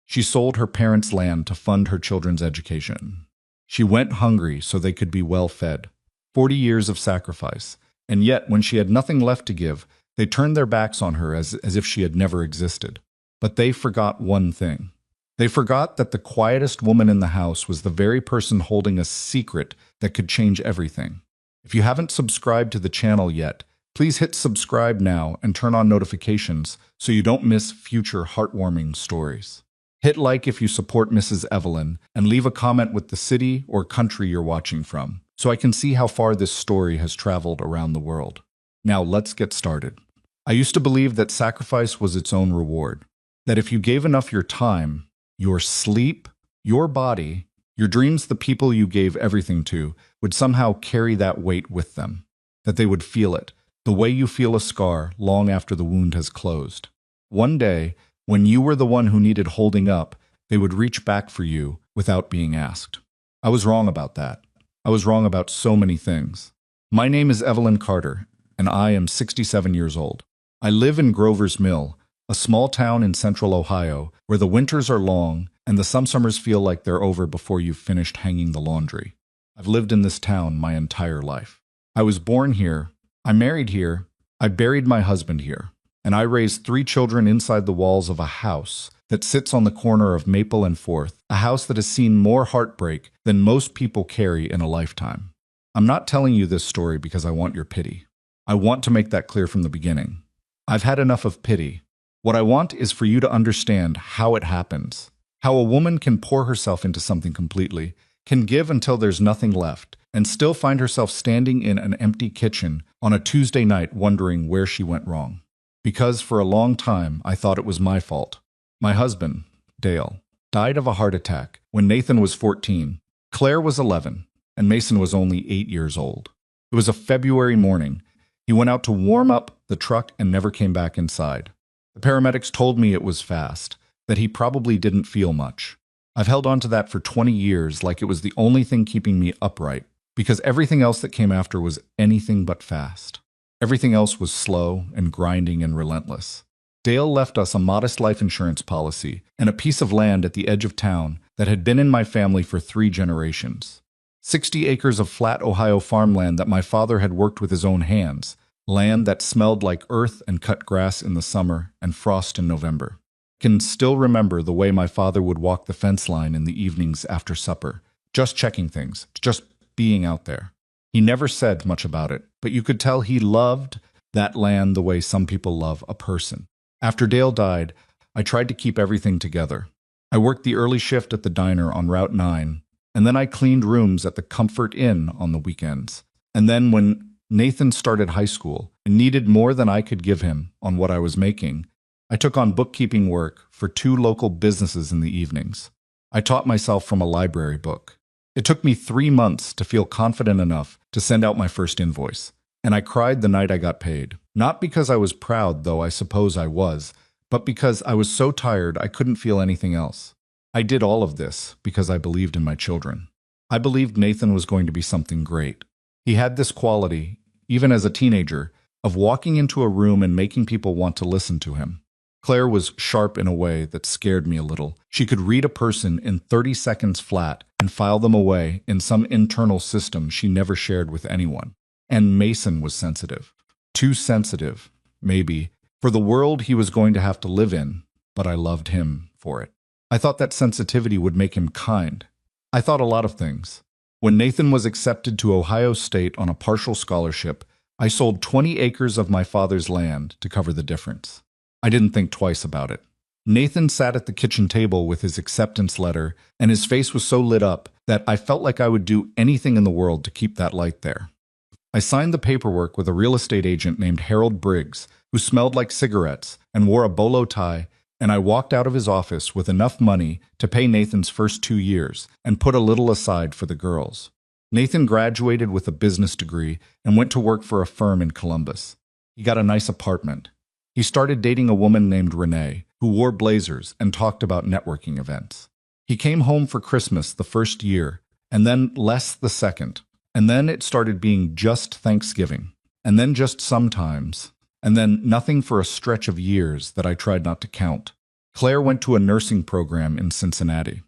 She sold her parents' land to fund her children's education. She went hungry so they could be well fed. 40 years of sacrifice. And yet, when she had nothing left to give, they turned their backs on her as if she had never existed. But they forgot one thing. They forgot that the quietest woman in the house was the very person holding a secret that could change everything. If you haven't subscribed to the channel yet, please hit subscribe now and turn on notifications so you don't miss future heartwarming stories. Hit like if you support Mrs. Evelyn and leave a comment with the city or country you're watching from, so I can see how far this story has traveled around the world. Now let's get started. I used to believe that sacrifice was its own reward, that if you gave enough your time, your sleep, your body, your dreams, the people you gave everything to, would somehow carry that weight with them, that they would feel it, the way you feel a scar long after the wound has closed. One day, when you were the one who needed holding up, they would reach back for you without being asked. I was wrong about that. I was wrong about so many things. My name is Evelyn Carter, and I am 67 years old. I live in Grover's Mill, a small town in central Ohio where the winters are long and the summers feel like they're over before you've finished hanging the laundry. I've lived in this town my entire life. I was born here, I married here, I buried my husband here, and I raised 3 children inside the walls of a house that sits on the corner of Maple and 4th, a house that has seen more heartbreak than most people carry in a lifetime. I'm not telling you this story because I want your pity. I want to make that clear from the beginning. I've had enough of pity. What I want is for you to understand how it happens, how a woman can pour herself into something completely, can give until there's nothing left, and still find herself standing in an empty kitchen on a Tuesday night wondering where she went wrong. Because for a long time, I thought it was my fault. My husband, Dale, died of a heart attack when Nathan was 14, Claire was 11, and Mason was only 8 years old. It was a February morning. He went out to warm up the truck and never came back inside. The paramedics told me it was fast, that he probably didn't feel much. I've held on to that for 20 years like it was the only thing keeping me upright, because everything else that came after was anything but fast. Everything else was slow and grinding and relentless. Dale left us a modest life insurance policy and a piece of land at the edge of town that had been in my family for 3 generations. 60 acres of flat Ohio farmland that my father had worked with his own hands, land that smelled like earth and cut grass in the summer and frost in November. I can still remember the way my father would walk the fence line in the evenings after supper, just checking things, just being out there. He never said much about it, but you could tell he loved that land the way some people love a person. After Dale died, I tried to keep everything together. I worked the early shift at the diner on Route 9, and then I cleaned rooms at the Comfort Inn on the weekends. And then when Nathan started high school and needed more than I could give him on what I was making, I took on bookkeeping work for 2 local businesses in the evenings. I taught myself from a library book. It took me 3 months to feel confident enough to send out my first invoice, and I cried the night I got paid. Not because I was proud, though I suppose I was, but because I was so tired I couldn't feel anything else. I did all of this because I believed in my children. I believed Nathan was going to be something great. He had this quality, even as a teenager, of walking into a room and making people want to listen to him. Claire was sharp in a way that scared me a little. She could read a person in 30 seconds flat and file them away in some internal system she never shared with anyone. And Mason was sensitive. Too sensitive, maybe, for the world he was going to have to live in, but I loved him for it. I thought that sensitivity would make him kind. I thought a lot of things. When Nathan was accepted to Ohio State on a partial scholarship, I sold 20 acres of my father's land to cover the difference. I didn't think twice about it. Nathan sat at the kitchen table with his acceptance letter, and his face was so lit up that I felt like I would do anything in the world to keep that light there. I signed the paperwork with a real estate agent named Harold Briggs, who smelled like cigarettes and wore a bolo tie, and I walked out of his office with enough money to pay Nathan's first 2 years and put a little aside for the girls. Nathan graduated with a business degree and went to work for a firm in Columbus. He got a nice apartment. He started dating a woman named Renee, who wore blazers and talked about networking events. He came home for Christmas the first year, and then less the second, and then it started being just Thanksgiving, and then just sometimes, and then nothing for a stretch of years that I tried not to count. Claire went to a nursing program in Cincinnati.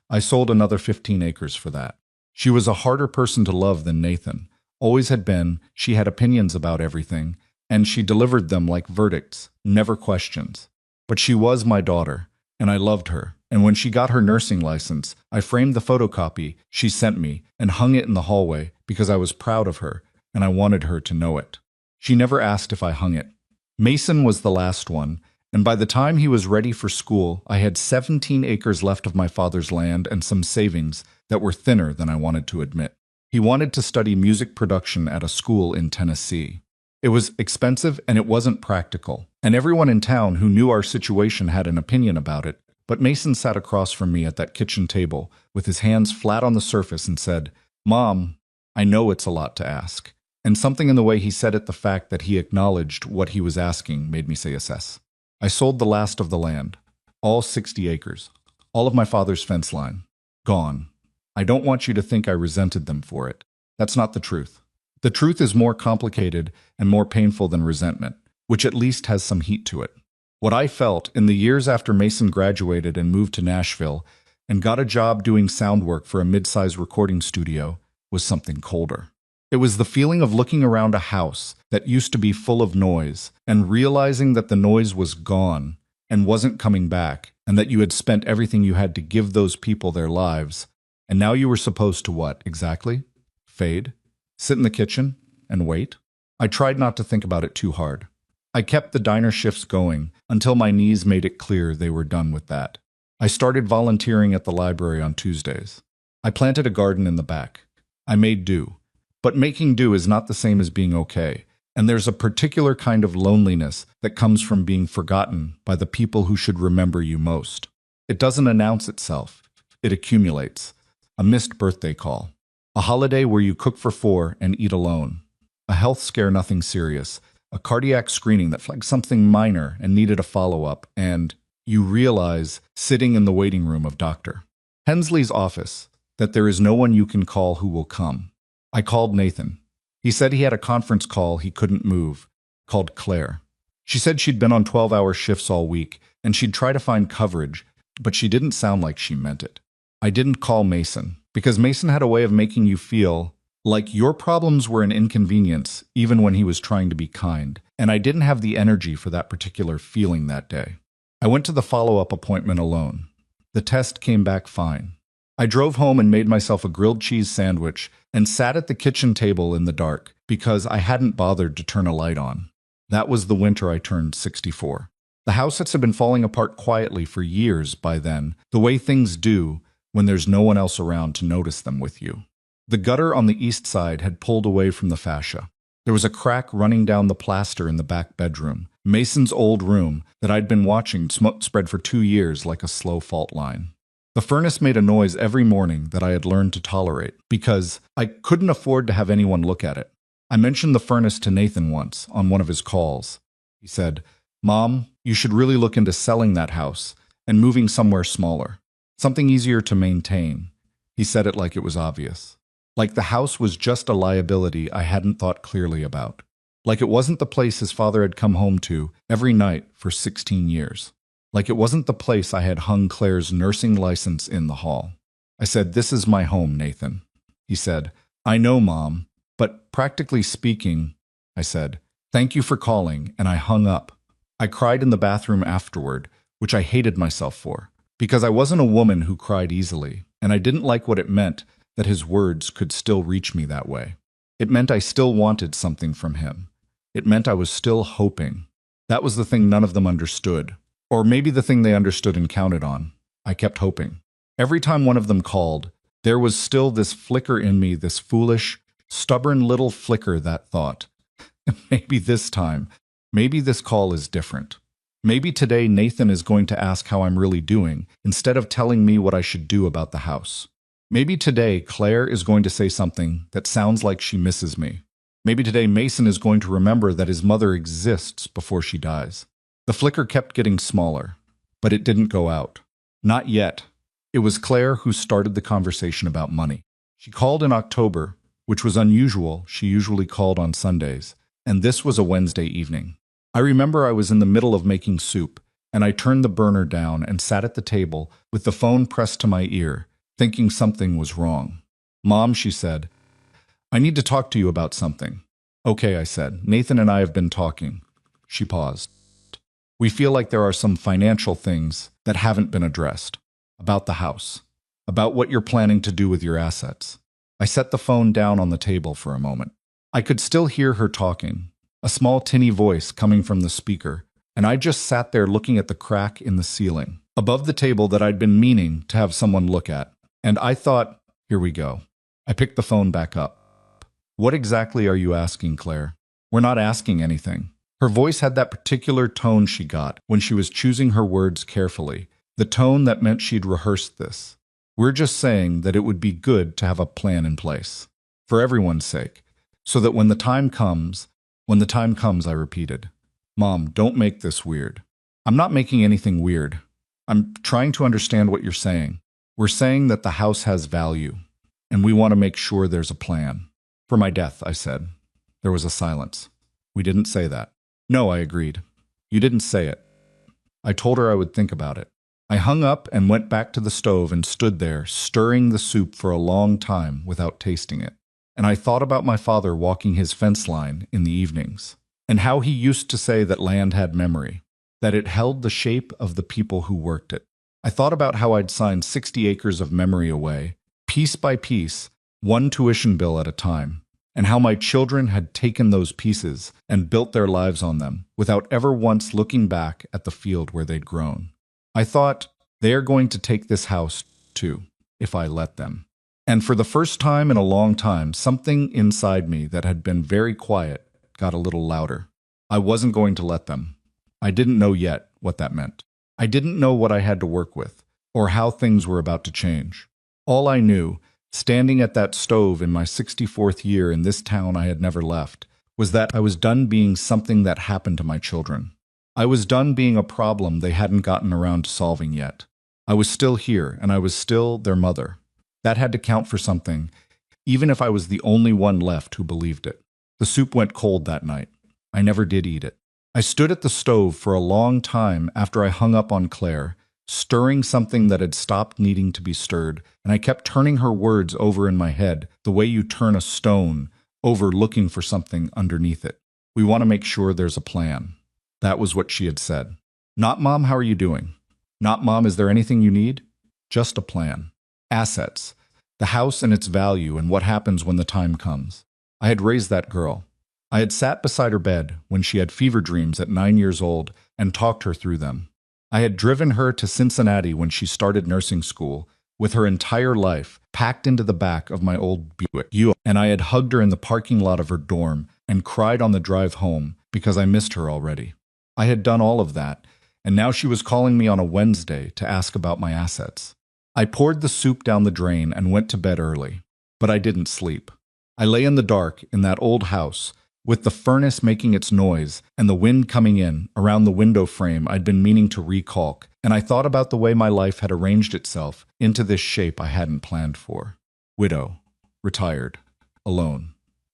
I sold another 15 acres for that. She was a harder person to love than Nathan. Always had been. She had opinions about everything, and she delivered them like verdicts, never questions. But she was my daughter, and I loved her. And when she got her nursing license, I framed the photocopy she sent me and hung it in the hallway because I was proud of her, and I wanted her to know it. She never asked if I hung it. Mason was the last one, and by the time he was ready for school, I had 17 acres left of my father's land and some savings that were thinner than I wanted to admit. He wanted to study music production at a school in Tennessee. It was expensive and it wasn't practical, and everyone in town who knew our situation had an opinion about it. But Mason sat across from me at that kitchen table with his hands flat on the surface and said, "Mom, I know it's a lot to ask." And something in the way he said it, the fact that he acknowledged what he was asking, made me say yes. I sold the last of the land, all 60 acres, all of my father's fence line. Gone. I don't want you to think I resented them for it. That's not the truth. The truth is more complicated and more painful than resentment, which at least has some heat to it. What I felt in the years after Mason graduated and moved to Nashville and got a job doing sound work for a mid-size recording studio was something colder. It was the feeling of looking around a house that used to be full of noise and realizing that the noise was gone and wasn't coming back, and that you had spent everything you had to give those people their lives, and now you were supposed to what, exactly? Fade? Sit in the kitchen and wait? I tried not to think about it too hard. I kept the diner shifts going until my knees made it clear they were done with that. I started volunteering at the library on Tuesdays. I planted a garden in the back. I made do. But making do is not the same as being okay, and there's a particular kind of loneliness that comes from being forgotten by the people who should remember you most. It doesn't announce itself. It accumulates. A missed birthday call. A holiday where you cook for 4 and eat alone. A health scare, nothing serious. A cardiac screening that flagged something minor and needed a follow-up, and you realize, sitting in the waiting room of Dr. Hensley's office, that there is no one you can call who will come. I called Nathan. He said he had a conference call he couldn't move. Called Claire. She said she'd been on 12-hour shifts all week, and she'd try to find coverage, but she didn't sound like she meant it. I didn't call Mason, because Mason had a way of making you feel like your problems were an inconvenience, even when he was trying to be kind, and I didn't have the energy for that particular feeling that day. I went to the follow-up appointment alone. The test came back fine. I drove home and made myself a grilled cheese sandwich and sat at the kitchen table in the dark because I hadn't bothered to turn a light on. That was the winter I turned 64. The house had been falling apart quietly for years by then, the way things do when there's no one else around to notice them with you. The gutter on the east side had pulled away from the fascia. There was a crack running down the plaster in the back bedroom, Mason's old room that I'd been watching smoke spread for 2 years like a slow fault line. The furnace made a noise every morning that I had learned to tolerate because I couldn't afford to have anyone look at it. I mentioned the furnace to Nathan once on one of his calls. He said, "Mom, you should really look into selling that house and moving somewhere smaller. Something easier to maintain." He said it like it was obvious. Like the house was just a liability I hadn't thought clearly about. Like it wasn't the place his father had come home to every night for 16 years. Like it wasn't the place I had hung Claire's nursing license in the hall. I said, "This is my home, Nathan." He said, "I know, Mom, but practically speaking," I said, "Thank you for calling," and I hung up. I cried in the bathroom afterward, which I hated myself for, because I wasn't a woman who cried easily, and I didn't like what it meant that his words could still reach me that way. It meant I still wanted something from him. It meant I was still hoping. That was the thing none of them understood. Or maybe the thing they understood and counted on. I kept hoping. Every time one of them called, there was still this flicker in me, this foolish, stubborn little flicker that thought, maybe this time, maybe this call is different. Maybe today Nathan is going to ask how I'm really doing, instead of telling me what I should do about the house. Maybe today Claire is going to say something that sounds like she misses me. Maybe today Mason is going to remember that his mother exists before she dies. The flicker kept getting smaller, but it didn't go out. Not yet. It was Claire who started the conversation about money. She called in October, which was unusual. She usually called on Sundays, and this was a Wednesday evening. I remember I was in the middle of making soup, and I turned the burner down and sat at the table with the phone pressed to my ear, thinking something was wrong. "Mom," she said, "I need to talk to you about something." "Okay," I said. "Nathan and I have been talking." She paused. "We feel like there are some financial things that haven't been addressed. About the house. About what you're planning to do with your assets." I set the phone down on the table for a moment. I could still hear her talking, a small tinny voice coming from the speaker, and I just sat there looking at the crack in the ceiling above the table that I'd been meaning to have someone look at. And I thought, here we go. I picked the phone back up. "What exactly are you asking, Claire?" "We're not asking anything." Her voice had that particular tone she got when she was choosing her words carefully, the tone that meant she'd rehearsed this. "We're just saying that it would be good to have a plan in place. For everyone's sake. So that when the time comes, I repeated. "Mom, don't make this weird." "I'm not making anything weird. I'm trying to understand what you're saying. We're saying that the house has value, and we want to make sure there's a plan." "For my death," I said. There was a silence. "We didn't say that." "No," I agreed. "You didn't say it." I told her I would think about it. I hung up and went back to the stove and stood there, stirring the soup for a long time without tasting it. And I thought about my father walking his fence line in the evenings, and how he used to say that land had memory, that it held the shape of the people who worked it. I thought about how I'd signed 60 acres of memory away, piece by piece, one tuition bill at a time, and how my children had taken those pieces and built their lives on them without ever once looking back at the field where they'd grown. I thought, they are going to take this house too, if I let them. And for the first time in a long time, something inside me that had been very quiet got a little louder. I wasn't going to let them. I didn't know yet what that meant. I didn't know what I had to work with, or how things were about to change. All I knew, standing at that stove in my 64th year in this town I had never left, was that I was done being something that happened to my children. I was done being a problem they hadn't gotten around to solving yet. I was still here, and I was still their mother. That had to count for something, even if I was the only one left who believed it. The soup went cold that night. I never did eat it. I stood at the stove for a long time after I hung up on Claire, stirring something that had stopped needing to be stirred, and I kept turning her words over in my head, the way you turn a stone over looking for something underneath it. "We want to make sure there's a plan." That was what she had said. Not, "Mom, how are you doing?" Not, "Mom, is there anything you need?" Just a plan. Assets. The house and its value and what happens when the time comes. I had raised that girl. I had sat beside her bed when she had fever dreams at 9 years old and talked her through them. I had driven her to Cincinnati when she started nursing school, with her entire life packed into the back of my old Buick, and I had hugged her in the parking lot of her dorm and cried on the drive home because I missed her already. I had done all of that, and now she was calling me on a Wednesday to ask about my assets. I poured the soup down the drain and went to bed early, but I didn't sleep. I lay in the dark in that old house, with the furnace making its noise and the wind coming in around the window frame I'd been meaning to recalk, and I thought about the way my life had arranged itself into this shape I hadn't planned for. Widow, retired, alone.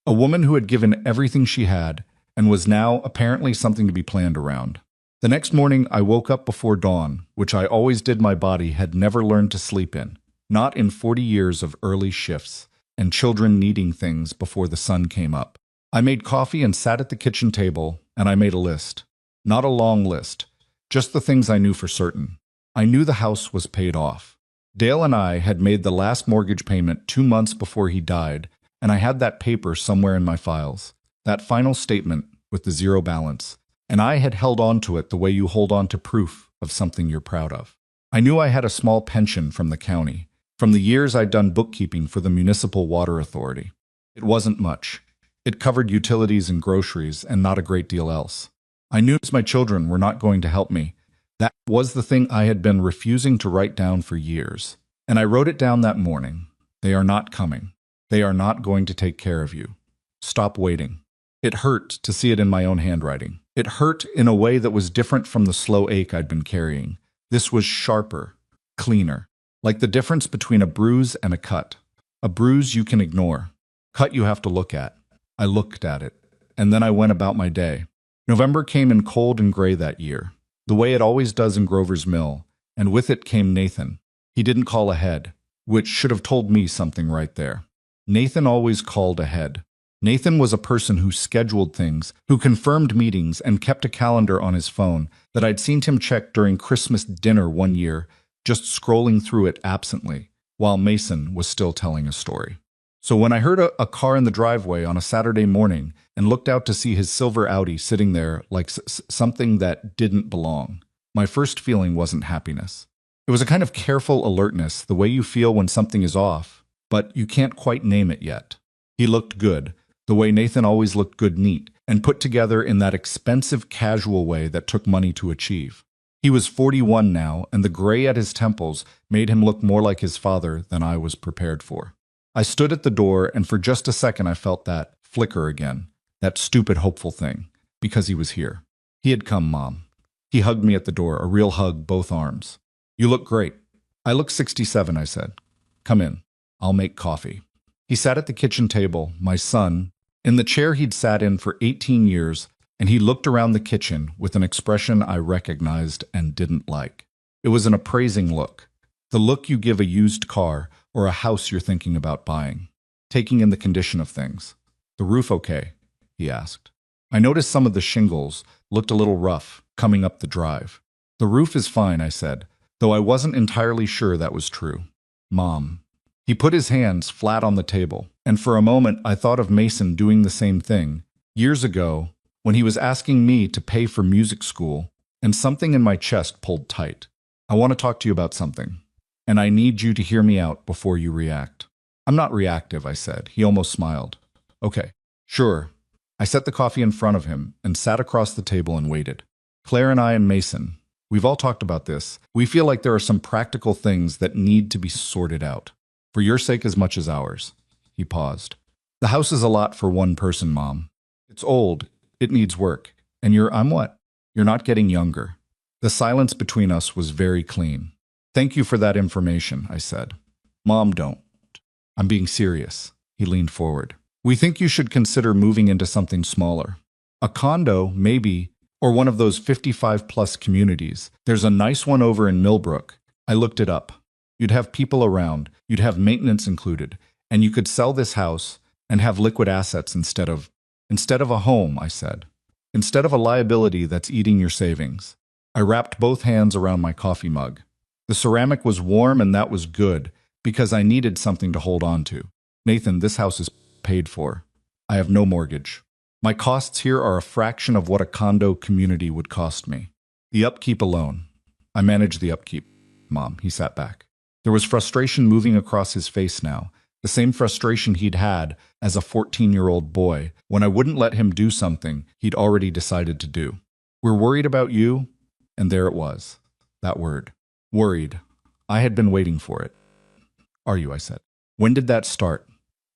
A woman who had given everything she had and was now apparently something to be planned around. The next morning I woke up before dawn, which I always did. My body had never learned to sleep in, not in 40 years of early shifts and children needing things before the sun came up. I made coffee and sat at the kitchen table, and I made a list. Not a long list, just the things I knew for certain. I knew the house was paid off. Dale and I had made the last mortgage payment 2 months before he died, and I had that paper somewhere in my files. That final statement with the zero balance, and I had held on to it the way you hold on to proof of something you're proud of. I knew I had a small pension from the county, from the years I'd done bookkeeping for the Municipal Water Authority. It wasn't much. It covered utilities and groceries and not a great deal else. I knew my children were not going to help me. That was the thing I had been refusing to write down for years. And I wrote it down that morning. They are not coming. They are not going to take care of you. Stop waiting. It hurt to see it in my own handwriting. It hurt in a way that was different from the slow ache I'd been carrying. This was sharper, cleaner, like the difference between a bruise and a cut. A bruise you can ignore. Cut you have to look at. I looked at it, and then I went about my day. November came in cold and gray that year. the way it always does in Grover's Mill, and with it came Nathan. He didn't call ahead, which should have told me something right there. Nathan always called ahead. Nathan was a person who scheduled things, who confirmed meetings and kept a calendar on his phone that I'd seen him check during Christmas dinner one year, just scrolling through it absently, while Mason was still telling a story. So when I heard a car in the driveway on a Saturday morning and looked out to see his silver Audi sitting there like something that didn't belong, my first feeling wasn't happiness. It was a kind of careful alertness, the way you feel when something is off, but you can't quite name it yet. He looked good, the way Nathan always looked good neat, and put together in that expensive casual way that took money to achieve. He was 41 now, and the gray at his temples made him look more like his father than I was prepared for. I stood at the door, and for just a second I felt that flicker again, that stupid hopeful thing, because he was here. He had come, Mom. He hugged me at the door, a real hug, both arms. You look great. I look 67, I said. Come in. I'll make coffee. He sat at the kitchen table, my son, in the chair he'd sat in for 18 years, and he looked around the kitchen with an expression I recognized and didn't like. It was an appraising look, the look you give a used car or a house you're thinking about buying, taking in the condition of things. The roof okay? He asked. I noticed some of the shingles looked a little rough coming up the drive. The roof is fine, I said, though I wasn't entirely sure that was true. Mom. He put his hands flat on the table, and for a moment I thought of Mason doing the same thing, years ago, when he was asking me to pay for music school, and something in my chest pulled tight. I want to talk to you about something, and I need you to hear me out before you react. I'm not reactive, I said. He almost smiled. Okay, sure. I set the coffee in front of him and sat across the table and waited. Claire and I and Mason, we've all talked about this. We feel like there are some practical things that need to be sorted out. For your sake as much as ours. He paused. The house is a lot for one person, Mom. It's old. It needs work. And I'm what? You're not getting younger. The silence between us was very clean. Thank you for that information, I said. Mom, don't. I'm being serious. He leaned forward. We think you should consider moving into something smaller. A condo, maybe, or one of those 55-plus communities. There's a nice one over in Millbrook. I looked it up. You'd have people around, you'd have maintenance included, and you could sell this house and have liquid assets instead of a home, I said. Instead of a liability that's eating your savings. I wrapped both hands around my coffee mug. The ceramic was warm and that was good, because I needed something to hold on to. Nathan, this house is paid for. I have no mortgage. My costs here are a fraction of what a condo community would cost me. The upkeep alone. I manage the upkeep, Mom. He sat back. There was frustration moving across his face now, the same frustration he'd had as a 14-year-old boy when I wouldn't let him do something he'd already decided to do. We're worried about you, and there it was, that word. Worried. I had been waiting for it. Are you? I said. When did that start?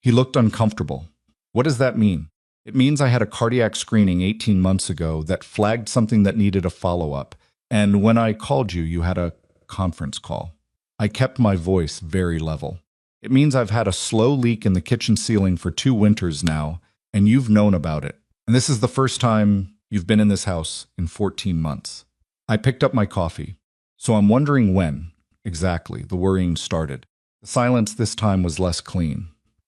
He looked uncomfortable. What does that mean? It means I had a cardiac screening 18 months ago that flagged something that needed a follow-up, and when I called you, you had a conference call. I kept my voice very level. It means I've had a slow leak in the kitchen ceiling for 2 winters now, and you've known about it. And this is the first time you've been in this house in 14 months. I picked up my coffee. So I'm wondering when, exactly, the worrying started. The silence this time was less clean.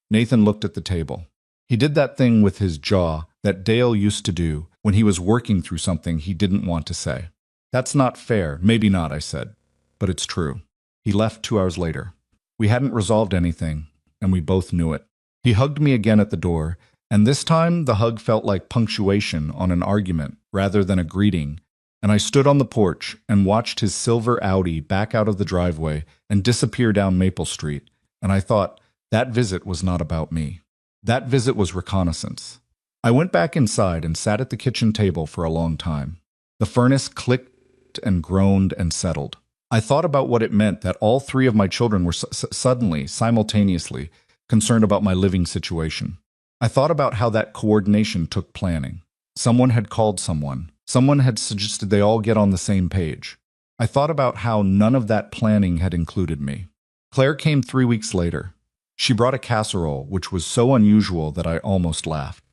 Nathan looked at the table. He did that thing with his jaw that Dale used to do when he was working through something he didn't want to say. That's not fair. Maybe not, I said. But it's true. He left 2 hours later. We hadn't resolved anything, and we both knew it. He hugged me again at the door, and this time the hug felt like punctuation on an argument rather than a greeting, and I stood on the porch and watched his silver Audi back out of the driveway and disappear down Maple Street, and I thought, that visit was not about me. That visit was reconnaissance. I went back inside and sat at the kitchen table for a long time. The furnace clicked and groaned and settled. I thought about what it meant that all 3 of my children were suddenly, simultaneously, concerned about my living situation. I thought about how that coordination took planning. Someone had called someone. Someone had suggested they all get on the same page. I thought about how none of that planning had included me. Claire came 3 weeks later. She brought a casserole, which was so unusual that I almost laughed.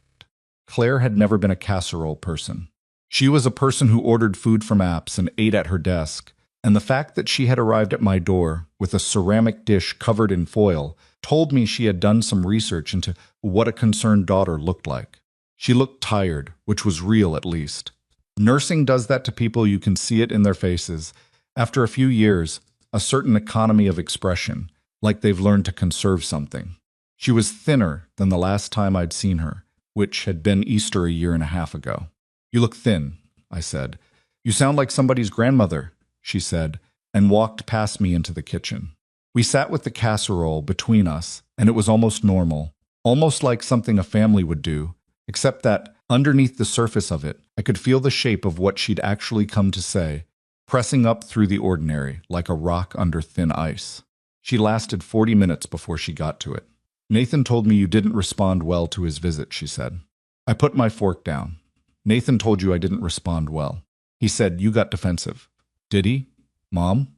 Claire had never been a casserole person. She was a person who ordered food from apps and ate at her desk, and the fact that she had arrived at my door with a ceramic dish covered in foil told me she had done some research into what a concerned daughter looked like. She looked tired, which was real at least. Nursing does that to people. You can see it in their faces. After a few years, a certain economy of expression, like they've learned to conserve something. She was thinner than the last time I'd seen her, which had been Easter a year and a half ago. "You look thin," I said. "You sound like somebody's grandmother," she said, and walked past me into the kitchen. We sat with the casserole between us, and it was almost normal, almost like something a family would do, except that, underneath the surface of it, I could feel the shape of what she'd actually come to say, pressing up through the ordinary, like a rock under thin ice. She lasted 40 minutes before she got to it. "Nathan told me you didn't respond well to his visit," she said. I put my fork down. "Nathan told you I didn't respond well. He said you got defensive." "Did he? Mom?"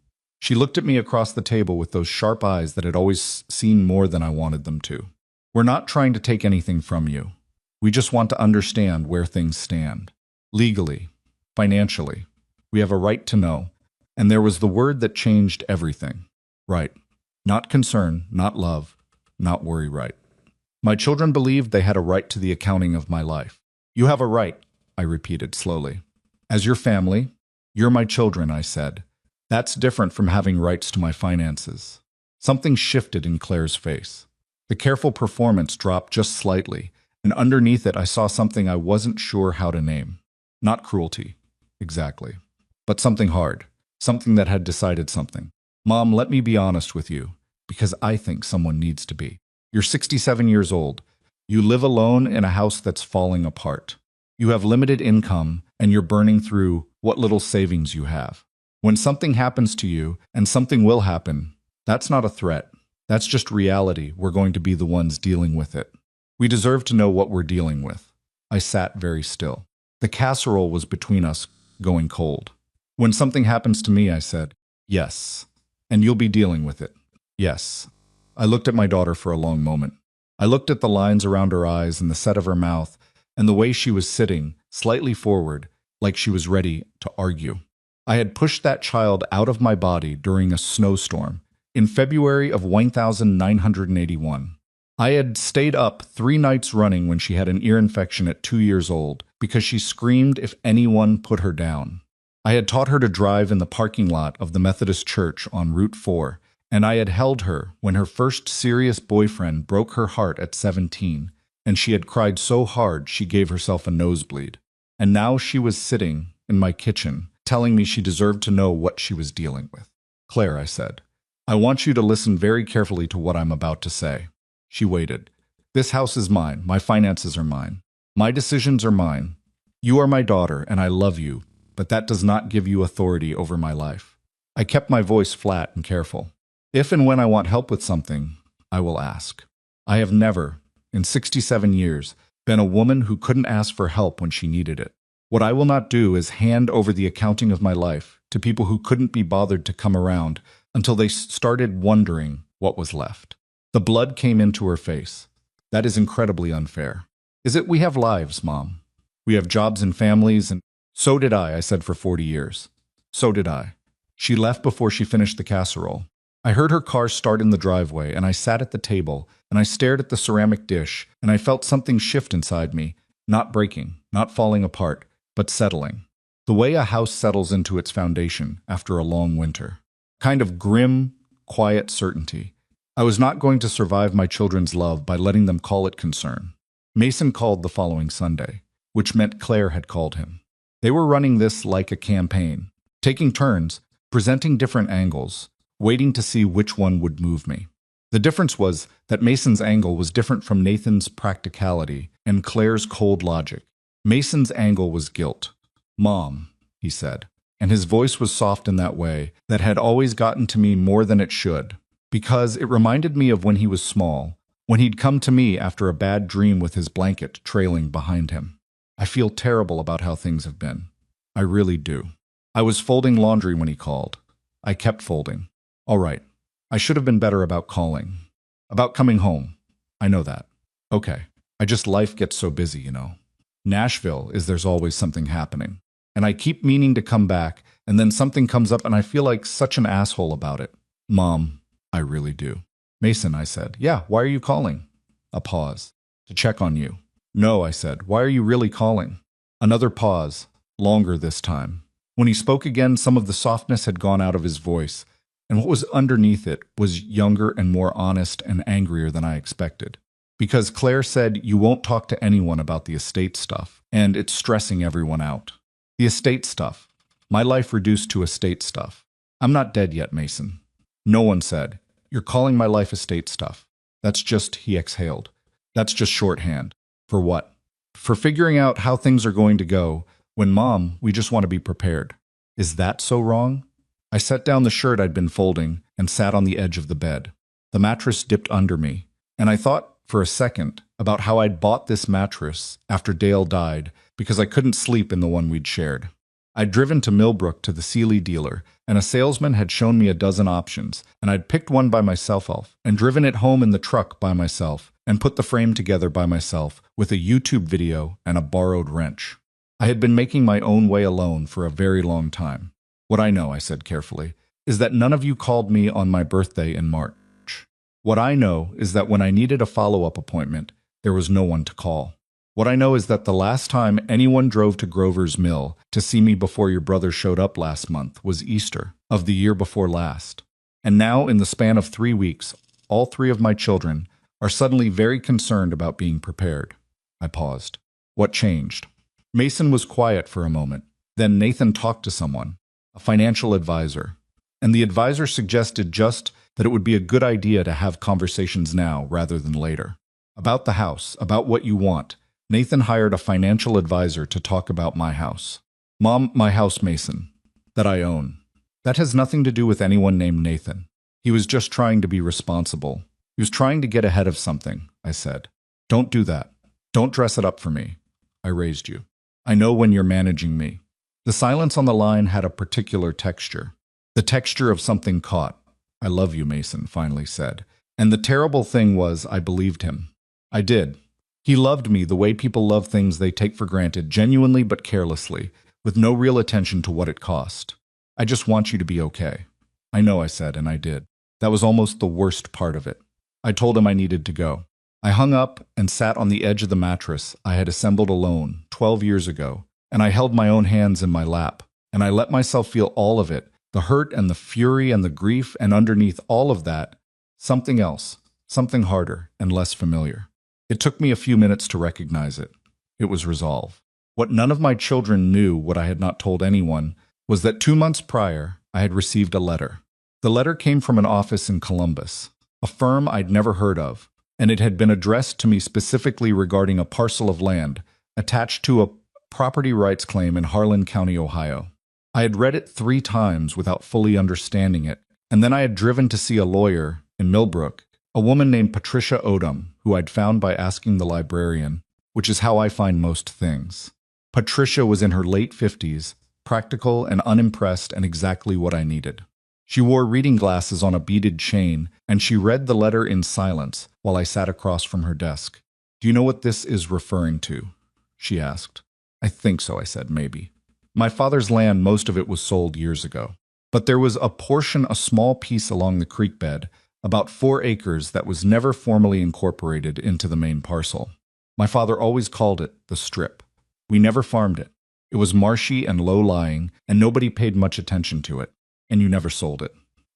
She looked at me across the table with those sharp eyes that had always seen more than I wanted them to. "We're not trying to take anything from you. We just want to understand where things stand. Legally, financially. We have a right to know." And there was the word that changed everything. Right. Not concern, not love, not worry, right. My children believed they had a right to the accounting of my life. "You have a right," I repeated slowly. "As your family, you're my children," I said. "That's different from having rights to my finances." Something shifted in Claire's face. The careful performance dropped just slightly, and underneath it I saw something I wasn't sure how to name. Not cruelty, exactly, but something hard, something that had decided something. "Mom, let me be honest with you, because I think someone needs to be. You're 67 years old. You live alone in a house that's falling apart. You have limited income, and you're burning through what little savings you have. When something happens to you, and something will happen, that's not a threat. That's just reality. We're going to be the ones dealing with it. We deserve to know what we're dealing with." I sat very still. The casserole was between us, going cold. "When something happens to me," I said, "yes. And you'll be dealing with it." "Yes." I looked at my daughter for a long moment. I looked at the lines around her eyes and the set of her mouth, and the way she was sitting, slightly forward, like she was ready to argue. I had pushed that child out of my body during a snowstorm in February of 1981. I had stayed up 3 nights running when she had an ear infection at 2 years old because she screamed if anyone put her down. I had taught her to drive in the parking lot of the Methodist Church on Route 4, and I had held her when her first serious boyfriend broke her heart at 17, and she had cried so hard she gave herself a nosebleed. And now she was sitting in my kitchen, telling me she deserved to know what she was dealing with. "Claire," I said, "I want you to listen very carefully to what I'm about to say." She waited. "This house is mine. My finances are mine. My decisions are mine. You are my daughter, and I love you, but that does not give you authority over my life." I kept my voice flat and careful. "If and when I want help with something, I will ask. I have never, in 67 years, been a woman who couldn't ask for help when she needed it. What I will not do is hand over the accounting of my life to people who couldn't be bothered to come around until they started wondering what was left." The blood came into her face. "That is incredibly unfair." "Is it? We have lives, Mom. We have jobs and families, and—" "So did I said for 40 years. So did I." She left before she finished the casserole. I heard her car start in the driveway, and I sat at the table, and I stared at the ceramic dish, and I felt something shift inside me, not breaking, not falling apart, but settling. The way a house settles into its foundation after a long winter. Kind of grim, quiet certainty. I was not going to survive my children's love by letting them call it concern. Mason called the following Sunday, which meant Claire had called him. They were running this like a campaign, taking turns, presenting different angles, waiting to see which one would move me. The difference was that Mason's angle was different from Nathan's practicality and Claire's cold logic. Mason's angle was guilt. "Mom," he said, and his voice was soft in that way that had always gotten to me more than it should, because it reminded me of when he was small, when he'd come to me after a bad dream with his blanket trailing behind him. "I feel terrible about how things have been. I really do." I was folding laundry when he called. I kept folding. "All right. I should have been better about calling. About coming home. I know that." "Okay. Life gets so busy, you know." Nashville is there's always something happening. And I keep meaning to come back, and then something comes up and I feel like such an asshole about it. Mom, I really do. Mason, I said. Yeah, why are you calling? A pause. To check on you. No, I said. Why are you really calling? Another pause. Longer this time. When he spoke again, some of the softness had gone out of his voice, and what was underneath it was younger and more honest and angrier than I expected. Because Claire said, you won't talk to anyone about the estate stuff, and it's stressing everyone out. The estate stuff. My life reduced to estate stuff. I'm not dead yet, Mason. No one said, you're calling my life estate stuff. That's just, he exhaled. That's just shorthand. For what? For figuring out how things are going to go, when Mom, we just want to be prepared. Is that so wrong? I set down the shirt I'd been folding and sat on the edge of the bed. The mattress dipped under me, and I thought for a second about how I'd bought this mattress after Dale died because I couldn't sleep in the one we'd shared. I'd driven to Millbrook to the Sealy dealer, and a salesman had shown me a dozen options, and I'd picked one by myself and driven it home in the truck by myself and put the frame together by myself with a YouTube video and a borrowed wrench. I had been making my own way alone for a very long time. What I know, I said carefully, is that none of you called me on my birthday in March. What I know is that when I needed a follow-up appointment, there was no one to call. What I know is that the last time anyone drove to Grover's Mill to see me before your brother showed up last month was Easter of the year before last. And now, in the span of 3 weeks, all 3 of my children are suddenly very concerned about being prepared. I paused. What changed? Mason was quiet for a moment. Then Nathan talked to someone, a financial advisor. And the advisor suggested just that it would be a good idea to have conversations now rather than later. About the house, about what you want. Nathan hired a financial advisor to talk about my house. Mom, my house, Mason, that I own. That has nothing to do with anyone named Nathan. He was just trying to be responsible. He was trying to get ahead of something, I said. Don't do that. Don't dress it up for me. I raised you. I know when you're managing me. The silence on the line had a particular texture. The texture of something caught. I love you, Mason finally said. And the terrible thing was I believed him. I did. He loved me the way people love things they take for granted, genuinely but carelessly, with no real attention to what it cost. I just want you to be okay. I know, I said, and I did. That was almost the worst part of it. I told him I needed to go. I hung up and sat on the edge of the mattress I had assembled alone 12 years ago, and I held my own hands in my lap, and I let myself feel all of it, the hurt and the fury and the grief, and underneath all of that, something else, something harder and less familiar. It took me a few minutes to recognize it. It was resolve. What none of my children knew, what I had not told anyone, was that 2 months prior, I had received a letter. The letter came from an office in Columbus, a firm I'd never heard of, and it had been addressed to me specifically regarding a parcel of land attached to a property rights claim in Harlan County, Ohio. I had read it 3 times without fully understanding it, and then I had driven to see a lawyer in Millbrook, a woman named Patricia Odom, who I'd found by asking the librarian, which is how I find most things. Patricia was in her late 50s, practical and unimpressed, and exactly what I needed. She wore reading glasses on a beaded chain, and she read the letter in silence while I sat across from her desk. Do you know what this is referring to? She asked. I think so, I said, maybe. My father's land, most of it was sold years ago. But there was a portion, a small piece along the creek bed, about 4 acres, that was never formally incorporated into the main parcel. My father always called it the strip. We never farmed it. It was marshy and low-lying, and nobody paid much attention to it. And you never sold it.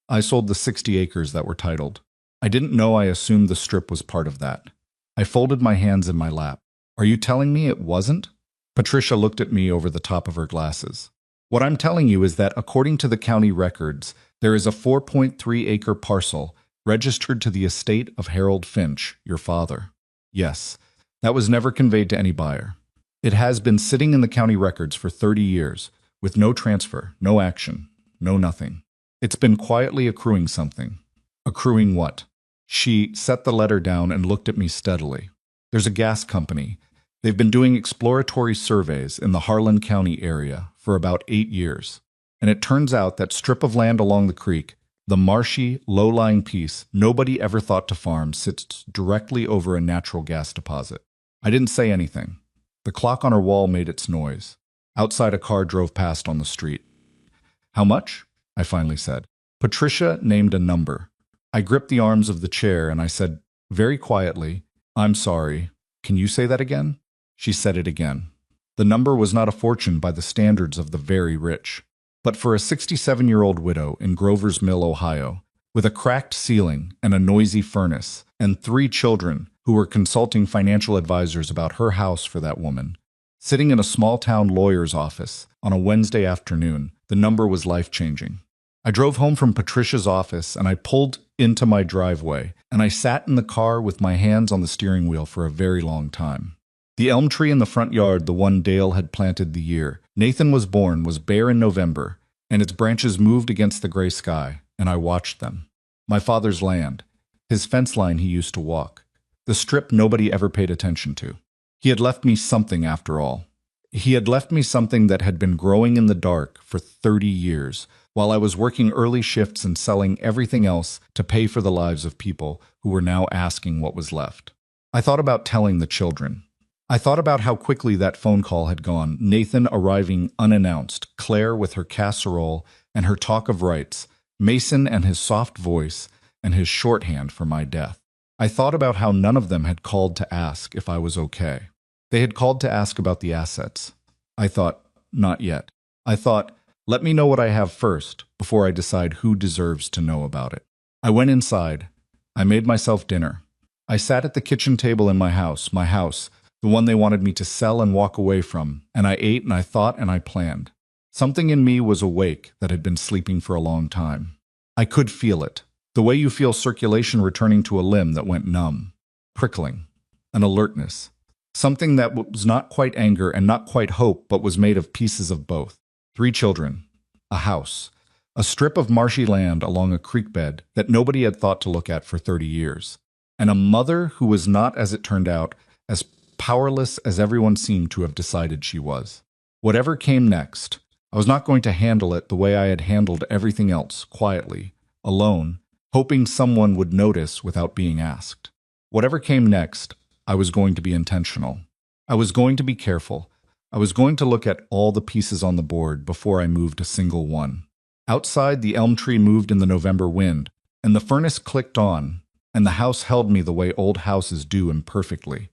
I sold the 60 acres that were titled. I didn't know I assumed the strip was part of that. I folded my hands in my lap. Are you telling me it wasn't? Patricia looked at me over the top of her glasses. What I'm telling you is that according to the county records, there is a 4.3-acre parcel registered to the estate of Harold Finch, your father. Yes, that was never conveyed to any buyer. It has been sitting in the county records for 30 years, with no transfer, no action, no nothing. It's been quietly accruing something. Accruing what? She set the letter down and looked at me steadily. There's a gas company. They've been doing exploratory surveys in the Harlan County area for about 8 years. And it turns out that strip of land along the creek, the marshy, low-lying piece nobody ever thought to farm, sits directly over a natural gas deposit. I didn't say anything. The clock on her wall made its noise. Outside, a car drove past on the street. How much? I finally said. Patricia named a number. I gripped the arms of the chair and I said, very quietly, I'm sorry. Can you say that again? She said it again. The number was not a fortune by the standards of the very rich. But for a 67-year-old widow in Grover's Mill, Ohio, with a cracked ceiling and a noisy furnace, and 3 children who were consulting financial advisors about her house for that woman, sitting in a small-town lawyer's office on a Wednesday afternoon, the number was life-changing. I drove home from Patricia's office and I pulled into my driveway, and I sat in the car with my hands on the steering wheel for a very long time. The elm tree in the front yard, the one Dale had planted the year Nathan was born, was bare in November, and its branches moved against the gray sky, and I watched them. My father's land, his fence line he used to walk, the strip nobody ever paid attention to. He had left me something after all. He had left me something that had been growing in the dark for 30 years, while I was working early shifts and selling everything else to pay for the lives of people who were now asking what was left. I thought about telling the children. I thought about how quickly that phone call had gone, Nathan arriving unannounced, Claire with her casserole and her talk of rights, Mason and his soft voice and his shorthand for my death. I thought about how none of them had called to ask if I was okay. They had called to ask about the assets. I thought, not yet. I thought, let me know what I have first before I decide who deserves to know about it. I went inside. I made myself dinner. I sat at the kitchen table in my house, the one they wanted me to sell and walk away from, and I ate and I thought and I planned. Something in me was awake that had been sleeping for a long time. I could feel it, the way you feel circulation returning to a limb that went numb, prickling, an alertness, something that was not quite anger and not quite hope but was made of pieces of both. 3 children, a house, a strip of marshy land along a creek bed that nobody had thought to look at for 30 years, and a mother who was not, as it turned out, as powerless as everyone seemed to have decided she was. Whatever came next, I was not going to handle it the way I had handled everything else, quietly, alone, hoping someone would notice without being asked. Whatever came next, I was going to be intentional. I was going to be careful. I was going to look at all the pieces on the board before I moved a single one. Outside, the elm tree moved in the November wind, and the furnace clicked on, and the house held me the way old houses do imperfectly,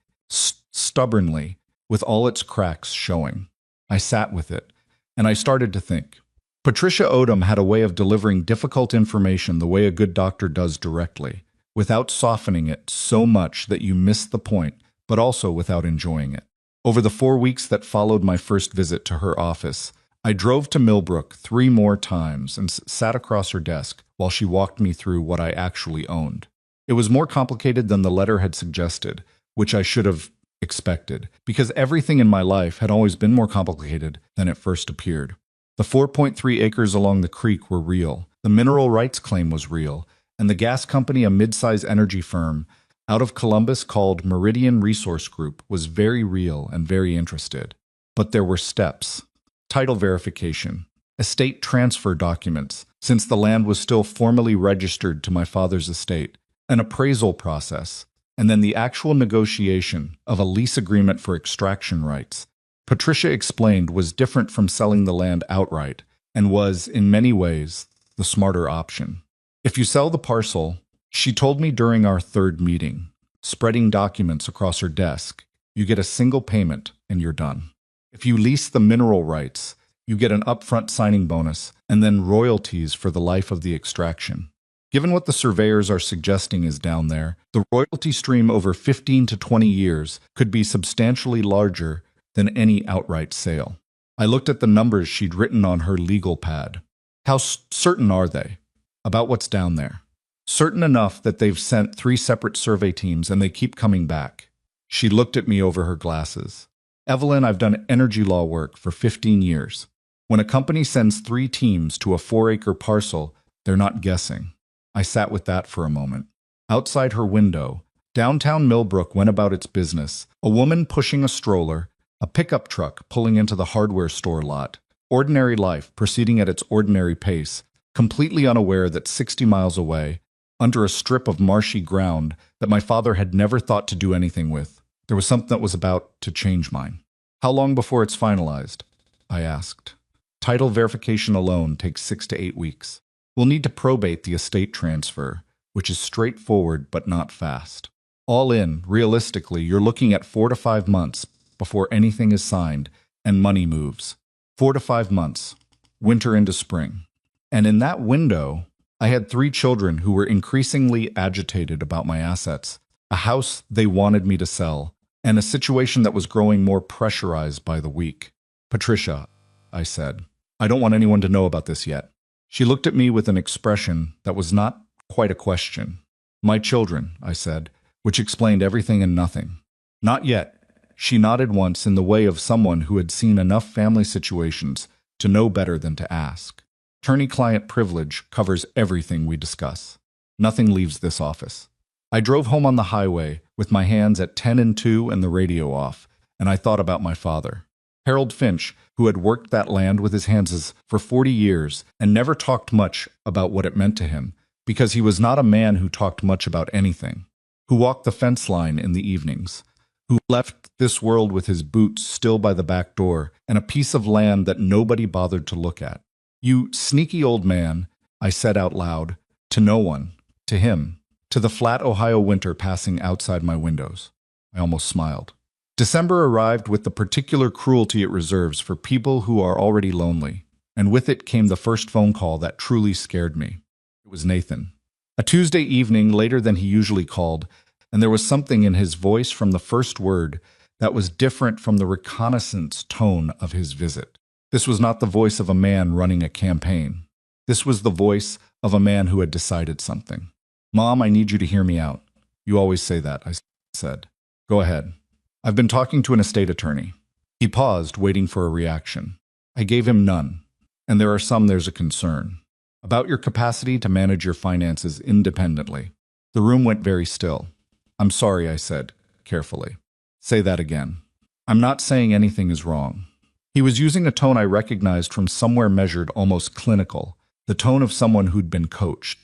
stubbornly, with all its cracks showing. I sat with it, and I started to think. Patricia Odom had a way of delivering difficult information the way a good doctor does directly, without softening it so much that you miss the point, but also without enjoying it. Over the 4 weeks that followed my first visit to her office, I drove to Millbrook 3 more times and sat across her desk while she walked me through what I actually owned. It was more complicated than the letter had suggested, which I should have expected, because everything in my life had always been more complicated than it first appeared. The 4.3 acres along the creek were real, the mineral rights claim was real, and the gas company, a mid-size energy firm out of Columbus called Meridian Resource Group, was very real and very interested. But there were steps. Title verification, estate transfer documents, since the land was still formally registered to my father's estate, an appraisal process, and then the actual negotiation of a lease agreement for extraction rights. Patricia explained was different from selling the land outright and was, in many ways, the smarter option. If you sell the parcel, she told me during our 3rd meeting, spreading documents across her desk, you get a single payment and you're done. If you lease the mineral rights, you get an upfront signing bonus and then royalties for the life of the extraction. Given what the surveyors are suggesting is down there, the royalty stream over 15 to 20 years could be substantially larger than any outright sale. I looked at the numbers she'd written on her legal pad. How certain are they about what's down there? Certain enough that they've sent 3 separate survey teams and they keep coming back. She looked at me over her glasses. Evelyn, I've done energy law work for 15 years. When a company sends 3 teams to a 4-acre parcel, they're not guessing. I sat with that for a moment. Outside her window, downtown Millbrook went about its business, a woman pushing a stroller, a pickup truck pulling into the hardware store lot, ordinary life proceeding at its ordinary pace, completely unaware that 60 miles away, under a strip of marshy ground that my father had never thought to do anything with, there was something that was about to change mine. How long before it's finalized? I asked. Title verification alone takes 6 to 8 weeks. We'll need to probate the estate transfer, which is straightforward but not fast. All in, realistically, you're looking at 4 to 5 months before anything is signed and money moves. 4 to 5 months, winter into spring. And in that window, I had 3 children who were increasingly agitated about my assets, a house they wanted me to sell, and a situation that was growing more pressurized by the week. Patricia, I said, I don't want anyone to know about this yet. She looked at me with an expression that was not quite a question. My children, I said, which explained everything and nothing. Not yet. She nodded once in the way of someone who had seen enough family situations to know better than to ask. Attorney-client privilege covers everything we discuss. Nothing leaves this office. I drove home on the highway with my hands at 10 and 2 and the radio off, and I thought about my father. Harold Finch, who had worked that land with his hands for 40 years and never talked much about what it meant to him, because he was not a man who talked much about anything, who walked the fence line in the evenings, who left this world with his boots still by the back door and a piece of land that nobody bothered to look at. You sneaky old man, I said out loud, to no one, to him, to the flat Ohio winter passing outside my windows. I almost smiled. December arrived with the particular cruelty it reserves for people who are already lonely, and with it came the first phone call that truly scared me. It was Nathan. A Tuesday evening later than he usually called, and there was something in his voice from the first word that was different from the reconnaissance tone of his visit. This was not the voice of a man running a campaign. This was the voice of a man who had decided something. Mom, I need you to hear me out. You always say that, I said. Go ahead. I've been talking to an estate attorney. He paused, waiting for a reaction. I gave him none, and there are some there's a concern. About your capacity to manage your finances independently. The room went very still. I'm sorry, I said, carefully. Say that again. I'm not saying anything is wrong. He was using a tone I recognized from somewhere measured almost clinical, the tone of someone who'd been coached.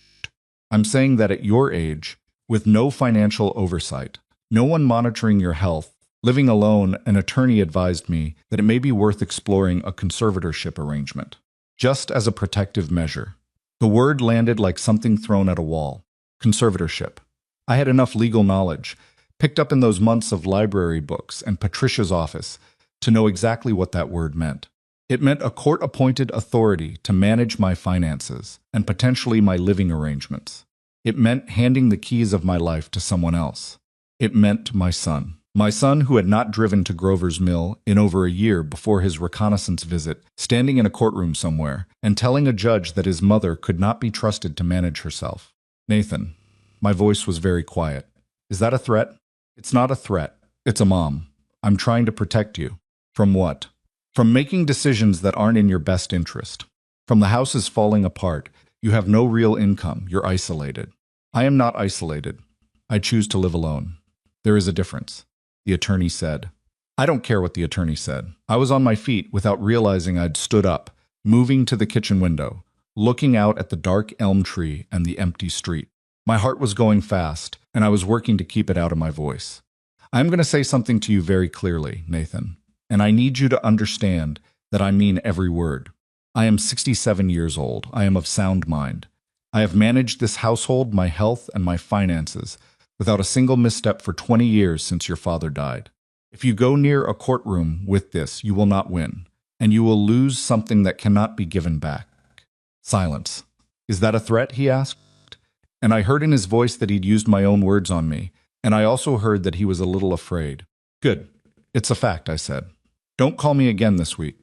I'm saying that at your age, with no financial oversight, no one monitoring your health, living alone, an attorney advised me that it may be worth exploring a conservatorship arrangement, just as a protective measure. The word landed like something thrown at a wall. Conservatorship. I had enough legal knowledge, picked up in those months of library books and Patricia's office, to know exactly what that word meant. It meant a court-appointed authority to manage my finances and potentially my living arrangements. It meant handing the keys of my life to someone else. It meant my son. My son, who had not driven to Grover's Mill in over a year before his reconnaissance visit, standing in a courtroom somewhere and telling a judge that his mother could not be trusted to manage herself. Nathan, my voice was very quiet. Is that a threat? It's not a threat. It's a mom. I'm trying to protect you. From what? From making decisions that aren't in your best interest. From the house is falling apart. You have no real income. You're isolated. I am not isolated. I choose to live alone. There is a difference. The attorney said. I don't care what the attorney said. I was on my feet without realizing I'd stood up, moving to the kitchen window, looking out at the dark elm tree and the empty street. My heart was going fast, and I was working to keep it out of my voice. I'm going to say something to you very clearly, Nathan, and I need you to understand that I mean every word. I am 67 years old. I am of sound mind. I have managed this household, my health, and my finances without a single misstep for 20 years since your father died. If you go near a courtroom with this, you will not win, and you will lose something that cannot be given back. Silence. Is that a threat? He asked. And I heard in his voice that he'd used my own words on me, and I also heard that he was a little afraid. Good. It's a fact, I said. Don't call me again this week.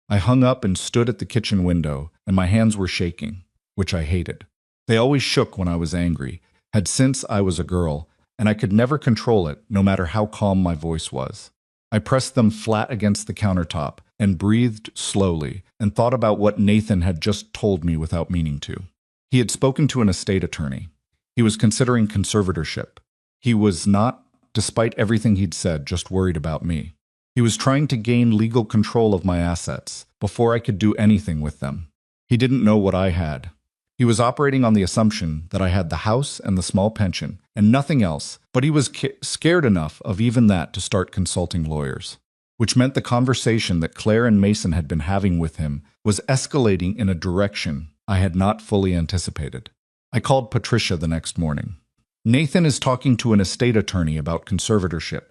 I hung up and stood at the kitchen window, and my hands were shaking, which I hated. They always shook when I was angry, had since I was a girl, and I could never control it, no matter how calm my voice was. I pressed them flat against the countertop and breathed slowly and thought about what Nathan had just told me without meaning to. He had spoken to an estate attorney. He was considering conservatorship. He was not, despite everything he'd said, just worried about me. He was trying to gain legal control of my assets before I could do anything with them. He didn't know what I had. He was operating on the assumption that I had the house and the small pension and nothing else, but he was scared enough of even that to start consulting lawyers. which meant the conversation that Claire and Mason had been having with him was escalating in a direction I had not fully anticipated. I called Patricia the next morning. "Nathan is talking to an estate attorney about conservatorship,"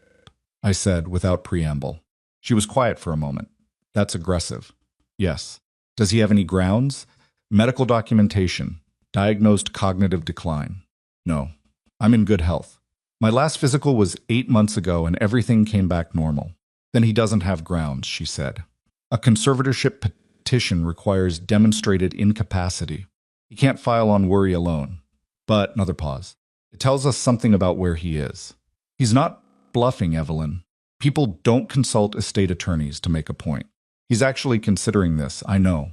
I said without preamble. She was quiet for a moment. "That's aggressive." "Yes." "Does he have any grounds?" "Medical documentation. Diagnosed cognitive decline." "No. I'm in good health. My last physical was 8 months ago and everything came back normal." "Then he doesn't have grounds," she said. "A conservatorship petition requires demonstrated incapacity. He can't file on worry alone." But, another pause. "It tells us something about where he is." "He's not bluffing, Evelyn. People don't consult estate attorneys to make a point. He's actually considering this, I know.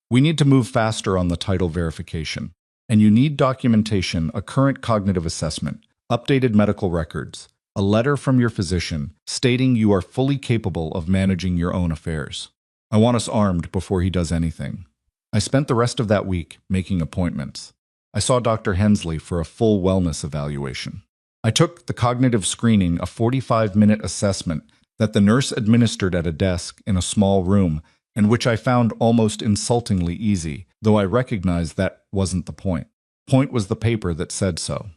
We need to move faster on the title verification. And you need documentation, a current cognitive assessment, updated medical records, a letter from your physician stating you are fully capable of managing your own affairs. I want us armed before he does anything." I spent the rest of that week making appointments. I saw Dr. Hensley for a full wellness evaluation. I took the cognitive screening, a 45-minute assessment that the nurse administered at a desk in a small room, and which I found almost insultingly easy, though I recognized that wasn't the point. Point was the paper that said so.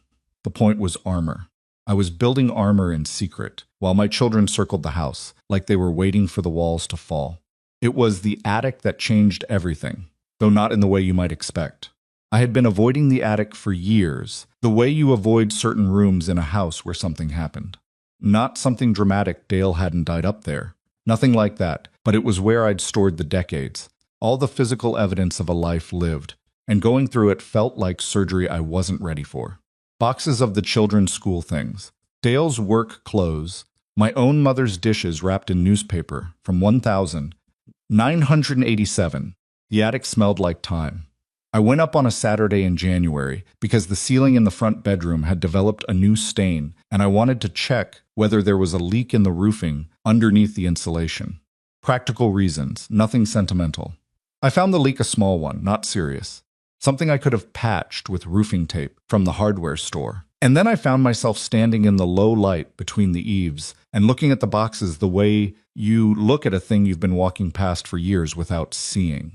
The point was armor. I was building armor in secret, while my children circled the house, like they were waiting for the walls to fall. It was the attic that changed everything, though not in the way you might expect. I had been avoiding the attic for years, the way you avoid certain rooms in a house where something happened. Not something dramatic. Dale hadn't died up there. Nothing like that, but it was where I'd stored the decades, all the physical evidence of a life lived, and going through it felt like surgery I wasn't ready for. Boxes of the children's school things, Dale's work clothes, my own mother's dishes wrapped in newspaper from 1987. The attic smelled like time. I went up on a Saturday in January because the ceiling in the front bedroom had developed a new stain, and I wanted to check whether there was a leak in the roofing underneath the insulation. Practical reasons, nothing sentimental. I found the leak a small one, not serious. Something I could have patched with roofing tape from the hardware store. And then I found myself standing in the low light between the eaves and looking at the boxes the way you look at a thing you've been walking past for years without seeing.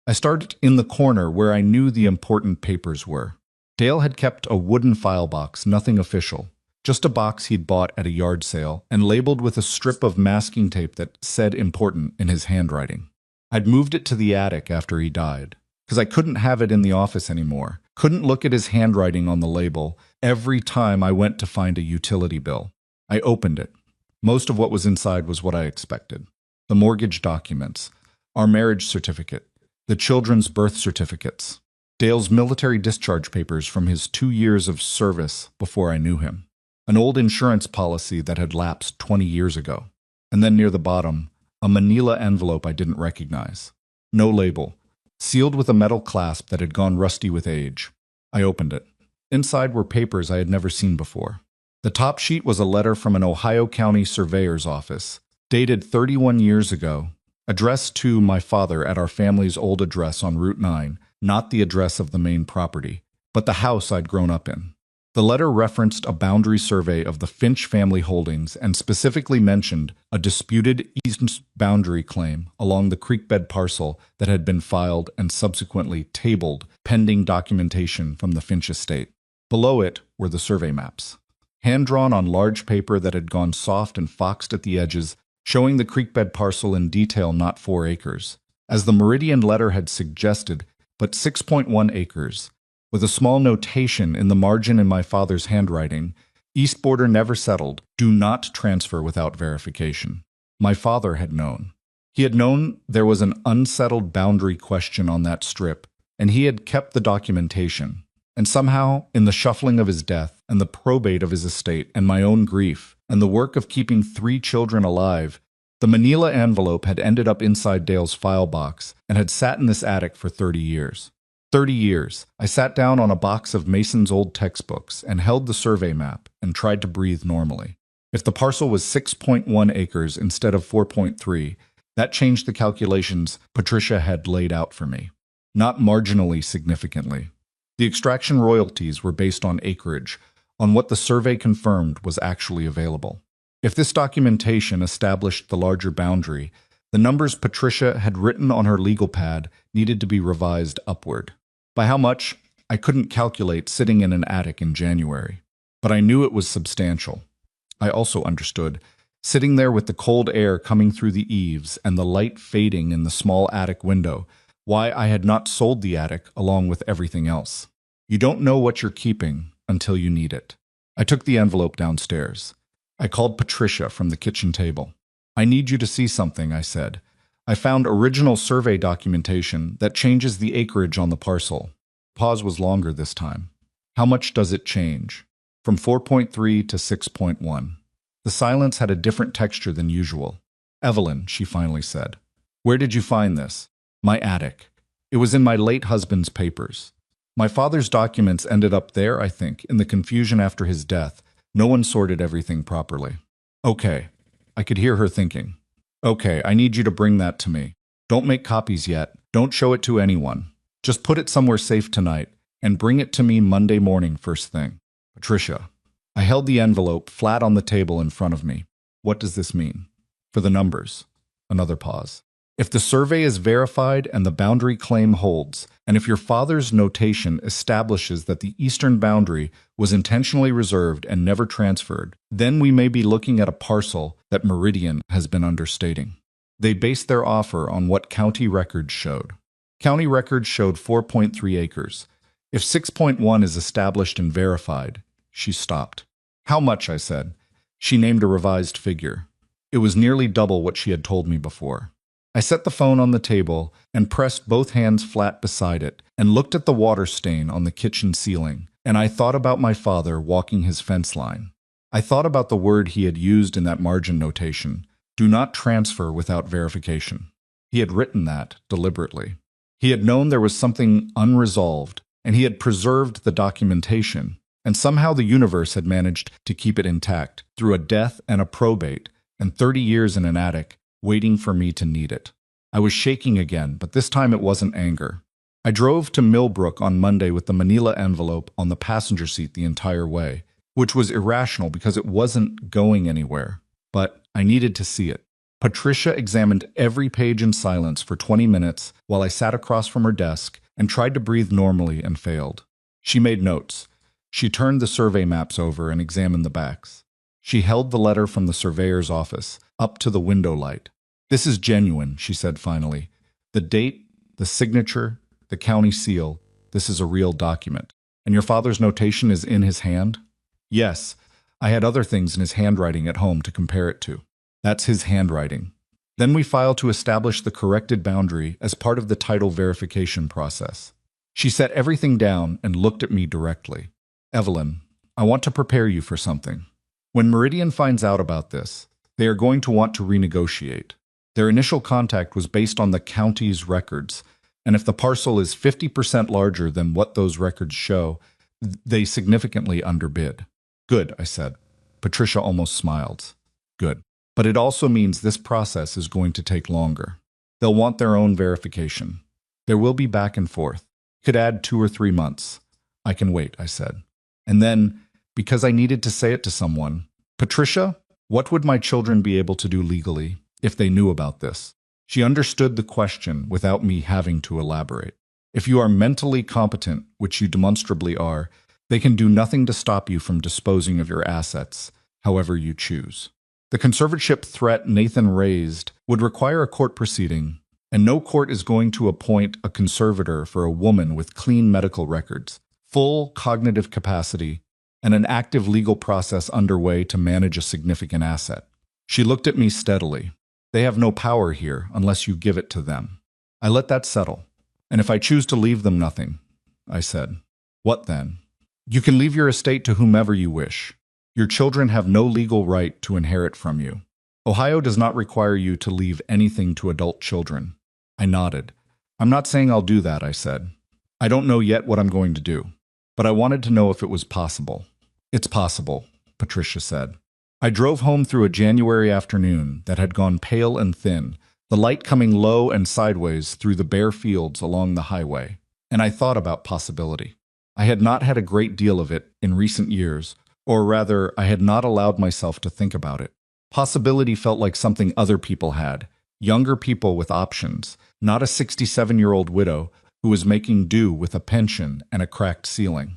I started in the corner where I knew the important papers were. Dale had kept a wooden file box, nothing official, just a box he'd bought at a yard sale and labeled with a strip of masking tape that said important in his handwriting. I'd moved it to the attic after he died, because I couldn't have it in the office anymore, couldn't look at his handwriting on the label every time I went to find a utility bill. I opened it. Most of what was inside was what I expected. The mortgage documents, our marriage certificate, the children's birth certificates, Dale's military discharge papers from his 2 years of service before I knew him, an old insurance policy that had lapsed 20 years ago, and then near the bottom, a manila envelope I didn't recognize. No label, sealed with a metal clasp that had gone rusty with age. I opened it. Inside were papers I had never seen before. The top sheet was a letter from an Ohio County surveyor's office, dated 31 years ago, addressed to my father at our family's old address on Route 9, not the address of the main property, but the house I'd grown up in. The letter referenced a boundary survey of the Finch family holdings and specifically mentioned a disputed east boundary claim along the creekbed parcel that had been filed and subsequently tabled pending documentation from the Finch estate. Below it were the survey maps, hand-drawn on large paper that had gone soft and foxed at the edges, showing the creekbed parcel in detail, not 4 acres, as the Meridian letter had suggested, but 6.1 acres, with a small notation in the margin in my father's handwriting, "East border never settled, do not transfer without verification." My father had known. He had known there was an unsettled boundary question on that strip, and he had kept the documentation. And somehow, in the shuffling of his death, and the probate of his estate, and my own grief, and the work of keeping 3 children alive, the manila envelope had ended up inside Dale's file box and had sat in this attic for 30 years. 30 years. I sat down on a box of Mason's old textbooks and held the survey map and tried to breathe normally. If the parcel was 6.1 acres instead of 4.3, that changed the calculations Patricia had laid out for me. Not marginally significantly. The extraction royalties were based on acreage, on what the survey confirmed was actually available. If this documentation established the larger boundary, the numbers Patricia had written on her legal pad needed to be revised upward. By how much, I couldn't calculate sitting in an attic in January, but I knew it was substantial. I also understood, sitting there with the cold air coming through the eaves and the light fading in the small attic window, why I had not sold the attic along with everything else. You don't know what you're keeping until you need it. I took the envelope downstairs. I called Patricia from the kitchen table. I need you to see something, I said. I found original survey documentation that changes the acreage on the parcel. Pause was longer this time. How much does it change? From 4.3 to 6.1. The silence had a different texture than usual. Evelyn, she finally said. Where did you find this? My attic. It was in my late husband's papers. My father's documents ended up there, I think, in the confusion after his death. No one sorted everything properly. Okay. I could hear her thinking. Okay, I need you to bring that to me. Don't make copies yet. Don't show it to anyone. Just put it somewhere safe tonight and bring it to me Monday morning first thing. Patricia. I held the envelope flat on the table in front of me. What does this mean? For the numbers. Another pause. If the survey is verified and the boundary claim holds, and if your father's notation establishes that the eastern boundary was intentionally reserved and never transferred, then we may be looking at a parcel that Meridian has been understating. They based their offer on what county records showed. County records showed 4.3 acres. If 6.1 is established and verified, she stopped. How much, I said. She named a revised figure. It was nearly double what she had told me before. I set the phone on the table and pressed both hands flat beside it and looked at the water stain on the kitchen ceiling, and I thought about my father walking his fence line. I thought about the word he had used in that margin notation, do not transfer without verification. He had written that deliberately. He had known there was something unresolved, and he had preserved the documentation, and somehow the universe had managed to keep it intact through a death and a probate and 30 years in an attic, waiting for me to need it. I was shaking again, but this time it wasn't anger. I drove to Millbrook on Monday with the manila envelope on the passenger seat the entire way, which was irrational because it wasn't going anywhere, but I needed to see it. Patricia examined every page in silence for 20 minutes while I sat across from her desk and tried to breathe normally and failed. She made notes. She turned the survey maps over and examined the backs. She held the letter from the surveyor's office up to the window light. This is genuine, she said finally. The date, the signature, the county seal, this is a real document. And your father's notation is in his hand? Yes, I had other things in his handwriting at home to compare it to. That's his handwriting. Then we filed to establish the corrected boundary as part of the title verification process. She set everything down and looked at me directly. Evelyn, I want to prepare you for something. When Meridian finds out about this, they are going to want to renegotiate. Their initial contact was based on the county's records, and if the parcel is 50% larger than what those records show, they significantly underbid. Good, I said. Patricia almost smiled. Good. But it also means this process is going to take longer. They'll want their own verification. There will be back and forth. Could add 2 or 3 months. I can wait, I said. And then, because I needed to say it to someone, Patricia, what would my children be able to do legally if they knew about this? She understood the question without me having to elaborate. If you are mentally competent, which you demonstrably are, they can do nothing to stop you from disposing of your assets, however you choose. The conservatorship threat Nathan raised would require a court proceeding, and no court is going to appoint a conservator for a woman with clean medical records, full cognitive capacity, and an active legal process underway to manage a significant asset. She looked at me steadily. They have no power here unless you give it to them. I let that settle. And if I choose to leave them nothing, I said. What then? You can leave your estate to whomever you wish. Your children have no legal right to inherit from you. Ohio does not require you to leave anything to adult children. I nodded. I'm not saying I'll do that, I said. I don't know yet what I'm going to do, but I wanted to know if it was possible. It's possible, Patricia said. I drove home through a January afternoon that had gone pale and thin, the light coming low and sideways through the bare fields along the highway, and I thought about possibility. I had not had a great deal of it in recent years, or rather, I had not allowed myself to think about it. Possibility felt like something other people had, younger people with options, not a 67-year-old widow who was making do with a pension and a cracked ceiling.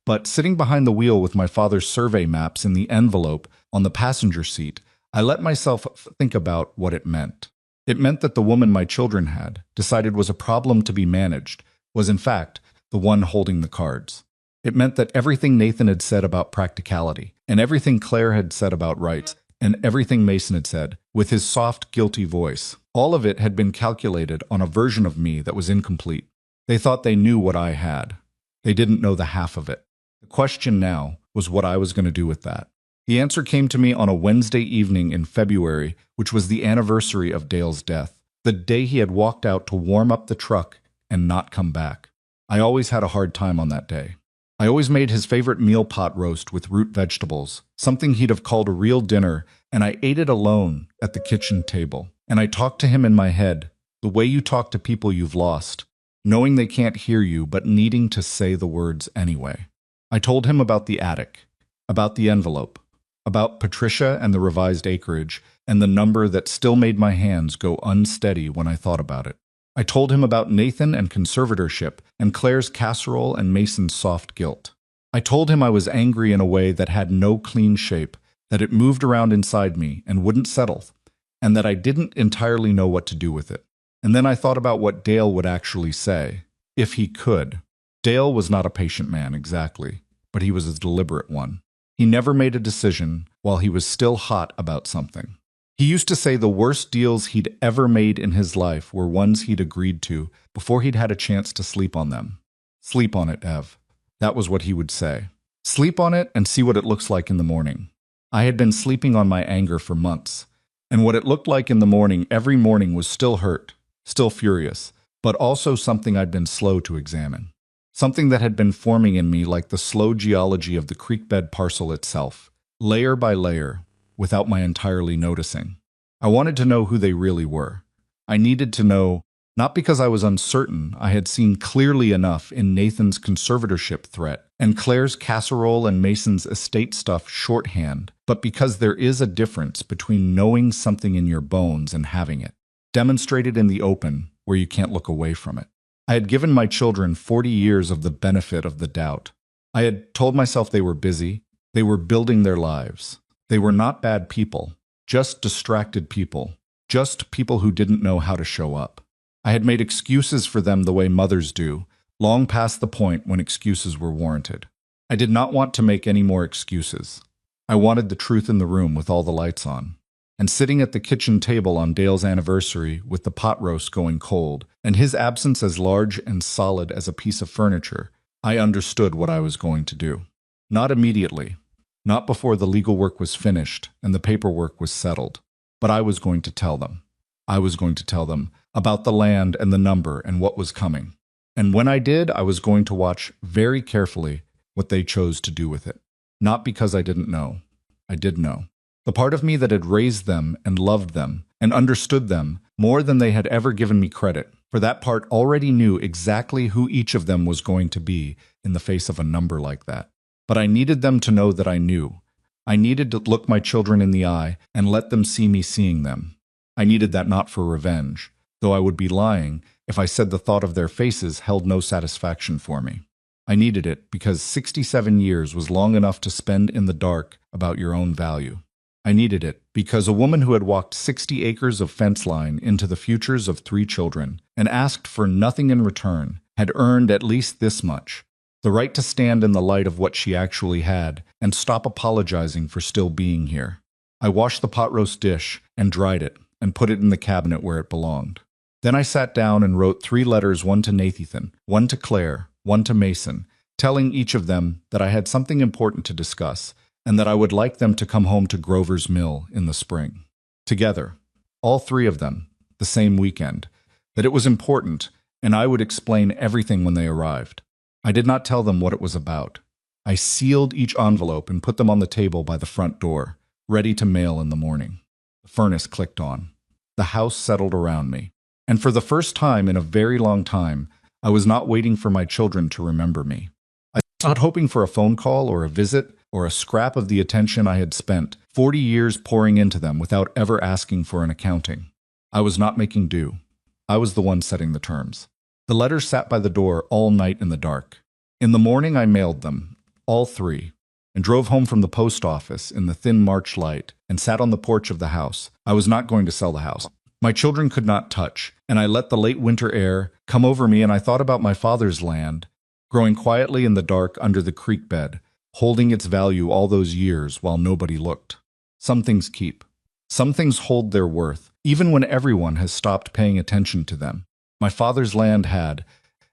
But sitting behind the wheel with my father's survey maps in the envelope on the passenger seat, I let myself think about what it meant. It meant that the woman my children had decided was a problem to be managed was in fact the one holding the cards. It meant that everything Nathan had said about practicality, and everything Claire had said about rights, and everything Mason had said, with his soft, guilty voice, all of it had been calculated on a version of me that was incomplete. They thought they knew what I had. They didn't know the half of it. The question now was what I was going to do with that. The answer came to me on a Wednesday evening in February, which was the anniversary of Dale's death, the day he had walked out to warm up the truck and not come back. I always had a hard time on that day. I always made his favorite meal pot roast with root vegetables, something he'd have called a real dinner, and I ate it alone at the kitchen table. And I talked to him in my head, the way you talk to people you've lost, knowing they can't hear you but needing to say the words anyway. I told him about the attic, about the envelope, about Patricia and the revised acreage, and the number that still made my hands go unsteady when I thought about it. I told him about Nathan and conservatorship, and Claire's casserole and Mason's soft guilt. I told him I was angry in a way that had no clean shape, that it moved around inside me and wouldn't settle, and that I didn't entirely know what to do with it. And then I thought about what Dale would actually say, if he could. Dale was not a patient man, exactly, but he was a deliberate one. He never made a decision while he was still hot about something. He used to say the worst deals he'd ever made in his life were ones he'd agreed to before he'd had a chance to sleep on them. Sleep on it, Ev. That was what he would say. Sleep on it and see what it looks like in the morning. I had been sleeping on my anger for months, and what it looked like in the morning every morning was still hurt, still furious, but also something I'd been slow to examine. Something that had been forming in me like the slow geology of the creekbed parcel itself, layer by layer, without my entirely noticing. I wanted to know who they really were. I needed to know, not because I was uncertain I had seen clearly enough in Nathan's conservatorship threat and Claire's casserole and Mason's estate stuff shorthand, but because there is a difference between knowing something in your bones and having it, demonstrated in the open where you can't look away from it. I had given my children 40 years of the benefit of the doubt. I had told myself they were busy, they were building their lives. They were not bad people, just distracted people, just people who didn't know how to show up. I had made excuses for them the way mothers do, long past the point when excuses were warranted. I did not want to make any more excuses. I wanted the truth in the room with all the lights on. And sitting at the kitchen table on Dale's anniversary with the pot roast going cold, and his absence as large and solid as a piece of furniture, I understood what I was going to do. Not immediately. Not before the legal work was finished and the paperwork was settled. But I was going to tell them. I was going to tell them about the land and the number and what was coming. And when I did, I was going to watch very carefully what they chose to do with it. Not because I didn't know. I did know. The part of me that had raised them and loved them and understood them more than they had ever given me credit, for that part already knew exactly who each of them was going to be in the face of a number like that. But I needed them to know that I knew. I needed to look my children in the eye and let them see me seeing them. I needed that not for revenge, though I would be lying if I said the thought of their faces held no satisfaction for me. I needed it because 67 years was long enough to spend in the dark about your own value. I needed it because a woman who had walked 60 acres of fence line into the futures of 3 children and asked for nothing in return had earned at least this much. The right to stand in the light of what she actually had and stop apologizing for still being here. I washed the pot roast dish and dried it and put it in the cabinet where it belonged. Then I sat down and wrote 3 letters, one to Nathan, one to Claire, one to Mason, telling each of them that I had something important to discuss and that I would like them to come home to Grover's Mill in the spring. Together, all 3 of them, the same weekend, that it was important and I would explain everything when they arrived. I did not tell them what it was about. I sealed each envelope and put them on the table by the front door, ready to mail in the morning. The furnace clicked on. The house settled around me. And for the first time in a very long time, I was not waiting for my children to remember me. I was not hoping for a phone call or a visit or a scrap of the attention I had spent 40 years pouring into them without ever asking for an accounting. I was not making do. I was the one setting the terms. The letters sat by the door all night in the dark. In the morning I mailed them, all 3, and drove home from the post office in the thin March light and sat on the porch of the house. I was not going to sell the house. My children could not touch, and I let the late winter air come over me, and I thought about my father's land, growing quietly in the dark under the creek bed, holding its value all those years while nobody looked. Some things keep. Some things hold their worth, even when everyone has stopped paying attention to them. My father's land had,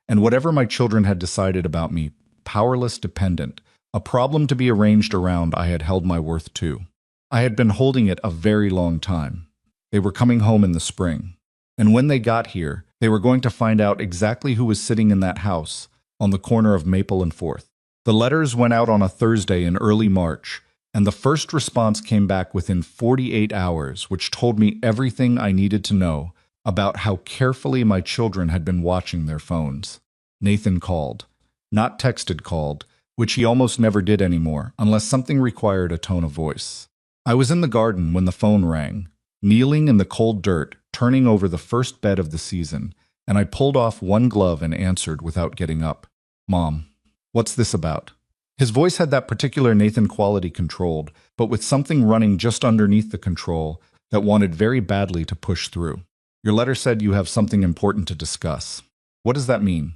and whatever my children had decided about me, powerless dependent, a problem to be arranged around, I had held my worth to. I had been holding it a very long time. They were coming home in the spring. And when they got here, they were going to find out exactly who was sitting in that house on the corner of Maple and 4th. The letters went out on a Thursday in early March, and the first response came back within 48 hours, which told me everything I needed to know about how carefully my children had been watching their phones. Nathan called. Not texted, called, which he almost never did anymore, unless something required a tone of voice. I was in the garden when the phone rang, kneeling in the cold dirt, turning over the first bed of the season, and I pulled off one glove and answered without getting up. Mom, what's this about? His voice had that particular Nathan quality controlled, but with something running just underneath the control that wanted very badly to push through. Your letter said you have something important to discuss. What does that mean?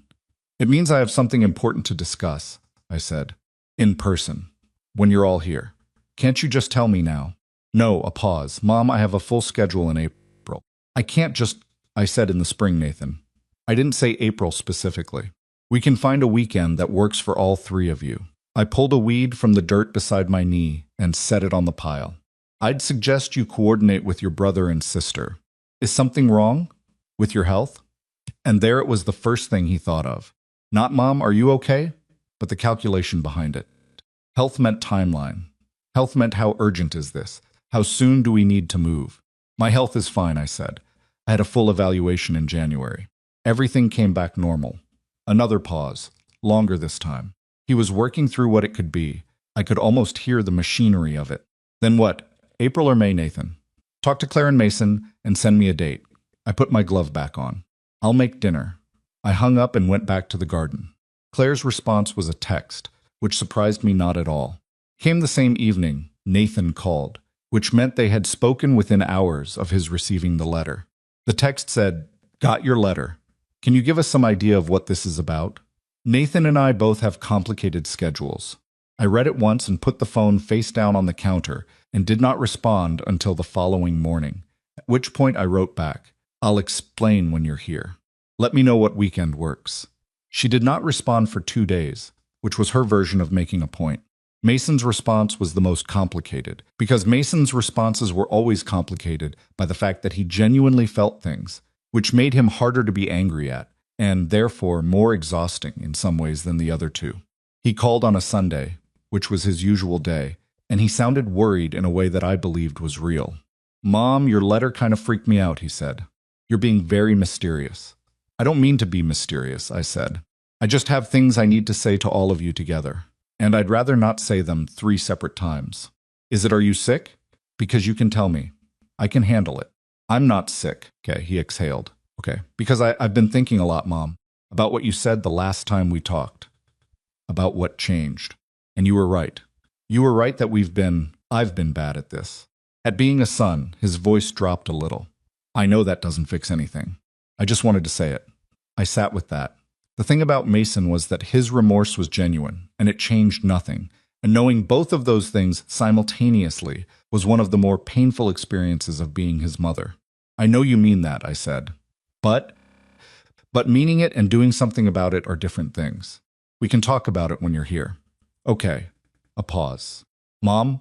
It means I have something important to discuss, I said. In person. When you're all here. Can't you just tell me now? No, a pause. Mom, I have a full schedule in April. I can't just, I said in the spring, Nathan. I didn't say April specifically. We can find a weekend that works for all 3 of you. I pulled a weed from the dirt beside my knee and set it on the pile. I'd suggest you coordinate with your brother and sister. Is something wrong? With your health? And there it was, the first thing he thought of. Not, Mom, are you okay? But the calculation behind it. Health meant timeline. Health meant how urgent is this? How soon do we need to move? My health is fine, I said. I had a full evaluation in January. Everything came back normal. Another pause, longer this time. He was working through what it could be. I could almost hear the machinery of it. Then what? April or May, Nathan? Talk to Claire and Mason and send me a date. I put my glove back on. I'll make dinner. I hung up and went back to the garden. Claire's response was a text, which surprised me not at all. Came the same evening, Nathan called, which meant they had spoken within hours of his receiving the letter. The text said, "Got your letter. Can you give us some idea of what this is about?" Nathan and I both have complicated schedules. I read it once and put the phone face down on the counter and did not respond until the following morning, at which point I wrote back, "I'll explain when you're here. Let me know what weekend works." She did not respond for 2 days, which was her version of making a point. Mason's response was the most complicated, because Mason's responses were always complicated by the fact that he genuinely felt things, which made him harder to be angry at, and therefore more exhausting in some ways than the other 2. He called on a Sunday, which was his usual day, and he sounded worried in a way that I believed was real. "Mom, your letter kind of freaked me out," he said. "You're being very mysterious." "I don't mean to be mysterious," I said. "I just have things I need to say to all of you together, and I'd rather not say them 3 separate times." Are you sick? Because you can tell me. I can handle it." "I'm not sick." "Okay," he exhaled. "Okay, because I've been thinking a lot, Mom, about what you said the last time we talked, about what changed. And you were right. You were right that I've been bad at this. At being a son." His voice dropped a little. "I know that doesn't fix anything. I just wanted to say it." I sat with that. The thing about Mason was that his remorse was genuine, and it changed nothing. And knowing both of those things simultaneously was one of the more painful experiences of being his mother. "I know you mean that," I said. But meaning it and doing something about it are different things. We can talk about it when you're here." "Okay." A pause. "Mom,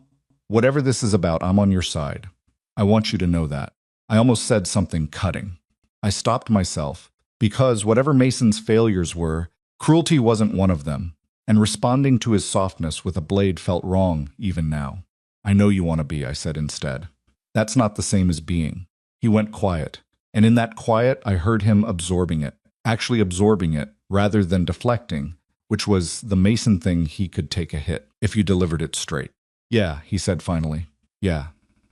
whatever this is about, I'm on your side. I want you to know that." I almost said something cutting. I stopped myself, because whatever Mason's failures were, cruelty wasn't one of them, and responding to his softness with a blade felt wrong even now. "I know you want to be," I said instead. "That's not the same as being." He went quiet, and in that quiet I heard him absorbing it, actually absorbing it, rather than deflecting, which was the Mason thing he could take a hit if you delivered it straight. Yeah, he said finally. Yeah,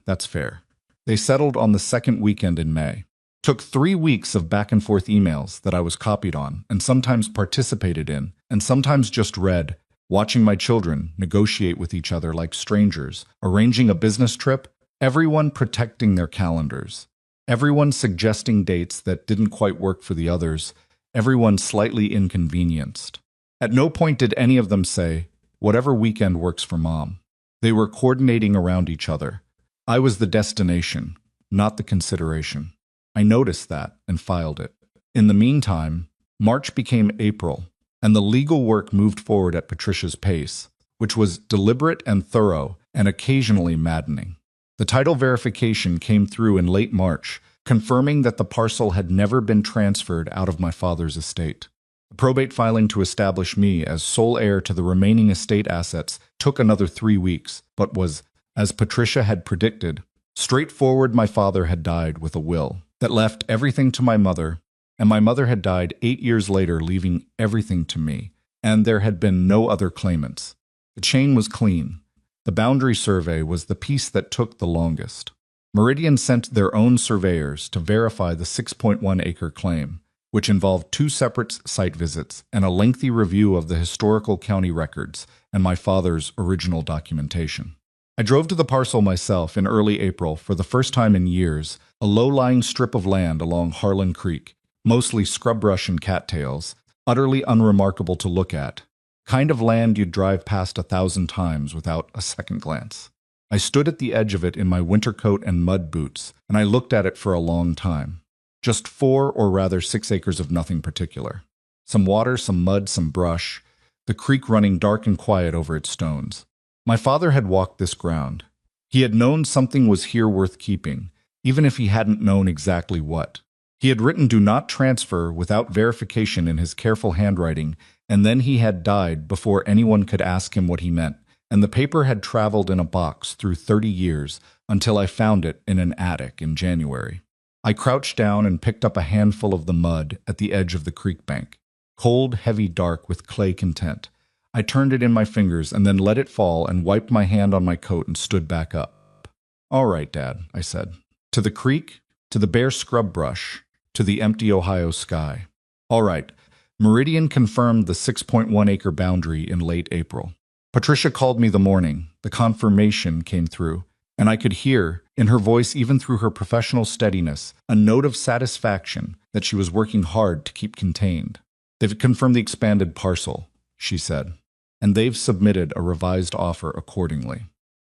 that's fair. They settled on the second weekend in May. Took 3 weeks of back and forth emails that I was copied on and sometimes participated in and sometimes just read, watching my children negotiate with each other like strangers, arranging a business trip, everyone protecting their calendars, everyone suggesting dates that didn't quite work for the others, everyone slightly inconvenienced. At no point did any of them say, whatever weekend works for Mom. They were coordinating around each other. I was the destination, not the consideration. I noticed that and filed it. In the meantime, March became April, and the legal work moved forward at Patricia's pace, which was deliberate and thorough and occasionally maddening. The title verification came through in late March, confirming that the parcel had never been transferred out of my father's estate. The probate filing to establish me as sole heir to the remaining estate assets took another 3 weeks, but was, as Patricia had predicted, straightforward. My father had died with a will that left everything to my mother, and my mother had died 8 years later, leaving everything to me, and there had been no other claimants. The chain was clean. The boundary survey was the piece that took the longest. Meridian sent their own surveyors to verify the 6.1-acre claim, which involved 2 separate site visits and a lengthy review of the historical county records and my father's original documentation. I drove to the parcel myself in early April for the first time in years, a low-lying strip of land along Harlan Creek, mostly scrub brush and cattails, utterly unremarkable to look at, kind of land you'd drive past 1,000 times without a second glance. I stood at the edge of it in my winter coat and mud boots, and I looked at it for a long time. Just 4 or rather 6 acres of nothing particular. Some water, some mud, some brush, the creek running dark and quiet over its stones. My father had walked this ground. He had known something was here worth keeping, even if he hadn't known exactly what. He had written "do not transfer" without verification in his careful handwriting, and then he had died before anyone could ask him what he meant, and the paper had traveled in a box through 30 years until I found it in an attic in January. I crouched down and picked up a handful of the mud at the edge of the creek bank. Cold, heavy, dark, with clay content. I turned it in my fingers and then let it fall and wiped my hand on my coat and stood back up. All right, Dad, I said. To the creek, to the bare scrub brush, to the empty Ohio sky. All right. Meridian confirmed the 6.1-acre boundary in late April. Patricia called me the morning. The confirmation came through, and I could hear, in her voice even through her professional steadiness, a note of satisfaction that she was working hard to keep contained. They've confirmed the expanded parcel, she said, and they've submitted a revised offer accordingly.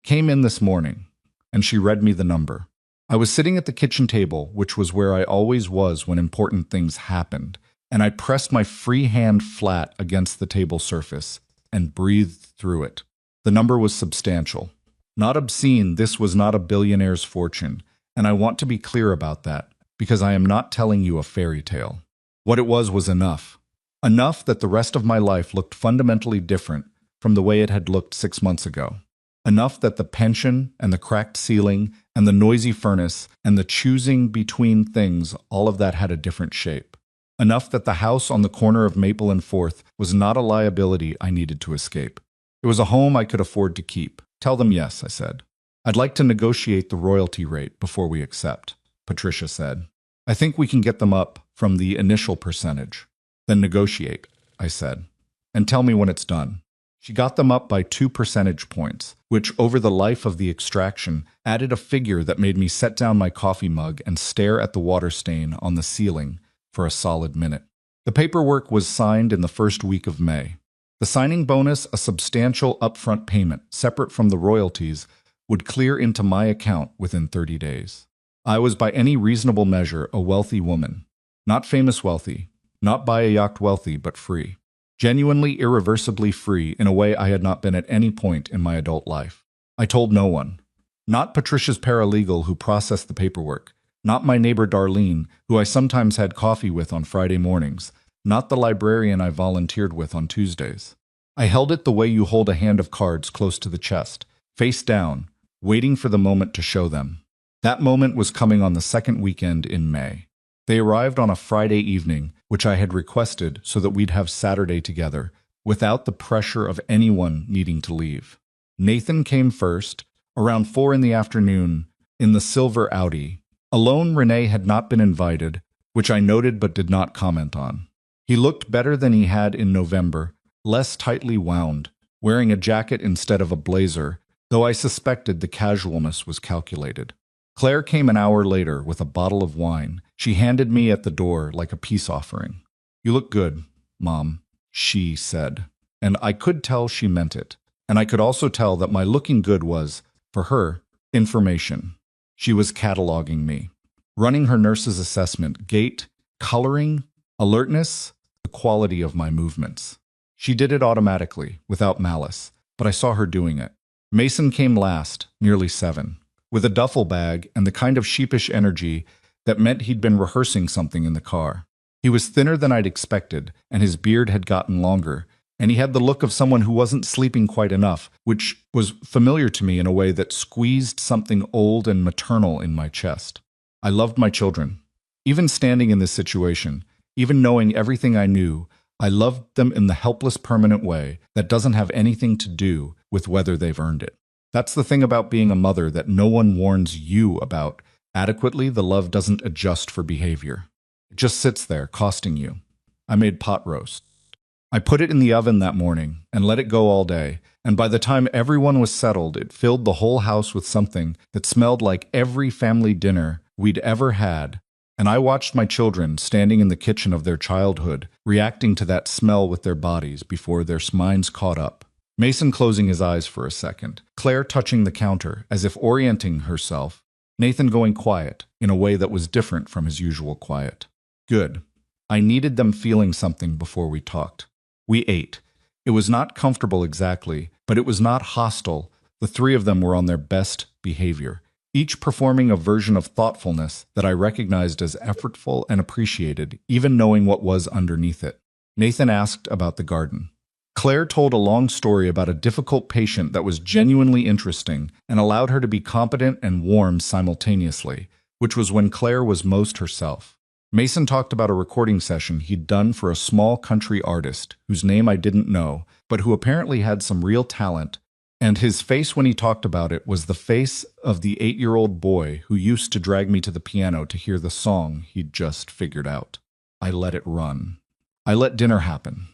Came in this morning, and she read me the number. I was sitting at the kitchen table, which was where I always was when important things happened, and I pressed my free hand flat against the table surface and breathed through it. The number was substantial. Not obscene. This was not a billionaire's fortune, and I want to be clear about that, because I am not telling you a fairy tale. What it was enough. Enough that the rest of my life looked fundamentally different from the way it had looked 6 months ago. Enough that the pension and the cracked ceiling and the noisy furnace and the choosing between things, all of that had a different shape. Enough that the house on the corner of Maple and 4th was not a liability I needed to escape. It was a home I could afford to keep. Tell them yes, I said. I'd like to negotiate the royalty rate before we accept, Patricia said. I think we can get them up from the initial percentage. Then negotiate, I said, and tell me when it's done. She got them up by 2 percentage points, which over the life of the extraction added a figure that made me set down my coffee mug and stare at the water stain on the ceiling for a solid minute. The paperwork was signed in the first week of May. The signing bonus, a substantial upfront payment, separate from the royalties, would clear into my account within 30 days. I was by any reasonable measure a wealthy woman. Not famous wealthy, not buy a yacht wealthy, but free. Genuinely, irreversibly free in a way I had not been at any point in my adult life. I told no one. Not Patricia's paralegal who processed the paperwork. Not my neighbor Darlene, who I sometimes had coffee with on Friday mornings. Not the librarian I volunteered with on Tuesdays. I held it the way you hold a hand of cards close to the chest, face down, waiting for the moment to show them. That moment was coming on the second weekend in May. They arrived on a Friday evening, which I had requested so that we'd have Saturday together, without the pressure of anyone needing to leave. Nathan came first, around 4 in the afternoon, in the silver Audi. Alone, Renee had not been invited, which I noted but did not comment on. He looked better than he had in November, less tightly wound, wearing a jacket instead of a blazer, though I suspected the casualness was calculated. Claire came an hour later with a bottle of wine. She handed me at the door like a peace offering. "You look good, Mom," she said, and I could tell she meant it. And I could also tell that my looking good was, for her, information. She was cataloging me, running her nurse's assessment, gait, coloring, alertness, the quality of my movements. She did it automatically, without malice, but I saw her doing it. Mason came last, nearly 7, with a duffel bag and the kind of sheepish energy that meant he'd been rehearsing something in the car. He was thinner than I'd expected, and his beard had gotten longer, and he had the look of someone who wasn't sleeping quite enough, which was familiar to me in a way that squeezed something old and maternal in my chest. I loved my children. Even standing in this situation, even knowing everything I knew, I loved them in the helpless, permanent way that doesn't have anything to do with whether they've earned it. That's the thing about being a mother that no one warns you about. Adequately, the love doesn't adjust for behavior. It just sits there, costing you. I made pot roast. I put it in the oven that morning and let it go all day, and by the time everyone was settled, it filled the whole house with something that smelled like every family dinner we'd ever had, and I watched my children standing in the kitchen of their childhood, reacting to that smell with their bodies before their minds caught up. Mason closing his eyes for a second, Claire touching the counter as if orienting herself, Nathan going quiet in a way that was different from his usual quiet. Good. I needed them feeling something before we talked. We ate. It was not comfortable exactly, but it was not hostile. The 3 of them were on their best behavior, each performing a version of thoughtfulness that I recognized as effortful and appreciated, even knowing what was underneath it. Nathan asked about the garden. Claire told a long story about a difficult patient that was genuinely interesting and allowed her to be competent and warm simultaneously, which was when Claire was most herself. Mason talked about a recording session he'd done for a small country artist whose name I didn't know, but who apparently had some real talent, and his face when he talked about it was the face of the 8-year-old boy who used to drag me to the piano to hear the song he'd just figured out. I let it run. I let dinner happen,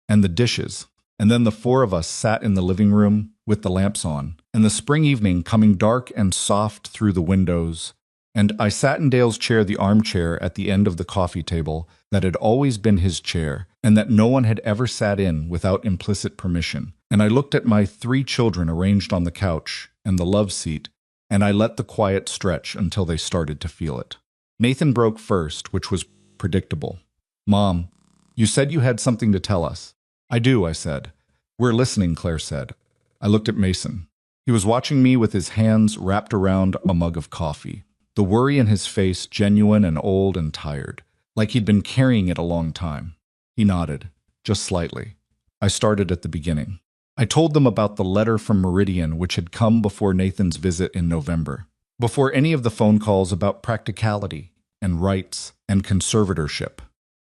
and the dishes, and then the 4 of us sat in the living room with the lamps on, and the spring evening coming dark and soft through the windows. And I sat in Dale's chair, the armchair at the end of the coffee table that had always been his chair, and that no one had ever sat in without implicit permission. And I looked at my 3 children arranged on the couch and the love seat, and I let the quiet stretch until they started to feel it. Nathan broke first, which was predictable. "Mom, you said you had something to tell us." "I do," I said. "We're listening," Claire said. I looked at Mason. He was watching me with his hands wrapped around a mug of coffee. The worry in his face genuine and old and tired, like he'd been carrying it a long time. He nodded, just slightly. I started at the beginning. I told them about the letter from Meridian which had come before Nathan's visit in November, before any of the phone calls about practicality and rights and conservatorship.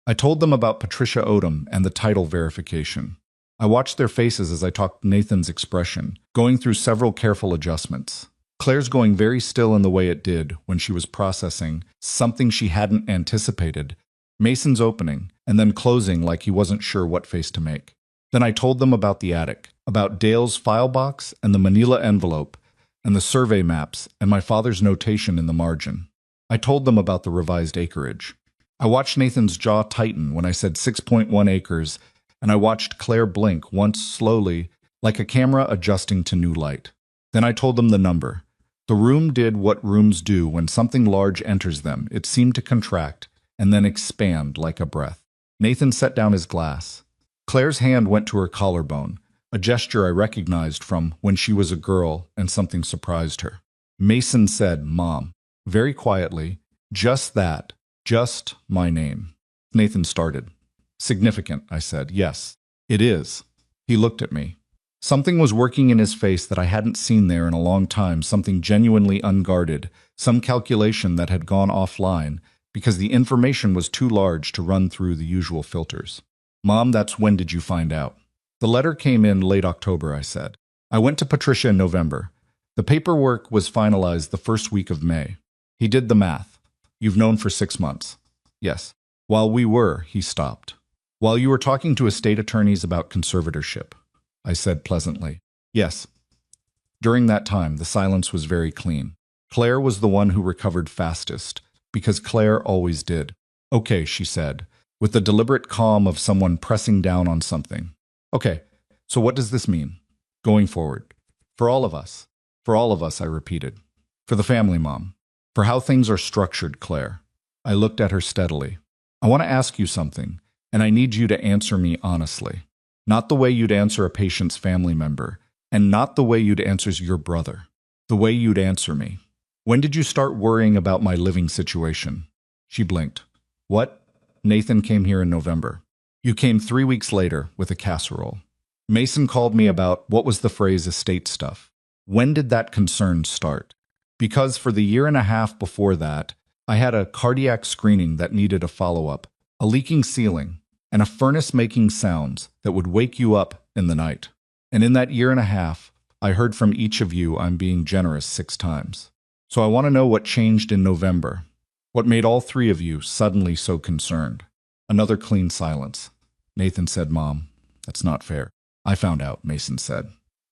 I told them about Patricia Odom and the title verification. I watched their faces as I talked Nathan's expression, going through several careful adjustments. Claire's going very still in the way it did when she was processing something she hadn't anticipated, Mason's opening, and then closing like he wasn't sure what face to make. Then I told them about the attic, about Dale's file box and the manila envelope, and the survey maps and my father's notation in the margin. I told them about the revised acreage. I watched Nathan's jaw tighten when I said 6.1 acres, and I watched Claire blink once slowly, like a camera adjusting to new light. Then I told them the number. The room did what rooms do when something large enters them. It seemed to contract and then expand like a breath. Nathan set down his glass. Claire's hand went to her collarbone, a gesture I recognized from when she was a girl and something surprised her. Mason said, "Mom," very quietly, "just that, just my name." Nathan started. "Significant," I said. "Yes, it is." He looked at me. Something was working in his face that I hadn't seen there in a long time, something genuinely unguarded, some calculation that had gone offline because the information was too large to run through the usual filters. "Mom, that's when did you find out?" The letter came in late October, I said. I went to Patricia in November. The paperwork was finalized the first week of May. He did the math. You've known for 6 months. Yes. While we were, he stopped. While you were talking to estate attorneys about conservatorship, I said pleasantly. Yes. During that time, the silence was very clean. Claire was the one who recovered fastest, because Claire always did. Okay, she said, with the deliberate calm of someone pressing down on something. Okay, so what does this mean? Going forward. For all of us. For all of us, I repeated. For the family, Mom. For how things are structured, Claire. I looked at her steadily. I want to ask you something, and I need you to answer me honestly. Not the way you'd answer a patient's family member, and not the way you'd answer your brother. The way you'd answer me. When did you start worrying about my living situation? She blinked. What? Nathan came here in November. You came 3 weeks later with a casserole. Mason called me about what was the phrase estate stuff. When did that concern start? Because for the year and a half before that, I had a cardiac screening that needed a follow-up, a leaking ceiling, and a furnace making sounds that would wake you up in the night. And in that year and a half, I heard from each of you I'm being generous 6 times. So I want to know what changed in November. What made all 3 of you suddenly so concerned? Another clean silence. Nathan said, Mom, that's not fair. I found out, Mason said.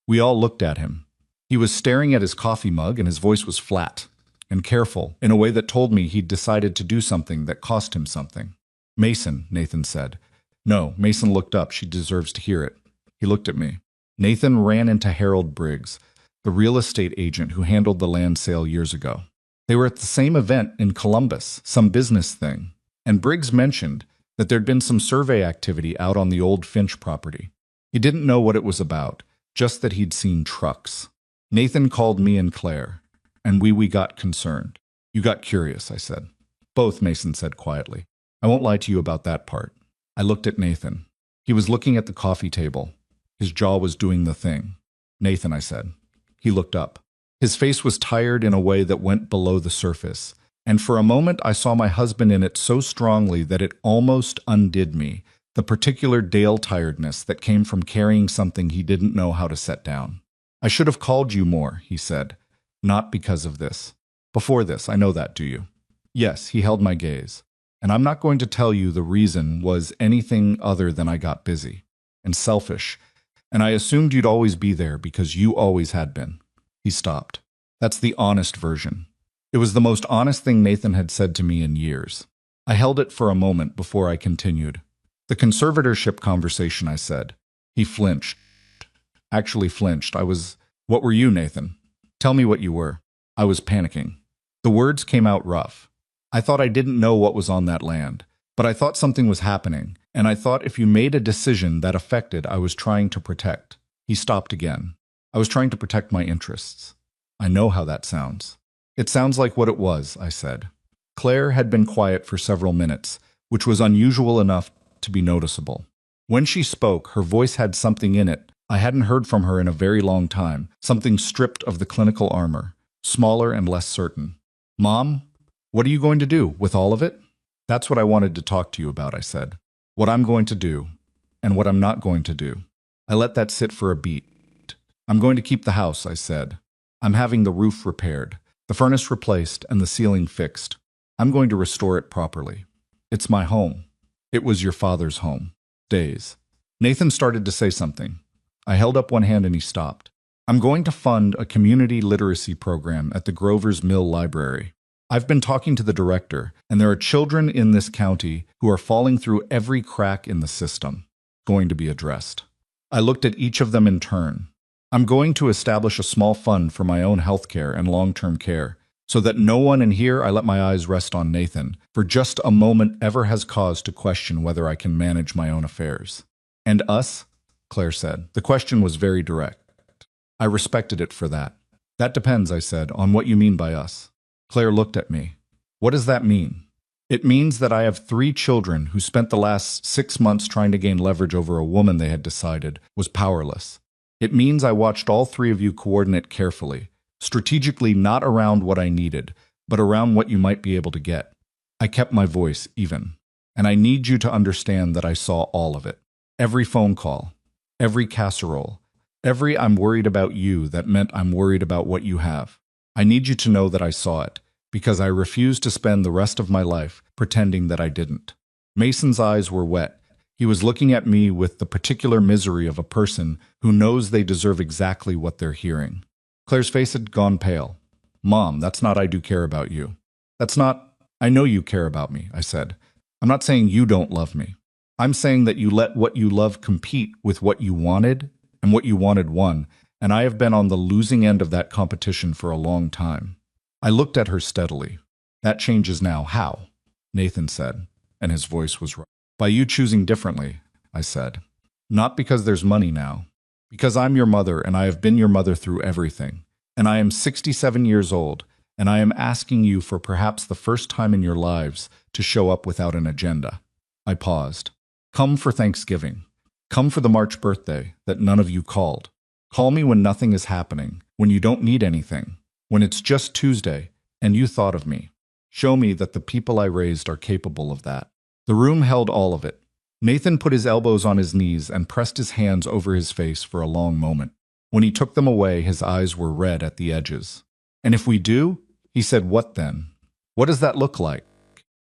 We all looked at him. He was staring at his coffee mug and his voice was flat and careful in a way that told me he'd decided to do something that cost him something. Mason, Nathan said. No, Mason looked up. She deserves to hear it. He looked at me. Nathan ran into Harold Briggs, the real estate agent who handled the land sale years ago. They were at the same event in Columbus, some business thing, and Briggs mentioned that there'd been some survey activity out on the old Finch property. He didn't know what it was about, just that he'd seen trucks. Nathan called me and Claire, and we got concerned. You got curious, I said. Both, Mason said quietly. I won't lie to you about that part. I looked at Nathan. He was looking at the coffee table. His jaw was doing the thing. Nathan, I said. He looked up. His face was tired in a way that went below the surface, and for a moment I saw my husband in it so strongly that it almost undid me, the particular Dale tiredness that came from carrying something he didn't know how to set down. I should have called you more, he said. Not because of this. Before this, I know that, do you? Yes, he held my gaze. And I'm not going to tell you the reason was anything other than I got busy and selfish, and I assumed you'd always be there because you always had been. He stopped. That's the honest version. It was the most honest thing Nathan had said to me in years. I held it for a moment before I continued. The conservatorship conversation, I said. He flinched. Actually flinched. What were you, Nathan? Tell me what you were. I was panicking. The words came out rough. I thought I didn't know what was on that land, but I thought something was happening, and I thought if you made a decision that affected I was trying to protect. He stopped again. I was trying to protect my interests. I know how that sounds. It sounds like what it was, I said. Claire had been quiet for several minutes, which was unusual enough to be noticeable. When she spoke, her voice had something in it I hadn't heard from her in a very long time, something stripped of the clinical armor, smaller and less certain. Mom, what are you going to do with all of it? That's what I wanted to talk to you about, I said. What I'm going to do, and what I'm not going to do. I let that sit for a beat. I'm going to keep the house, I said. I'm having the roof repaired, the furnace replaced, and the ceiling fixed. I'm going to restore it properly. It's my home. It was your father's home. Days. Nathan started to say something. I held up one hand and he stopped. I'm going to fund a community literacy program at the Grover's Mill Library. I've been talking to the director, and there are children in this county who are falling through every crack in the system, going to be addressed. I looked at each of them in turn. I'm going to establish a small fund for my own health care and long-term care, so that no one in here, I let my eyes rest on Nathan, for just a moment ever has cause to question whether I can manage my own affairs. And us? Claire said. The question was very direct. I respected it for that. That depends, I said, on what you mean by us. Claire looked at me. What does that mean? It means that I have 3 children who spent the last 6 months trying to gain leverage over a woman they had decided was powerless. It means I watched all 3 of you coordinate carefully, strategically not around what I needed, but around what you might be able to get. I kept my voice even, and I need you to understand that I saw all of it. Every phone call, every casserole, every "I'm worried about you" that meant I'm worried about what you have. I need you to know that I saw it, because I refuse to spend the rest of my life pretending that I didn't. Mason's eyes were wet. He was looking at me with the particular misery of a person who knows they deserve exactly what they're hearing. Claire's face had gone pale. "Mom, that's not "I do care about you." That's not "I know you care about me," I said. "I'm not saying you don't love me. I'm saying that you let what you love compete with what you wanted, and what you wanted won, and I have been on the losing end of that competition for a long time." I looked at her steadily. "That changes now. How?" Nathan said, and his voice was rough. "By you choosing differently," I said. "Not because there's money now. Because I'm your mother, and I have been your mother through everything. And I am 67 years old, and I am asking you for perhaps the first time in your lives to show up without an agenda." I paused. "Come for Thanksgiving. Come for the March birthday that none of you called. Call me when nothing is happening, when you don't need anything, when it's just Tuesday, and you thought of me. Show me that the people I raised are capable of that." The room held all of it. Nathan put his elbows on his knees and pressed his hands over his face for a long moment. When he took them away, his eyes were red at the edges. "And if we do?" He said, "What then? What does that look like?"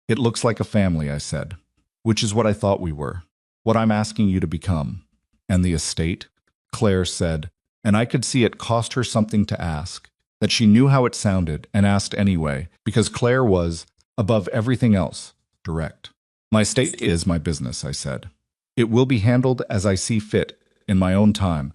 "It looks like a family," I said. "Which is what I thought we were. What I'm asking you to become." "And the estate?" Claire said, and I could see it cost her something to ask, that she knew how it sounded and asked anyway, because Claire was, above everything else, direct. "My estate is my business," I said. "It will be handled as I see fit, in my own time,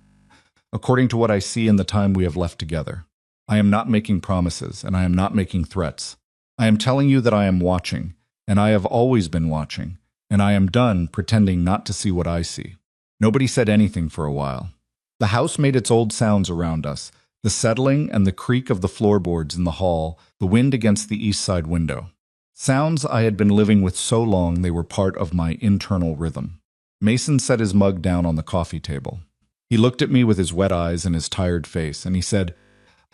according to what I see in the time we have left together. I am not making promises, and I am not making threats. I am telling you that I am watching, and I have always been watching, and I am done pretending not to see what I see." Nobody said anything for a while. The house made its old sounds around us, the settling and the creak of the floorboards in the hall, the wind against the east side window. Sounds I had been living with so long they were part of my internal rhythm. Mason set his mug down on the coffee table. He looked at me with his wet eyes and his tired face, and he said,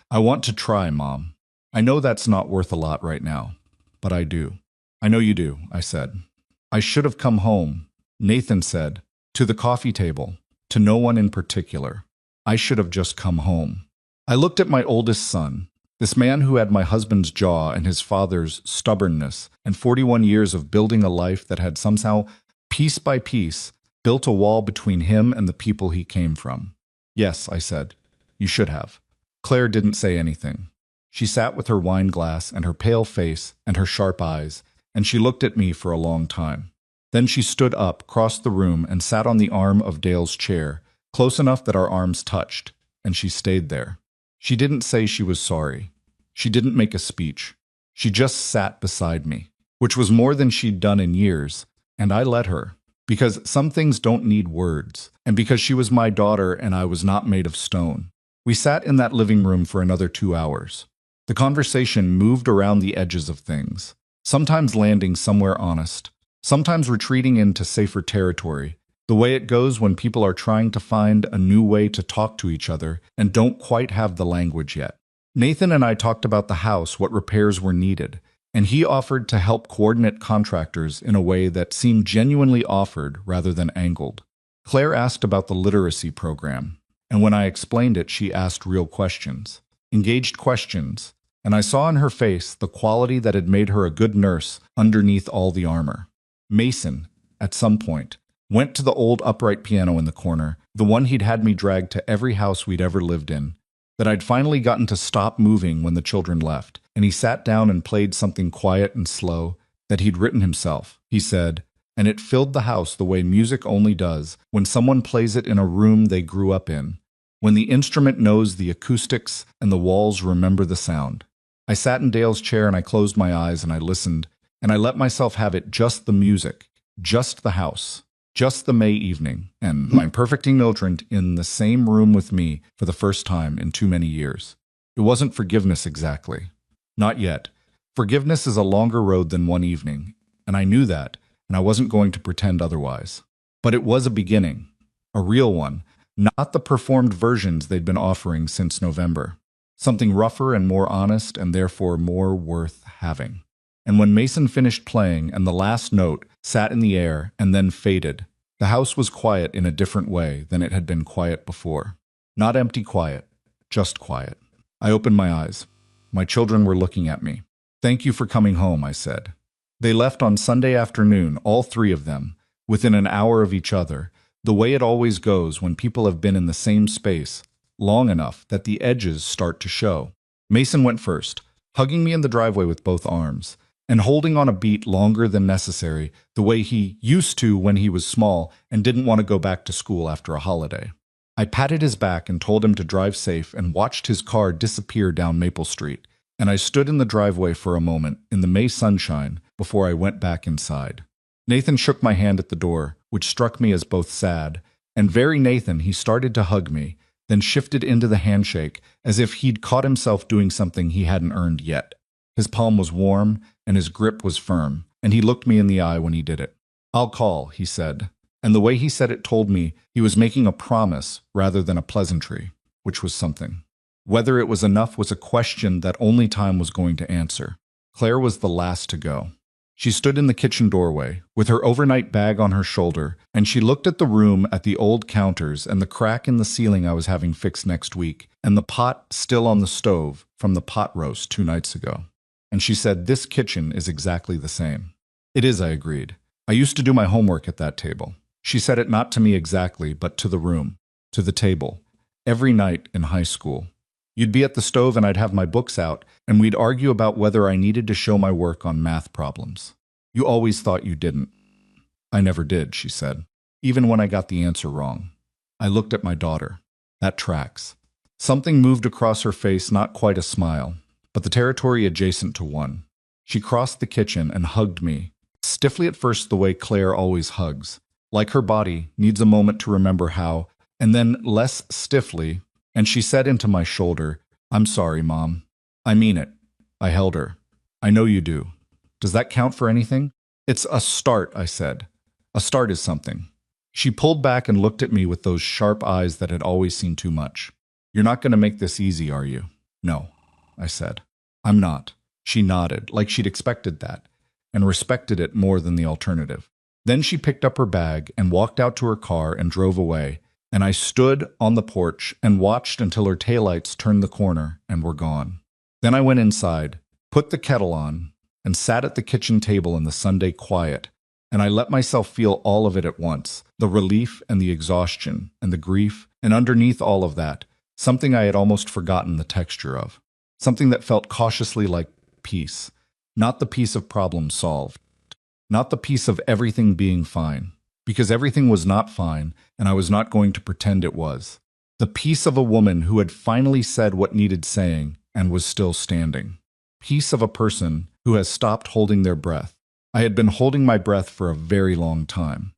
"I want to try, Mom. I know that's not worth a lot right now, but I do." "I know you do," I said. "I should have come home," Nathan said, "to the coffee table, to no one in particular. I should have just come home." I looked at my oldest son, this man who had my husband's jaw and his father's stubbornness and 41 years of building a life that had somehow, piece by piece, built a wall between him and the people he came from. "Yes," I said, "you should have." Claire didn't say anything. She sat with her wine glass and her pale face and her sharp eyes, and she looked at me for a long time. Then she stood up, crossed the room, and sat on the arm of Dale's chair, close enough that our arms touched, and she stayed there. She didn't say she was sorry. She didn't make a speech. She just sat beside me, which was more than she'd done in years, and I let her, because some things don't need words, and because she was my daughter and I was not made of stone. We sat in that living room for another 2 hours. The conversation moved around the edges of things, sometimes landing somewhere honest, sometimes retreating into safer territory, the way it goes when people are trying to find a new way to talk to each other and don't quite have the language yet. Nathan and I talked about the house, what repairs were needed, and he offered to help coordinate contractors in a way that seemed genuinely offered rather than angled. Claire asked about the literacy program, and when I explained it, she asked real questions, engaged questions, and I saw in her face the quality that had made her a good nurse underneath all the armor. Mason, at some point, went to the old upright piano in the corner, the one he'd had me drag to every house we'd ever lived in, that I'd finally gotten to stop moving when the children left, and he sat down and played something quiet and slow that he'd written himself, he said, and it filled the house the way music only does when someone plays it in a room they grew up in, when the instrument knows the acoustics and the walls remember the sound. I sat in Dale's chair and I closed my eyes and I listened, and I let myself have it, just the music, just the house, just the May evening, and my perfecting Mildred in the same room with me for the first time in too many years. It wasn't forgiveness exactly. Not yet. Forgiveness is a longer road than one evening, and I knew that, and I wasn't going to pretend otherwise. But it was a beginning, a real one, not the performed versions they'd been offering since November. Something rougher and more honest and therefore more worth having. And when Mason finished playing and the last note sat in the air and then faded, The house was quiet in a different way than it had been quiet before. Not empty quiet, just quiet. I opened my eyes. My children were looking at me. "Thank you for coming home," I said. They left on Sunday afternoon, all three of them, within an hour of each other, the way it always goes when people have been in the same space long enough that the edges start to show. Mason went first, hugging me in the driveway with both arms, and holding on a beat longer than necessary, the way he used to when he was small and didn't want to go back to school after a holiday. I patted his back and told him to drive safe and watched his car disappear down Maple Street, and I stood in the driveway for a moment in the May sunshine before I went back inside. Nathan shook my hand at the door, which struck me as both sad, and very Nathan he started to hug me, then shifted into the handshake as if he'd caught himself doing something he hadn't earned yet. His palm was warm, and his grip was firm, and he looked me in the eye when he did it. "I'll call," he said, and the way he said it told me he was making a promise rather than a pleasantry, which was something. Whether it was enough was a question that only time was going to answer. Claire was the last to go. She stood in the kitchen doorway, with her overnight bag on her shoulder, and she looked at the room, at the old counters and the crack in the ceiling I was having fixed next week, and the pot still on the stove from the pot roast 2 nights ago. And she said, "This kitchen is exactly the same." "It is," I agreed. "I used to do my homework at that table." She said it not to me exactly, but to the room, to the table, every night in high school. You'd be at the stove and I'd have my books out, and we'd argue about whether I needed to show my work on math problems. "You always thought you didn't." "I never did," she said, "even when I got the answer wrong." I looked at my daughter. That tracks. Something moved across her face, not quite a smile, but the territory adjacent to one. She crossed the kitchen and hugged me, stiffly at first the way Claire always hugs, like her body needs a moment to remember how, and then less stiffly, and she said into my shoulder, "I'm sorry, Mom. I mean it." I held her. "I know you do. Does that count for anything?" "It's a start," I said. "A start is something." She pulled back and looked at me with those sharp eyes that had always seen too much. "You're not going to make this easy, are you?" "No," I said. "I'm not." She nodded, like she'd expected that, and respected it more than the alternative. Then she picked up her bag and walked out to her car and drove away, and I stood on the porch and watched until her taillights turned the corner and were gone. Then I went inside, put the kettle on, and sat at the kitchen table in the Sunday quiet, and I let myself feel all of it at once, the relief and the exhaustion and the grief, and underneath all of that, something I had almost forgotten the texture of, something that felt cautiously like peace, not the peace of problems solved, not the peace of everything being fine, because everything was not fine, and I was not going to pretend it was. The peace of a woman who had finally said what needed saying and was still standing. Peace of a person who has stopped holding their breath. I had been holding my breath for a very long time.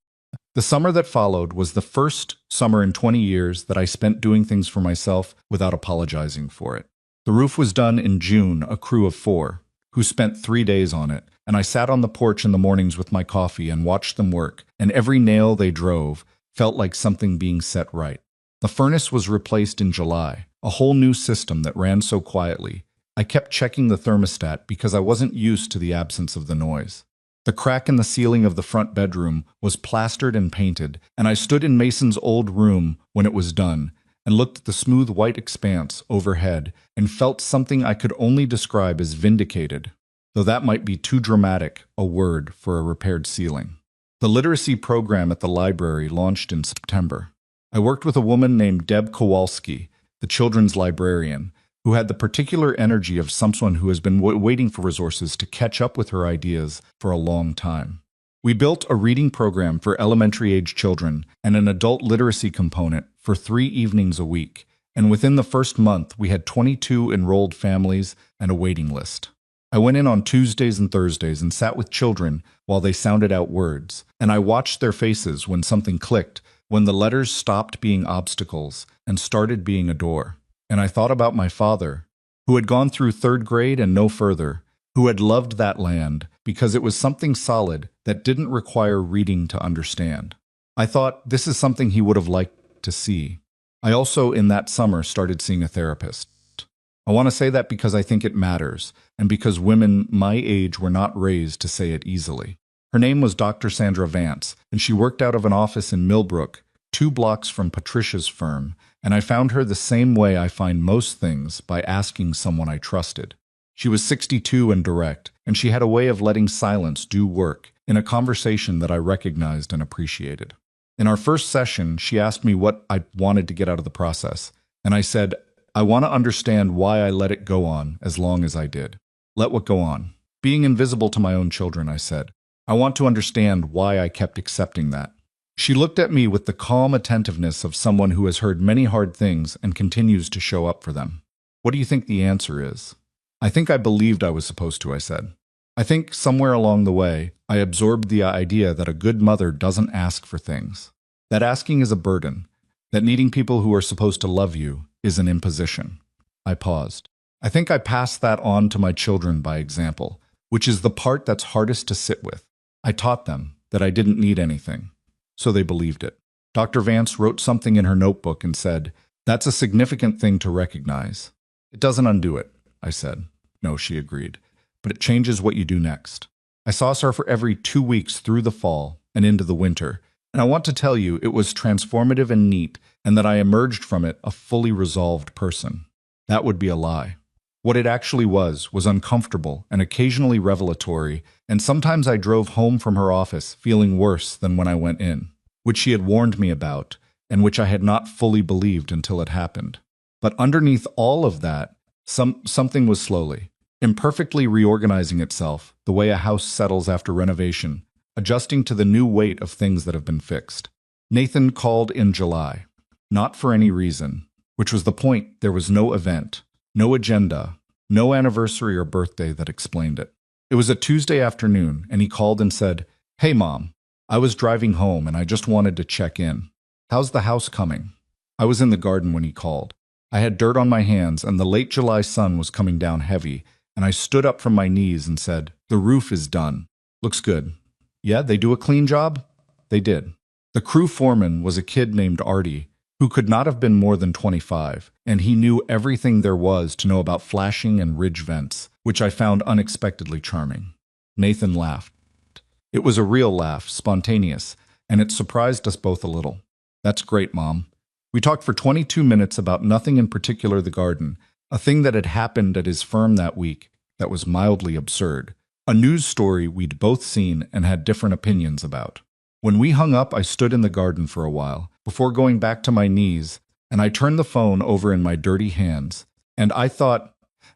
The summer that followed was the first summer in 20 years that I spent doing things for myself without apologizing for it. The roof was done in June, a crew of 4, who spent 3 days on it, and I sat on the porch in the mornings with my coffee and watched them work, and every nail they drove felt like something being set right. The furnace was replaced in July, a whole new system that ran so quietly. I kept checking the thermostat because I wasn't used to the absence of the noise. The crack in the ceiling of the front bedroom was plastered and painted, and I stood in Mason's old room when it was done, and looked at the smooth white expanse overhead and felt something I could only describe as vindicated, though that might be too dramatic a word for a repaired ceiling. The literacy program at the library launched in September. I worked with a woman named Deb Kowalski, the children's librarian, who had the particular energy of someone who has been waiting for resources to catch up with her ideas for a long time. We built a reading program for elementary-age children and an adult literacy component for 3 evenings a week, and within the first month we had 22 enrolled families and a waiting list. I went in on Tuesdays and Thursdays and sat with children while they sounded out words, and I watched their faces when something clicked, when the letters stopped being obstacles and started being a door. And I thought about my father, who had gone through 3rd grade and no further, who had loved that land because it was something solid that didn't require reading to understand. I thought this is something he would have liked to see. I also, in that summer, started seeing a therapist. I want to say that because I think it matters, and because women my age were not raised to say it easily. Her name was Dr. Sandra Vance, and she worked out of an office in Millbrook, 2 blocks from Patricia's firm, and I found her the same way I find most things, by asking someone I trusted. She was 62 and direct, and she had a way of letting silence do work in a conversation that I recognized and appreciated. In our first session, she asked me what I wanted to get out of the process, and I said, I want to understand why I let it go on as long as I did. Let what go on? Being invisible to my own children, I said. I want to understand why I kept accepting that. She looked at me with the calm attentiveness of someone who has heard many hard things and continues to show up for them. What do you think the answer is? I think I believed I was supposed to, I said. I think somewhere along the way, I absorbed the idea that a good mother doesn't ask for things. That asking is a burden. That needing people who are supposed to love you is an imposition. I paused. I think I passed that on to my children by example, which is the part that's hardest to sit with. I taught them that I didn't need anything, so they believed it. Dr. Vance wrote something in her notebook and said, that's a significant thing to recognize. It doesn't undo it, I said. No, she agreed, but it changes what you do next. I saw her for every 2 weeks through the fall and into the winter, and I want to tell you it was transformative and neat, and that I emerged from it a fully resolved person. That would be a lie. What it actually was uncomfortable and occasionally revelatory, and sometimes I drove home from her office feeling worse than when I went in, which she had warned me about, and which I had not fully believed until it happened. But underneath all of that, something was slowly, imperfectly reorganizing itself, the way a house settles after renovation, adjusting to the new weight of things that have been fixed. Nathan called in July, not for any reason, which was the point. There was no event, no agenda, no anniversary or birthday that explained it. It was a Tuesday afternoon, and he called and said, Hey, Mom, I was driving home and I just wanted to check in. How's the house coming? I was in the garden when he called. I had dirt on my hands, and the late July sun was coming down heavy, and I stood up from my knees and said, The roof is done. Looks good. Yeah, they do a clean job? They did. The crew foreman was a kid named Artie, who could not have been more than 25, and he knew everything there was to know about flashing and ridge vents, which I found unexpectedly charming. Nathan laughed. It was a real laugh, spontaneous, and it surprised us both a little. That's great, Mom. We talked for 22 minutes about nothing in particular, the garden, a thing that had happened at his firm that week that was mildly absurd, a news story we'd both seen and had different opinions about. When we hung up, I stood in the garden for a while, before going back to my knees, and I turned the phone over in my dirty hands, and I thought,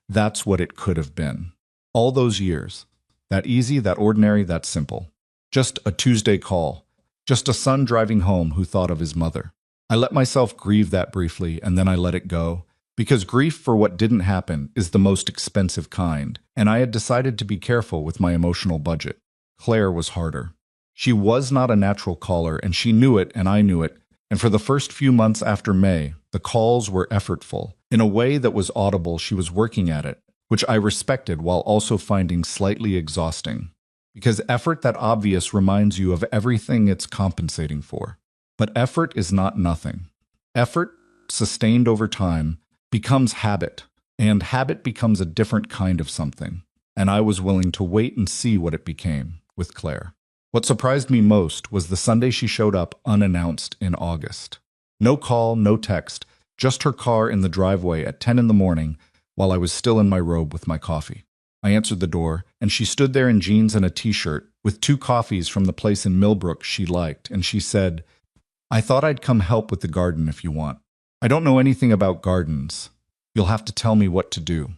that's what it could have been. All those years. That easy, that ordinary, that simple. Just a Tuesday call. Just a son driving home who thought of his mother. I let myself grieve that briefly, and then I let it go, because grief for what didn't happen is the most expensive kind, and I had decided to be careful with my emotional budget. Claire was harder. She was not a natural caller, and she knew it, and I knew it, and for the first few months after May, the calls were effortful. In a way that was audible, she was working at it, which I respected while also finding slightly exhausting. Because effort that obvious reminds you of everything it's compensating for. But effort is not nothing. Effort, sustained over time, becomes habit, and habit becomes a different kind of something. And I was willing to wait and see what it became with Claire. What surprised me most was the Sunday she showed up unannounced in August. No call, no text, just her car in the driveway at 10 in the morning while I was still in my robe with my coffee. I answered the door, and she stood there in jeans and a t-shirt with 2 coffees from the place in Millbrook she liked, and she said, I thought I'd come help with the garden if you want. I don't know anything about gardens. You'll have to tell me what to do.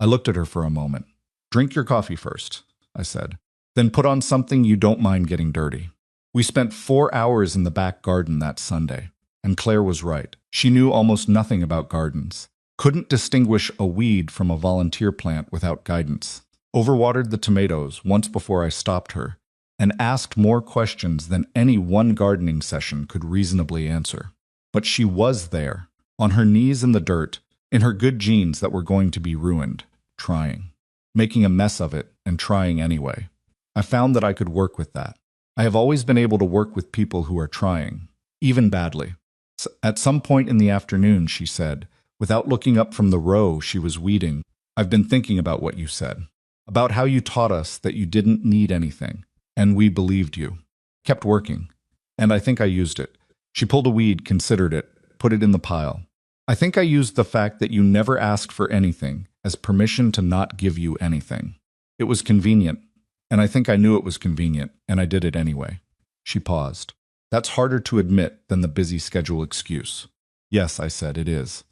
I looked at her for a moment. Drink your coffee first, I said. Then put on something you don't mind getting dirty. We spent 4 hours in the back garden that Sunday, and Claire was right. She knew almost nothing about gardens. Couldn't distinguish a weed from a volunteer plant without guidance. Overwatered the tomatoes once before I stopped her, and asked more questions than any one gardening session could reasonably answer. But she was there, on her knees in the dirt, in her good jeans that were going to be ruined, trying. Making a mess of it, and trying anyway. I found that I could work with that. I have always been able to work with people who are trying, even badly. At some point in the afternoon, she said, without looking up from the row she was weeding, I've been thinking about what you said, about how you taught us that you didn't need anything, And we believed you. Kept working. And I think I used it. She pulled a weed, considered it, put it in the pile. I think I used the fact that you never asked for anything as permission to not give you anything. It was convenient, and I think I knew it was convenient, and I did it anyway. She paused. That's harder to admit than the busy schedule excuse. Yes, I said, it is.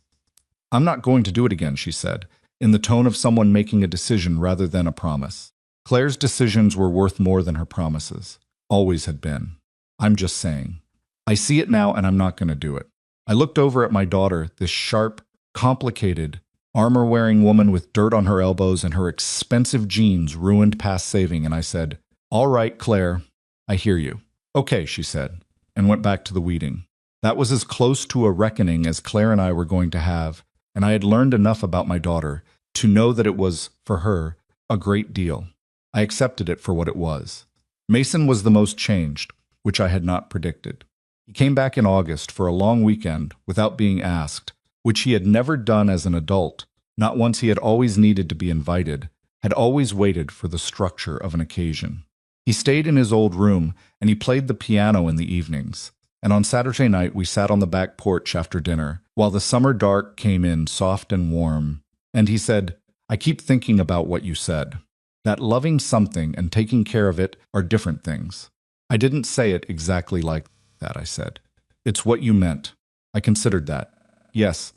I'm not going to do it again, she said, in the tone of someone making a decision rather than a promise. Claire's decisions were worth more than her promises. Always had been. I'm just saying. I see it now, and I'm not going to do it. I looked over at my daughter, this sharp, complicated, armor-wearing woman with dirt on her elbows and her expensive jeans ruined past saving, and I said, All right, Claire, I hear you. Okay, she said, and went back to the weeding. That was as close to a reckoning as Claire and I were going to have, and I had learned enough about my daughter to know that it was, for her, a great deal. I accepted it for what it was. Mason was the most changed, which I had not predicted. He came back in August for a long weekend without being asked, which he had never done as an adult. Not once. He had always needed to be invited, had always waited for the structure of an occasion. He stayed in his old room, and he played the piano in the evenings. And on Saturday night we sat on the back porch after dinner, while the summer dark came in soft and warm. And he said, I keep thinking about what you said. That loving something and taking care of it are different things. I didn't say it exactly like that, I said. It's what you meant. I considered that. Yes,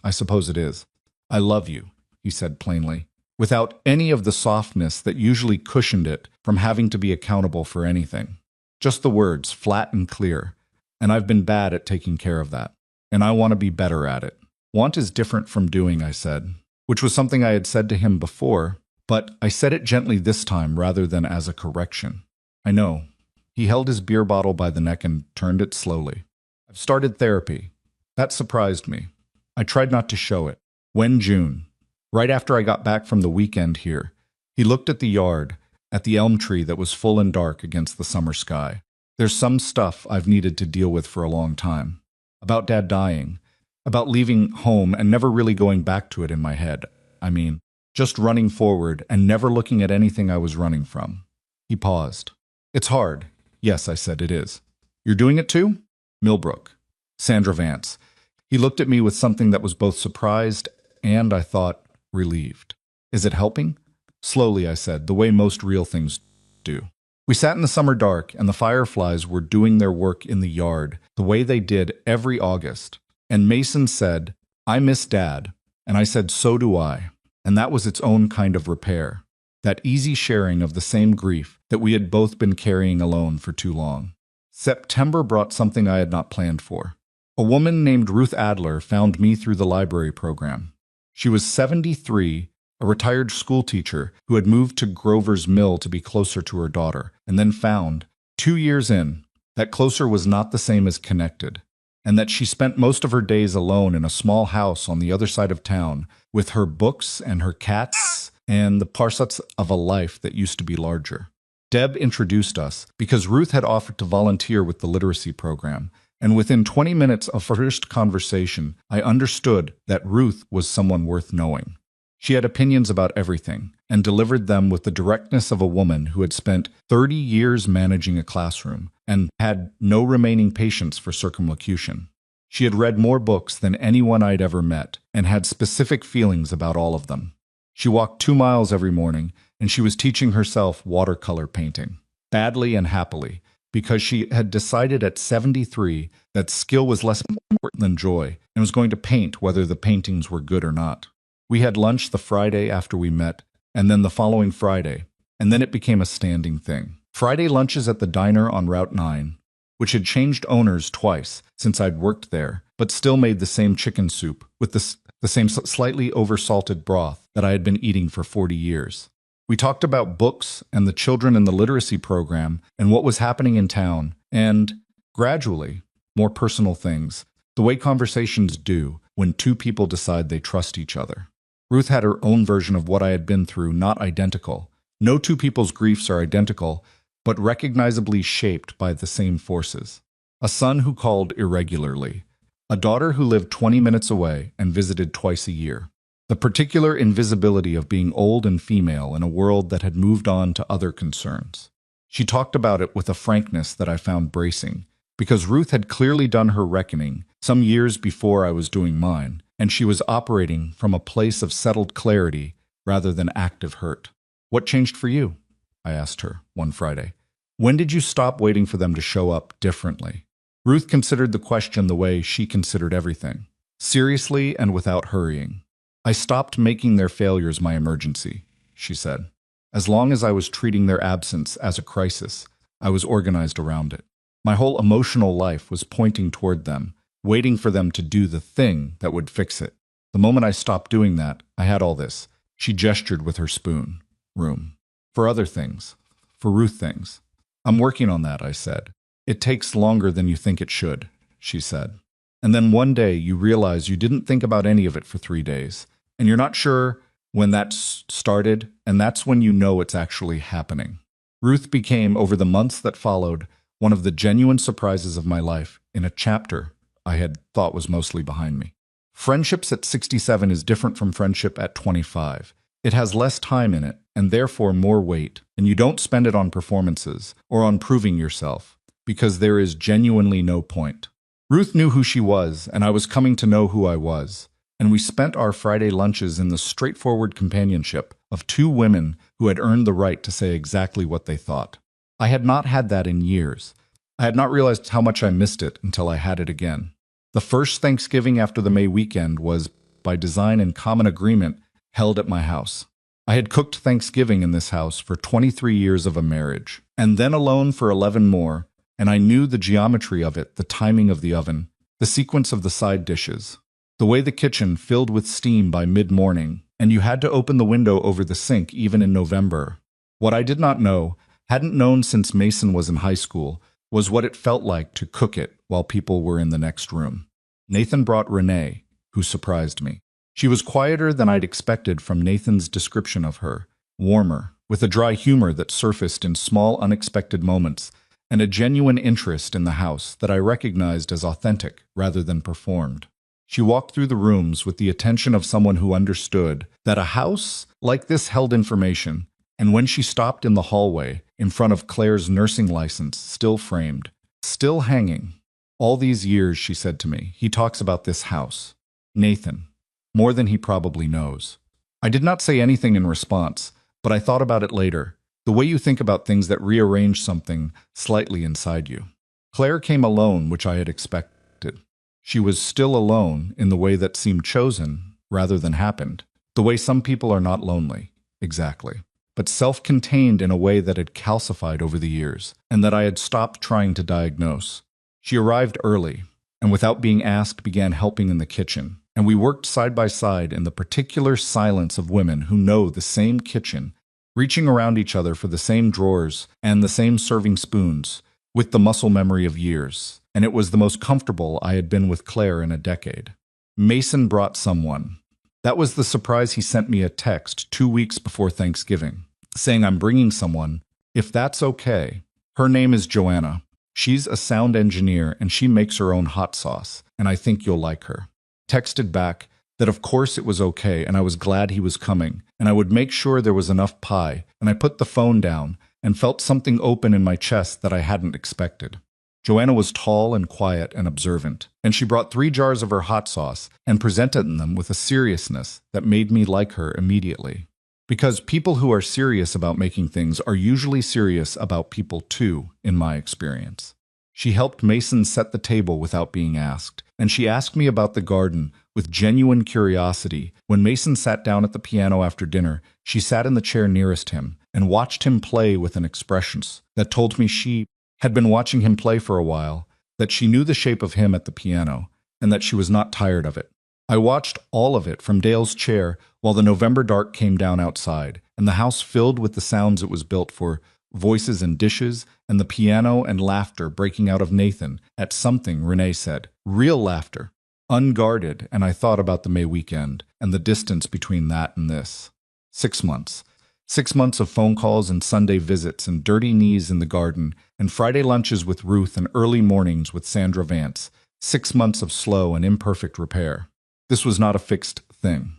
I suppose it is. I love you, he said plainly, without any of the softness that usually cushioned it from having to be accountable for anything. Just the words, flat and clear. And I've been bad at taking care of that. And I want to be better at it. Want is different from doing, I said, which was something I had said to him before, but I said it gently this time rather than as a correction. I know. He held his beer bottle by the neck and turned it slowly. I've started therapy. That surprised me. I tried not to show it. When June, right after I got back from the weekend here, he looked at the yard, at the elm tree that was full and dark against the summer sky. There's some stuff I've needed to deal with for a long time. About Dad dying. About leaving home and never really going back to it in my head. I mean, just running forward and never looking at anything I was running from. He paused. It's hard. Yes, I said, it is. You're doing it too? Millbrook. Sandra Vance. He looked at me with something that was both surprised and, I thought, relieved. Is it helping? Slowly, I said, the way most real things do. We sat in the summer dark, and the fireflies were doing their work in the yard, the way they did every August. And Mason said, I miss Dad. And I said, so do I. And that was its own kind of repair. That easy sharing of the same grief that we had both been carrying alone for too long. September brought something I had not planned for. A woman named Ruth Adler found me through the library program. She was 73, a retired school teacher who had moved to Grover's Mill to be closer to her daughter, and then found, 2 years in, that closer was not the same as connected, and that she spent most of her days alone in a small house on the other side of town with her books and her cats and the parcels of a life that used to be larger. Deb introduced us because Ruth had offered to volunteer with the literacy program, and within 20 minutes of first conversation, I understood that Ruth was someone worth knowing. She had opinions about everything, and delivered them with the directness of a woman who had spent 30 years managing a classroom and had no remaining patience for circumlocution. She had read more books than anyone I'd ever met, and had specific feelings about all of them. She walked 2 miles every morning, and she was teaching herself watercolor painting, badly and happily, because she had decided at 73 that skill was less important than joy, and was going to paint whether the paintings were good or not. We had lunch the Friday after we met, and then the following Friday, and then it became a standing thing. Friday lunches at the diner on Route 9, which had changed owners twice since I'd worked there, but still made the same chicken soup with the same slightly oversalted broth that I had been eating for 40 years. We talked about books and the children in the literacy program and what was happening in town, and, gradually, more personal things, the way conversations do when two people decide they trust each other. Ruth had her own version of what I had been through, not identical. No two people's griefs are identical, but recognizably shaped by the same forces. A son who called irregularly. A daughter who lived 20 minutes away and visited twice a year. The particular invisibility of being old and female in a world that had moved on to other concerns. She talked about it with a frankness that I found bracing, because Ruth had clearly done her reckoning some years before I was doing mine, and she was operating from a place of settled clarity rather than active hurt. "What changed for you?" I asked her one Friday. "When did you stop waiting for them to show up differently?" Ruth considered the question the way she considered everything, seriously and without hurrying. "I stopped making their failures my emergency," she said. "As long as I was treating their absence as a crisis, I was organized around it. My whole emotional life was pointing toward them, waiting for them to do the thing that would fix it. The moment I stopped doing that, I had all this." She gestured with her spoon. "Room. For other things. For Ruth things." "I'm working on that," I said. "It takes longer than you think it should," she said. And then one day you realize you didn't think about any of it for 3 days, and you're not sure when that started, and that's when you know it's actually happening. Ruth became, over the months that followed, one of the genuine surprises of my life in a chapter I had thought was mostly behind me. Friendships at 67 is different from friendship at 25. It has less time in it, and therefore more weight, and you don't spend it on performances or on proving yourself, because there is genuinely no point. Ruth knew who she was, and I was coming to know who I was, and we spent our Friday lunches in the straightforward companionship of two women who had earned the right to say exactly what they thought. I had not had that in years. I had not realized how much I missed it until I had it again. The first Thanksgiving after the May weekend was, by design and common agreement, held at my house. I had cooked Thanksgiving in this house for 23 years of a marriage, and then alone for 11 more, and I knew the geometry of it, the timing of the oven, the sequence of the side dishes, the way the kitchen filled with steam by mid-morning, and you had to open the window over the sink even in November. What I did not know, hadn't known since Mason was in high school, was what it felt like to cook it while people were in the next room. Nathan brought Renee, who surprised me. She was quieter than I'd expected from Nathan's description of her, warmer, with a dry humor that surfaced in small, unexpected moments, and a genuine interest in the house that I recognized as authentic rather than performed. She walked through the rooms with the attention of someone who understood that a house like this held information, and when she stopped in the hallway, in front of Claire's nursing license, still framed, still hanging, "All these years," she said to me, "he talks about this house. Nathan. More than he probably knows." I did not say anything in response, but I thought about it later, the way you think about things that rearrange something slightly inside you. Claire came alone, which I had expected. She was still alone in the way that seemed chosen rather than happened, the way some people are not lonely, exactly, but self-contained in a way that had calcified over the years, and that I had stopped trying to diagnose. She arrived early, and without being asked began helping in the kitchen, and we worked side by side in the particular silence of women who know the same kitchen, reaching around each other for the same drawers and the same serving spoons, with the muscle memory of years, and it was the most comfortable I had been with Claire in a decade. Mason brought someone. That was the surprise. He sent me a text 2 weeks before Thanksgiving, saying, "I'm bringing someone, if that's okay. Her name is Joanna. She's a sound engineer and she makes her own hot sauce, and I think you'll like her." Texted back that of course it was okay, and I was glad he was coming, and I would make sure there was enough pie, and I put the phone down and felt something open in my chest that I hadn't expected. Joanna was tall and quiet and observant, and she brought 3 jars of her hot sauce and presented them with a seriousness that made me like her immediately. Because people who are serious about making things are usually serious about people too, in my experience. She helped Mason set the table without being asked, and she asked me about the garden with genuine curiosity. When Mason sat down at the piano after dinner, she sat in the chair nearest him and watched him play with an expression that told me she had been watching him play for a while, that she knew the shape of him at the piano, and that she was not tired of it. I watched all of it from Dale's chair while the November dark came down outside, and the house filled with the sounds it was built for, voices and dishes, and the piano and laughter breaking out of Nathan at something Renee said. Real laughter. Unguarded, and I thought about the May weekend and the distance between that and this. 6 months. 6 months of phone calls and Sunday visits and dirty knees in the garden and Friday lunches with Ruth and early mornings with Sandra Vance. 6 months of slow and imperfect repair. This was not a fixed thing.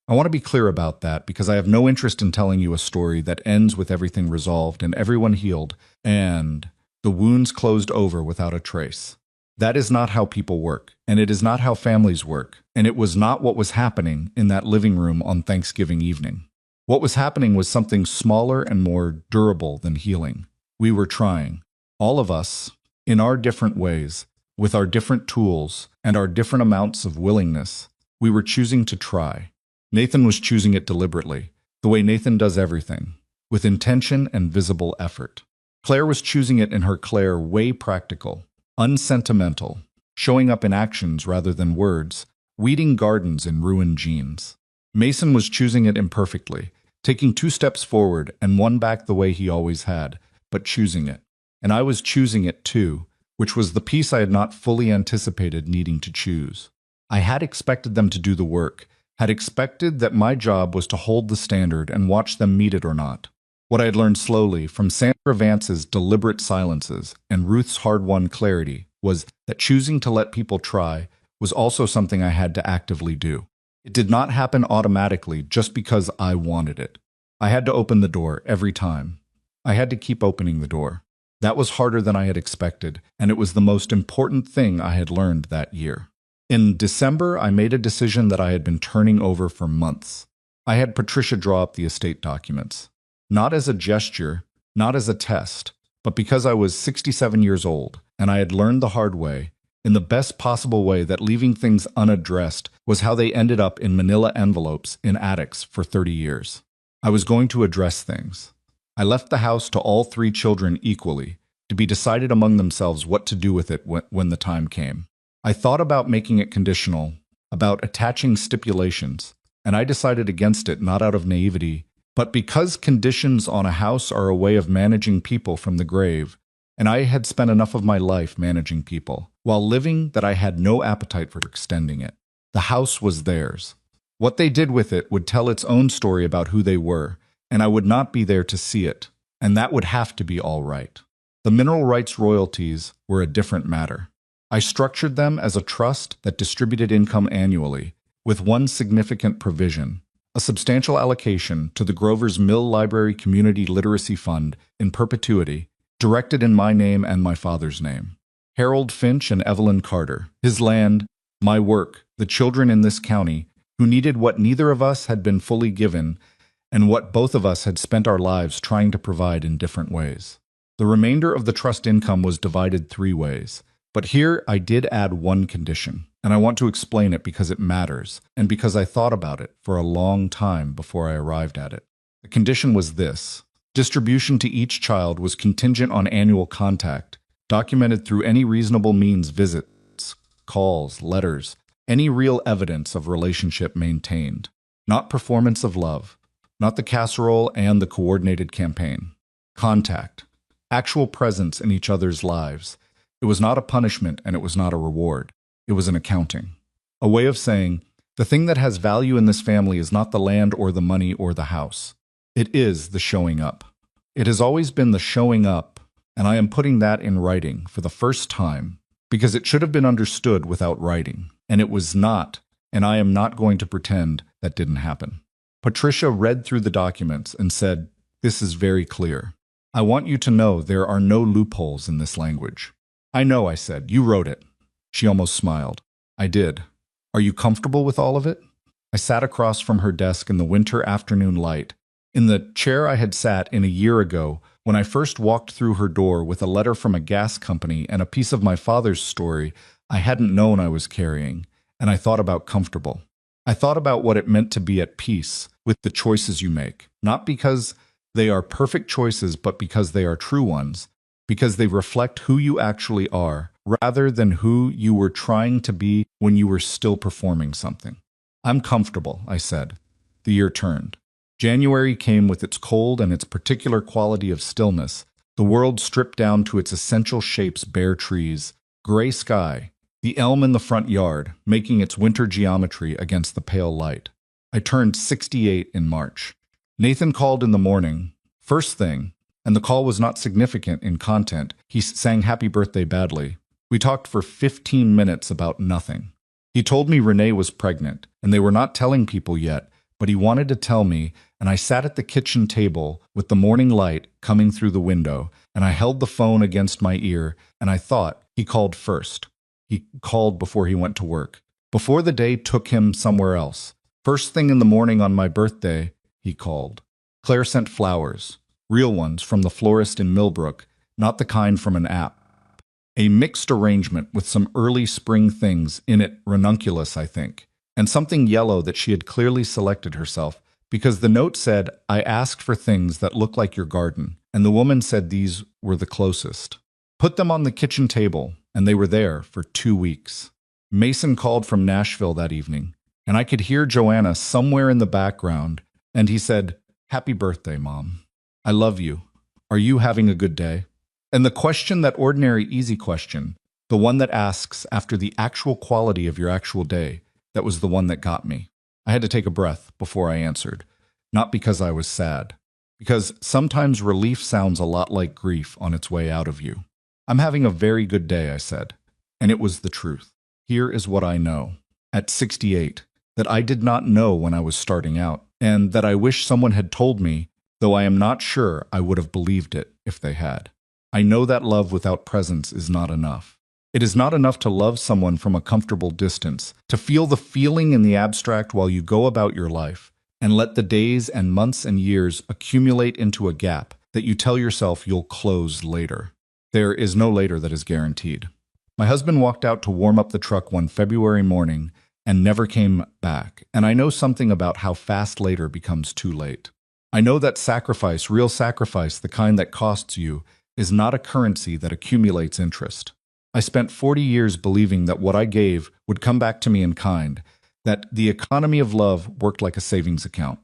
I want to be clear about that because I have no interest in telling you a story that ends with everything resolved and everyone healed and the wounds closed over without a trace. That is not how people work, and it is not how families work, and it was not what was happening in that living room on Thanksgiving evening. What was happening was something smaller and more durable than healing. We were trying, all of us, in our different ways, with our different tools and our different amounts of willingness, we were choosing to try. Nathan was choosing it deliberately, the way Nathan does everything, with intention and visible effort. Claire was choosing it in her Claire way practical, unsentimental, showing up in actions rather than words, weeding gardens in ruined jeans. Mason was choosing it imperfectly, taking 2 steps forward and 1 back the way he always had, but choosing it. And I was choosing it too, which was the piece I had not fully anticipated needing to choose. I had expected them to do the work, had expected that my job was to hold the standard and watch them meet it or not. What I had learned slowly from Sandra Vance's deliberate silences and Ruth's hard-won clarity was that choosing to let people try was also something I had to actively do. It did not happen automatically just because I wanted it. I had to open the door every time. I had to keep opening the door. That was harder than I had expected, and it was the most important thing I had learned that year. In December, I made a decision that I had been turning over for months. I had Patricia draw up the estate documents. Not as a gesture, not as a test, but because I was 67 years old, and I had learned the hard way, in the best possible way, that leaving things unaddressed was how they ended up in manila envelopes in attics for 30 years. I was going to address things. I left the house to all 3 children equally, to be decided among themselves what to do with it when the time came. I thought about making it conditional, about attaching stipulations, and I decided against it not out of naivety, but because conditions on a house are a way of managing people from the grave, and I had spent enough of my life managing people, while living, that I had no appetite for extending it. The house was theirs. What they did with it would tell its own story about who they were, and I would not be there to see it, and that would have to be all right. The mineral rights royalties were a different matter. I structured them as a trust that distributed income annually, with one significant provision: a substantial allocation to the Grover's Mill Library Community Literacy Fund in perpetuity, directed in my name and my father's name. Harold Finch and Evelyn Carter, his land, my work, the children in this county, who needed what neither of us had been fully given, and what both of us had spent our lives trying to provide in different ways. The remainder of the trust income was divided 3 ways. But here I did add one condition, and I want to explain it because it matters, and because I thought about it for a long time before I arrived at it. The condition was this: distribution to each child was contingent on annual contact, documented through any reasonable means: visits, calls, letters, any real evidence of relationship maintained. Not performance of love, not the casserole and the coordinated campaign. Contact, actual presence in each other's lives. It was not a punishment and it was not a reward. It was an accounting. A way of saying, the thing that has value in this family is not the land or the money or the house. It is the showing up. It has always been the showing up, and I am putting that in writing for the first time, because it should have been understood without writing, and it was not, and I am not going to pretend that didn't happen. Patricia read through the documents and said, "This is very clear. I want you to know there are no loopholes in this language." "I know," I said. "You wrote it." She almost smiled. "I did. Are you comfortable with all of it?" I sat across from her desk in the winter afternoon light, in the chair I had sat in a year ago when I first walked through her door with a letter from a gas company and a piece of my father's story I hadn't known I was carrying, and I thought about comfortable. I thought about what it meant to be at peace with the choices you make, not because they are perfect choices, but because they are true ones, because they reflect who you actually are, rather than who you were trying to be when you were still performing something. "I'm comfortable," I said. The year turned. January came with its cold and its particular quality of stillness, the world stripped down to its essential shapes: bare trees, gray sky, the elm in the front yard, making its winter geometry against the pale light. I turned 68 in March. Nathan called in the morning, first thing, and the call was not significant in content. He sang happy birthday badly. We talked for 15 minutes about nothing. He told me Renee was pregnant, and they were not telling people yet, but he wanted to tell me, and I sat at the kitchen table with the morning light coming through the window, and I held the phone against my ear, and I thought, he called first. He called before he went to work, before the day took him somewhere else. First thing in the morning on my birthday, he called. Claire sent flowers, real ones from the florist in Millbrook, not the kind from an app. A mixed arrangement with some early spring things in it, ranunculus, I think, and something yellow that she had clearly selected herself, because the note said, I asked for things that look like your garden, and the woman said these were the closest. Put them on the kitchen table, and they were there for 2 weeks. Mason called from Nashville that evening, and I could hear Joanna somewhere in the background, and he said, Happy birthday, Mom. I love you. Are you having a good day? And the question, that ordinary, easy question, the one that asks after the actual quality of your actual day, that was the one that got me. I had to take a breath before I answered, not because I was sad, because sometimes relief sounds a lot like grief on its way out of you. I'm having a very good day, I said, and it was the truth. Here is what I know, at 68, that I did not know when I was starting out, and that I wish someone had told me, though I am not sure I would have believed it if they had. I know that love without presence is not enough. It is not enough to love someone from a comfortable distance, to feel the feeling in the abstract while you go about your life, and let the days and months and years accumulate into a gap that you tell yourself you'll close later. There is no later that is guaranteed. My husband walked out to warm up the truck one February morning and never came back, and I know something about how fast later becomes too late. I know that sacrifice, real sacrifice, the kind that costs you, is not a currency that accumulates interest. I spent 40 years believing that what I gave would come back to me in kind, that the economy of love worked like a savings account,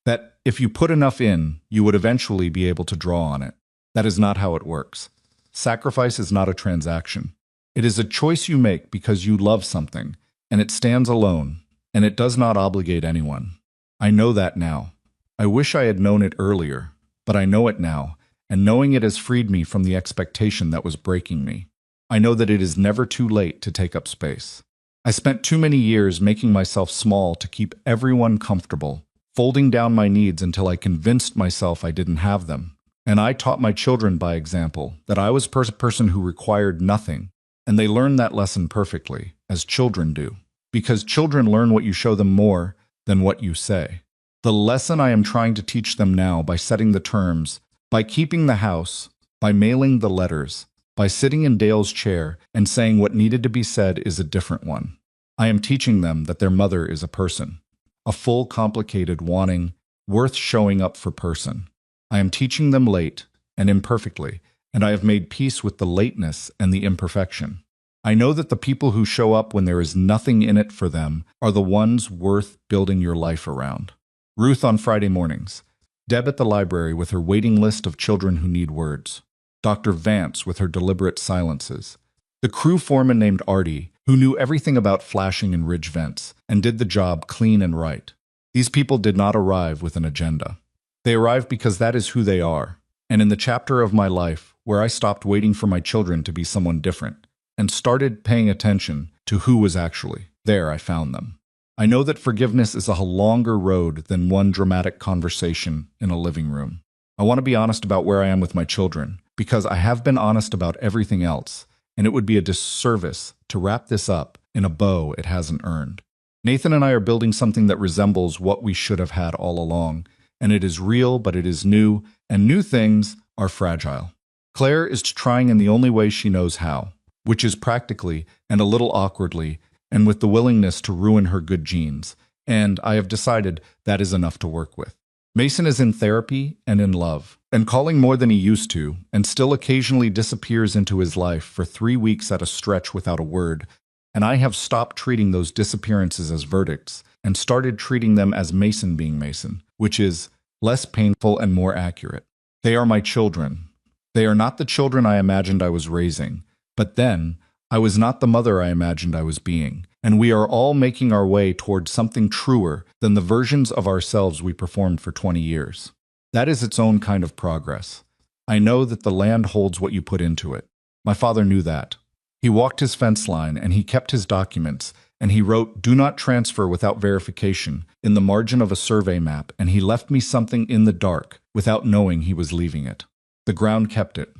that if you put enough in, you would eventually be able to draw on it. That is not how it works. Sacrifice is not a transaction. It is a choice you make because you love something, and it stands alone, and it does not obligate anyone. I know that now. I wish I had known it earlier, but I know it now, and knowing it has freed me from the expectation that was breaking me. I know that it is never too late to take up space. I spent too many years making myself small to keep everyone comfortable, folding down my needs until I convinced myself I didn't have them. And I taught my children by example that I was a person who required nothing, and they learned that lesson perfectly, as children do, because children learn what you show them more than what you say. The lesson I am trying to teach them now by setting the terms, by keeping the house, by mailing the letters, by sitting in Dale's chair and saying what needed to be said is a different one. I am teaching them that their mother is a person, a full, complicated, wanting, worth showing up for person. I am teaching them late and imperfectly, and I have made peace with the lateness and the imperfection. I know that the people who show up when there is nothing in it for them are the ones worth building your life around. Ruth on Friday mornings. Deb at the library with her waiting list of children who need words. Dr. Vance with her deliberate silences. The crew foreman named Artie, who knew everything about flashing and ridge vents, and did the job clean and right. These people did not arrive with an agenda. They arrived because that is who they are. And in the chapter of my life where I stopped waiting for my children to be someone different, and started paying attention to who was actually there, I found them. I know that forgiveness is a longer road than one dramatic conversation in a living room. I want to be honest about where I am with my children, because I have been honest about everything else, and it would be a disservice to wrap this up in a bow it hasn't earned. Nathan and I are building something that resembles what we should have had all along, and it is real, but it is new, and new things are fragile. Claire is trying in the only way she knows how, which is practically and a little awkwardly, and with the willingness to ruin her good genes, and I have decided that is enough to work with. Mason is in therapy and in love, and calling more than he used to, and still occasionally disappears into his life for 3 weeks at a stretch without a word, and I have stopped treating those disappearances as verdicts, and started treating them as Mason being Mason, which is less painful and more accurate. They are my children. They are not the children I imagined I was raising, but then, I was not the mother I imagined I was being, and we are all making our way towards something truer than the versions of ourselves we performed for 20 years. That is its own kind of progress. I know that the land holds what you put into it. My father knew that. He walked his fence line and he kept his documents, and he wrote, "Do not transfer without verification," in the margin of a survey map, and he left me something in the dark without knowing he was leaving it. The ground kept it.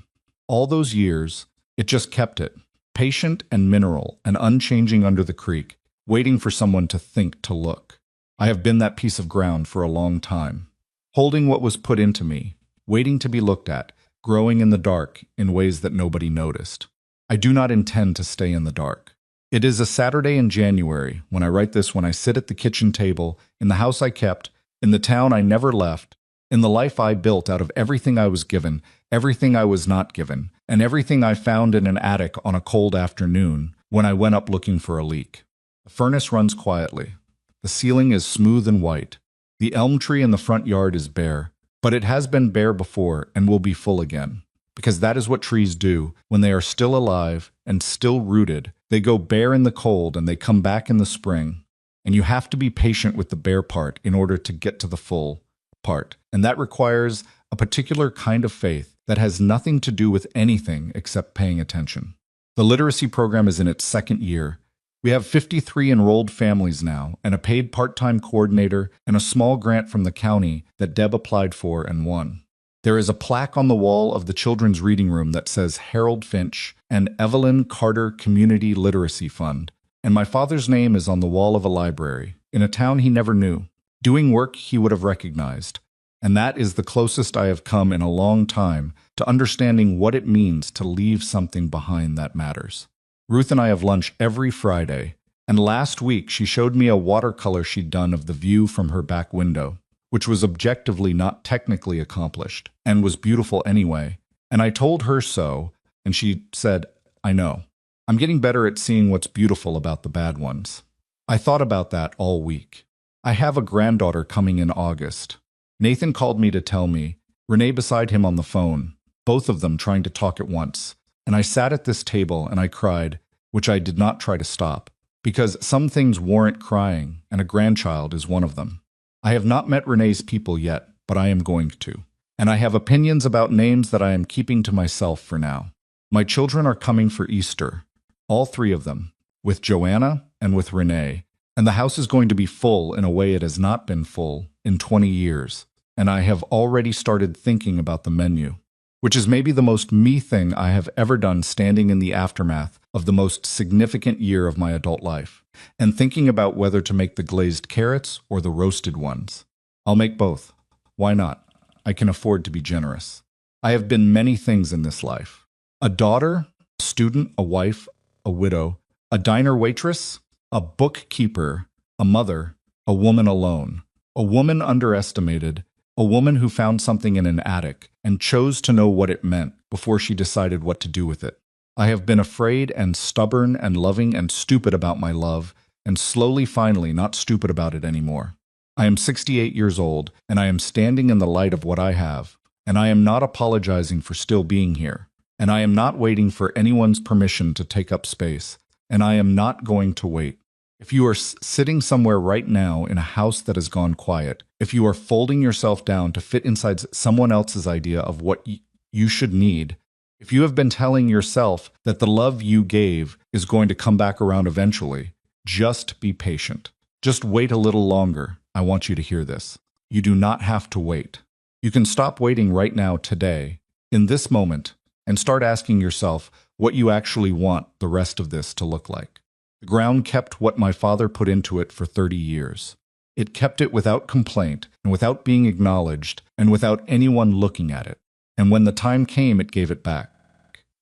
All those years, it just kept it, patient and mineral and unchanging under the creek, waiting for someone to think to look. I have been that piece of ground for a long time, holding what was put into me, waiting to be looked at, growing in the dark in ways that nobody noticed. I do not intend to stay in the dark. It is a Saturday in January when I write this, when I sit at the kitchen table, in the house I kept, in the town I never left, in the life I built out of everything I was given, everything I was not given, and everything I found in an attic on a cold afternoon when I went up looking for a leak. The furnace runs quietly. The ceiling is smooth and white. The elm tree in the front yard is bare, but it has been bare before and will be full again. Because that is what trees do when they are still alive and still rooted. They go bare in the cold and they come back in the spring. And you have to be patient with the bare part in order to get to the full part. And that requires a particular kind of faith that has nothing to do with anything except paying attention. The literacy program is in its second year. We have 53 enrolled families now, and a paid part-time coordinator, and a small grant from the county that Deb applied for and won. There is a plaque on the wall of the children's reading room that says Harold Finch and Evelyn Carter Community Literacy Fund, and my father's name is on the wall of a library, in a town he never knew, doing work he would have recognized. And that is the closest I have come in a long time to understanding what it means to leave something behind that matters. Ruth and I have lunch every Friday, and last week she showed me a watercolor she'd done of the view from her back window, which was objectively not technically accomplished, and was beautiful anyway. And I told her so, and she said, "I know. I'm getting better at seeing what's beautiful about the bad ones." I thought about that all week. I have a granddaughter coming in August. Nathan called me to tell me, Renee beside him on the phone, both of them trying to talk at once. And I sat at this table and I cried, which I did not try to stop, because some things warrant crying, and a grandchild is one of them. I have not met Renee's people yet, but I am going to. And I have opinions about names that I am keeping to myself for now. My children are coming for Easter, all three of them, with Joanna and with Renee, and the house is going to be full in a way it has not been full in 20 years, and I have already started thinking about the menu, which is maybe the most me thing I have ever done, standing in the aftermath of the most significant year of my adult life, and thinking about whether to make the glazed carrots or the roasted ones. I'll make both. Why not? I can afford to be generous. I have been many things in this life. A daughter, a student, a wife, a widow, a diner waitress, a bookkeeper, a mother, a woman alone, a woman underestimated, a woman who found something in an attic and chose to know what it meant before she decided what to do with it. I have been afraid and stubborn and loving and stupid about my love, and slowly, finally, not stupid about it anymore. I am 68 years old, and I am standing in the light of what I have, and I am not apologizing for still being here, and I am not waiting for anyone's permission to take up space, and I am not going to wait. If you are sitting somewhere right now in a house that has gone quiet, if you are folding yourself down to fit inside someone else's idea of what you should need, if you have been telling yourself that the love you gave is going to come back around eventually, just be patient. Just wait a little longer. I want you to hear this. You do not have to wait. You can stop waiting right now, today, in this moment, and start asking yourself what you actually want the rest of this to look like. The ground kept what my father put into it for 30 years. It kept it without complaint and without being acknowledged and without anyone looking at it. And when the time came, it gave it back.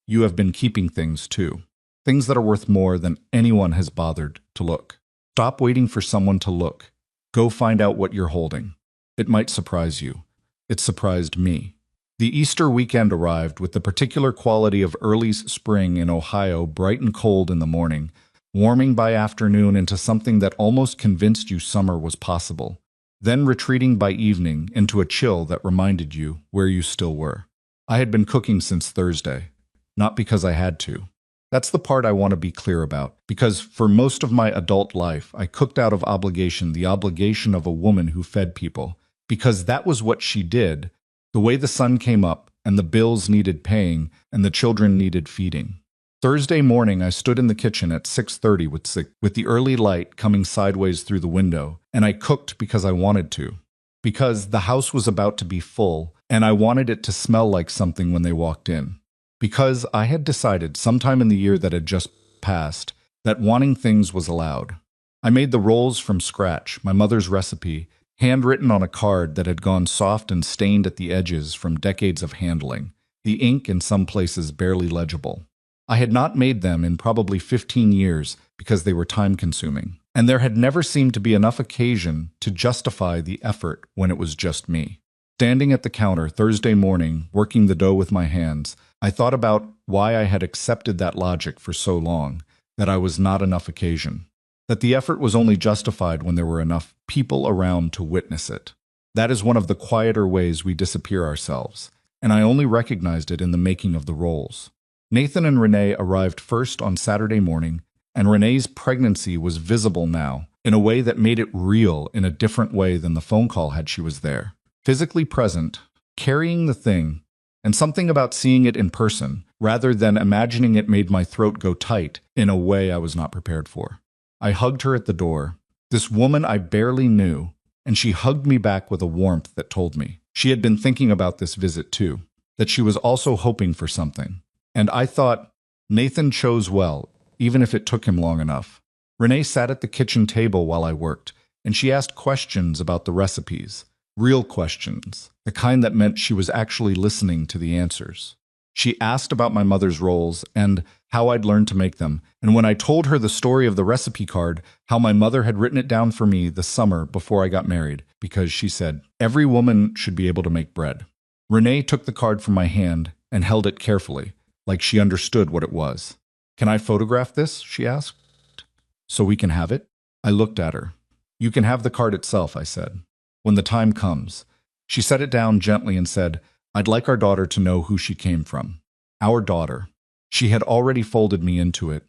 You have been keeping things too. Things that are worth more than anyone has bothered to look. Stop waiting for someone to look. Go find out what you're holding. It might surprise you. It surprised me. The Easter weekend arrived with the particular quality of early spring in Ohio, bright and cold in the morning, warming by afternoon into something that almost convinced you summer was possible, then retreating by evening into a chill that reminded you where you still were. I had been cooking since Thursday, not because I had to. That's the part I want to be clear about, because for most of my adult life, I cooked out of obligation, the obligation of a woman who fed people, because that was what she did, the way the sun came up, and the bills needed paying, and the children needed feeding. Thursday morning, I stood in the kitchen at 6:30 with the early light coming sideways through the window, and I cooked because I wanted to. Because the house was about to be full, and I wanted it to smell like something when they walked in. Because I had decided sometime in the year that had just passed that wanting things was allowed. I made the rolls from scratch, my mother's recipe, handwritten on a card that had gone soft and stained at the edges from decades of handling, the ink in some places barely legible. I had not made them in probably 15 years because they were time-consuming, and there had never seemed to be enough occasion to justify the effort when it was just me. Standing at the counter Thursday morning, working the dough with my hands, I thought about why I had accepted that logic for so long, that I was not enough occasion, that the effort was only justified when there were enough people around to witness it. That is one of the quieter ways we disappear ourselves, and I only recognized it in the making of the rolls. Nathan and Renee arrived first on Saturday morning, and Renee's pregnancy was visible now, in a way that made it real in a different way than the phone call had she was there. Physically present, carrying the thing, and something about seeing it in person, rather than imagining it made my throat go tight in a way I was not prepared for. I hugged her at the door, this woman I barely knew, and she hugged me back with a warmth that told me she had been thinking about this visit too, that she was also hoping for something. And I thought, Nathan chose well, even if it took him long enough. Renee sat at the kitchen table while I worked, and she asked questions about the recipes, real questions, the kind that meant she was actually listening to the answers. She asked about my mother's rolls and how I'd learned to make them, and when I told her the story of the recipe card, how my mother had written it down for me the summer before I got married, because she said, every woman should be able to make bread. Renee took the card from my hand and held it carefully, like she understood what it was. Can I photograph this? She asked. So we can have it? I looked at her. You can have the card itself, I said. When the time comes. She set it down gently and said, I'd like our daughter to know who she came from. Our daughter. She had already folded me into it,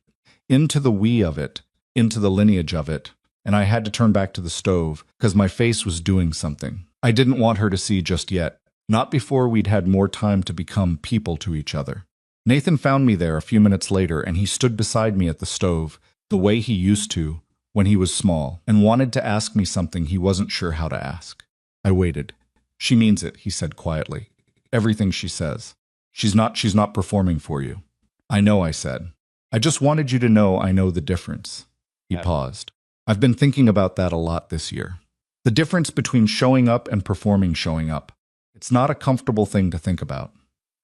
into the we of it, into the lineage of it, and I had to turn back to the stove because my face was doing something. I didn't want her to see just yet, not before we'd had more time to become people to each other. Nathan found me there a few minutes later, and he stood beside me at the stove, the way he used to when he was small, and wanted to ask me something he wasn't sure how to ask. I waited. She means it, he said quietly. Everything she says. She's not performing for you. I know, I said. I just wanted you to know I know the difference. He paused. I've been thinking about that a lot this year. The difference between showing up and performing showing up. It's not a comfortable thing to think about.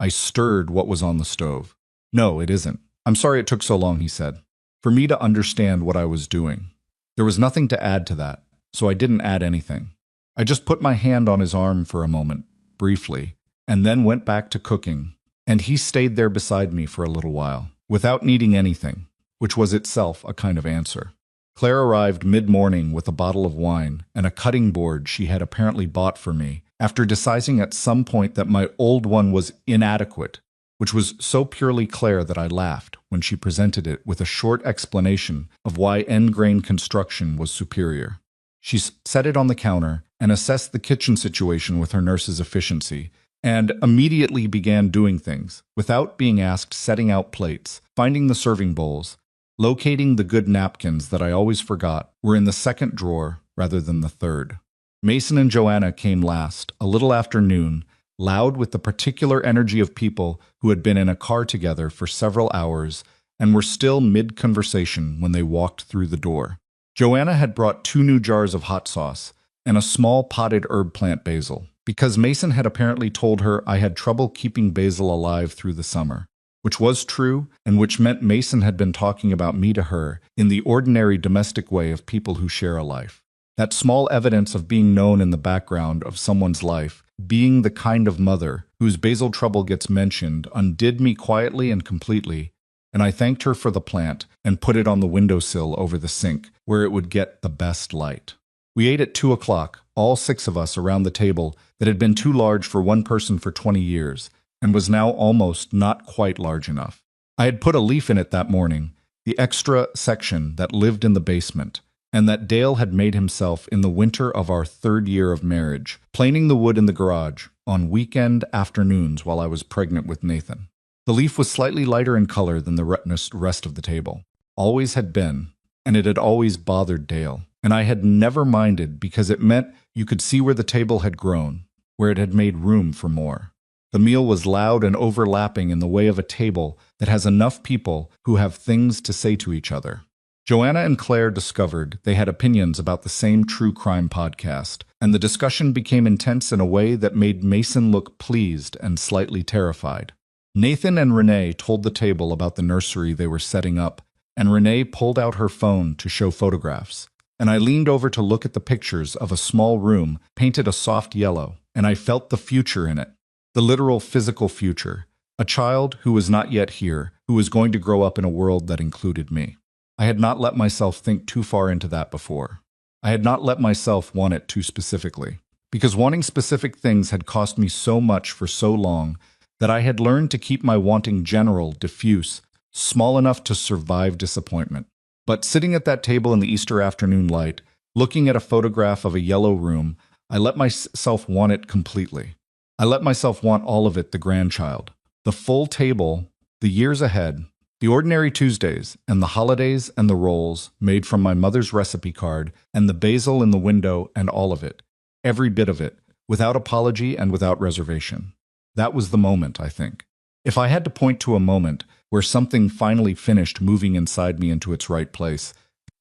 I stirred what was on the stove. No, it isn't. I'm sorry it took so long, he said, for me to understand what I was doing. There was nothing to add to that, so I didn't add anything. I just put my hand on his arm for a moment, briefly, and then went back to cooking, and he stayed there beside me for a little while, without needing anything, which was itself a kind of answer. Claire arrived mid-morning with a bottle of wine and a cutting board she had apparently bought for me, after deciding at some point that my old one was inadequate, which was so purely Claire that I laughed when she presented it with a short explanation of why end-grain construction was superior. She set it on the counter and assessed the kitchen situation with her nurse's efficiency, and immediately began doing things, without being asked, setting out plates, finding the serving bowls, locating the good napkins that I always forgot were in the second drawer rather than the third. Mason and Joanna came last, a little after noon, loud with the particular energy of people who had been in a car together for several hours and were still mid-conversation when they walked through the door. Joanna had brought 2 new jars of hot sauce and a small potted herb plant basil, because Mason had apparently told her I had trouble keeping basil alive through the summer, which was true and which meant Mason had been talking about me to her in the ordinary domestic way of people who share a life. That small evidence of being known in the background of someone's life, being the kind of mother whose basil trouble gets mentioned, undid me quietly and completely, and I thanked her for the plant and put it on the windowsill over the sink, where it would get the best light. We ate at 2 o'clock, all 6 of us around the table that had been too large for one person for 20 years, and was now almost not quite large enough. I had put a leaf in it that morning, the extra section that lived in the basement, and that Dale had made himself in the winter of our 3rd year of marriage, planing the wood in the garage on weekend afternoons while I was pregnant with Nathan. The leaf was slightly lighter in color than the rest of the table. Always had been, and it had always bothered Dale. And I had never minded because it meant you could see where the table had grown, where it had made room for more. The meal was loud and overlapping in the way of a table that has enough people who have things to say to each other. Joanna and Claire discovered they had opinions about the same true crime podcast, and the discussion became intense in a way that made Mason look pleased and slightly terrified. Nathan and Renee told the table about the nursery they were setting up, and Renee pulled out her phone to show photographs. And I leaned over to look at the pictures of a small room painted a soft yellow, and I felt the future in it. The literal physical future. A child who was not yet here, who was going to grow up in a world that included me. I had not let myself think too far into that before. I had not let myself want it too specifically. Because wanting specific things had cost me so much for so long that I had learned to keep my wanting general, diffuse, small enough to survive disappointment. But sitting at that table in the Easter afternoon light, looking at a photograph of a yellow room, I let myself want it completely. I let myself want all of it, the grandchild, the full table, the years ahead, the ordinary Tuesdays, and the holidays and the rolls made from my mother's recipe card, and the basil in the window and all of it, every bit of it, without apology and without reservation. That was the moment, I think. If I had to point to a moment where something finally finished moving inside me into its right place,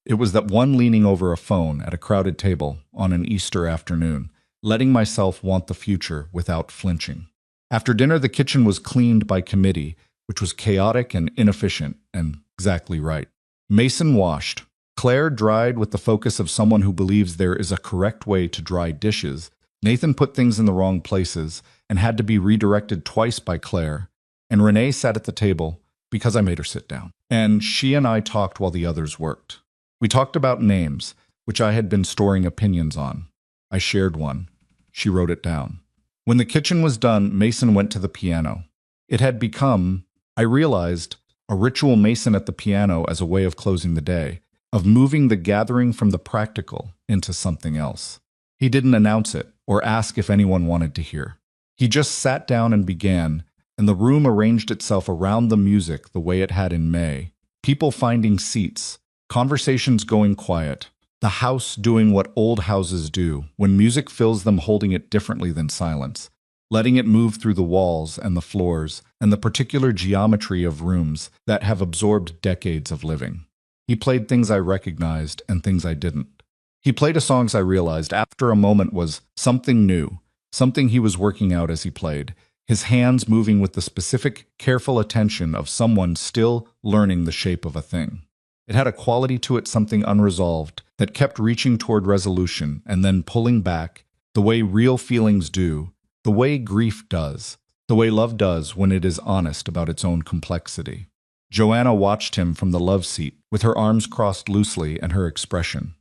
it was that one leaning over a phone at a crowded table on an Easter afternoon, letting myself want the future without flinching. After dinner, the kitchen was cleaned by committee, which was chaotic and inefficient and exactly right. Mason washed. Claire dried with the focus of someone who believes there is a correct way to dry dishes. Nathan put things in the wrong places and had to be redirected twice by Claire. And Renee sat at the table because I made her sit down. And she and I talked while the others worked. We talked about names, which I had been storing opinions on. I shared one. She wrote it down. When the kitchen was done, Mason went to the piano. It had become, I realized, a ritual Mason at the piano as a way of closing the day, of moving the gathering from the practical into something else. He didn't announce it or ask if anyone wanted to hear. He just sat down and began, and the room arranged itself around the music the way it had in May. People finding seats, conversations going quiet, the house doing what old houses do when music fills them, holding it differently than silence, letting it move through the walls and the floors and the particular geometry of rooms that have absorbed decades of living. He played things I recognized and things I didn't. He played a songs I realized after a moment was something new, something he was working out as he played, his hands moving with the specific, careful attention of someone still learning the shape of a thing. It had a quality to it, something unresolved, that kept reaching toward resolution and then pulling back, the way real feelings do, the way grief does, the way love does when it is honest about its own complexity. Joanna watched him from the love seat, with her arms crossed loosely and her expression.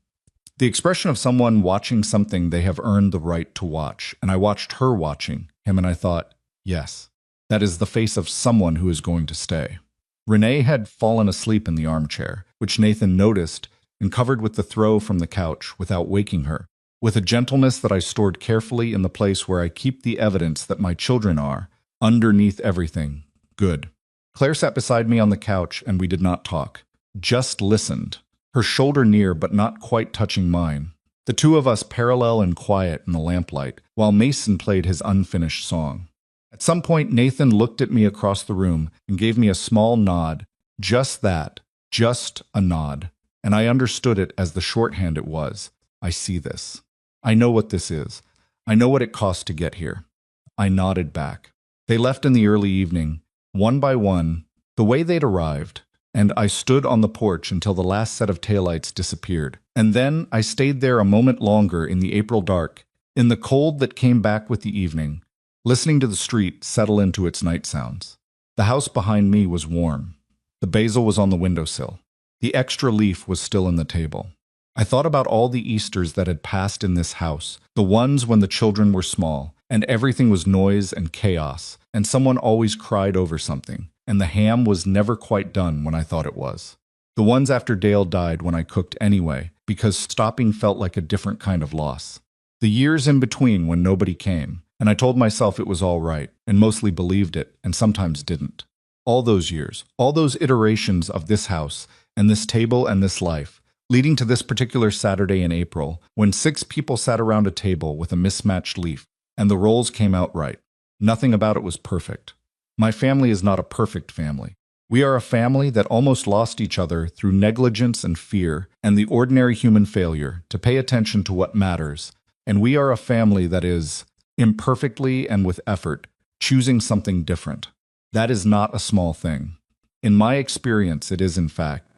The expression of someone watching something they have earned the right to watch, and I watched her watching him and I thought, yes, that is the face of someone who is going to stay. Renee had fallen asleep in the armchair, which Nathan noticed and covered with the throw from the couch without waking her, with a gentleness that I stored carefully in the place where I keep the evidence that my children are, underneath everything, good. Claire sat beside me on the couch and we did not talk, just listened, her shoulder near but not quite touching mine. The two of us parallel and quiet in the lamplight, while Mason played his unfinished song. At some point, Nathan looked at me across the room and gave me a small nod, just that, just a nod, and I understood it as the shorthand it was. I see this. I know what this is. I know what it cost to get here. I nodded back. They left in the early evening, one by one, the way they'd arrived, and I stood on the porch until the last set of taillights disappeared. And then I stayed there a moment longer in the April dark, in the cold that came back with the evening, listening to the street settle into its night sounds. The house behind me was warm. The basil was on the windowsill. The extra leaf was still in the table. I thought about all the Easters that had passed in this house, the ones when the children were small, and everything was noise and chaos, and someone always cried over something, and the ham was never quite done when I thought it was. The ones after Dale died when I cooked anyway, because stopping felt like a different kind of loss. The years in between when nobody came, and I told myself it was all right, and mostly believed it, and sometimes didn't. All those years, all those iterations of this house and this table and this life, leading to this particular Saturday in April, when 6 people sat around a table with a mismatched leaf, and the rolls came out right. Nothing about it was perfect. My family is not a perfect family. We are a family that almost lost each other through negligence and fear and the ordinary human failure to pay attention to what matters, and we are a family that is, imperfectly and with effort, choosing something different. That is not a small thing. In my experience, it is in fact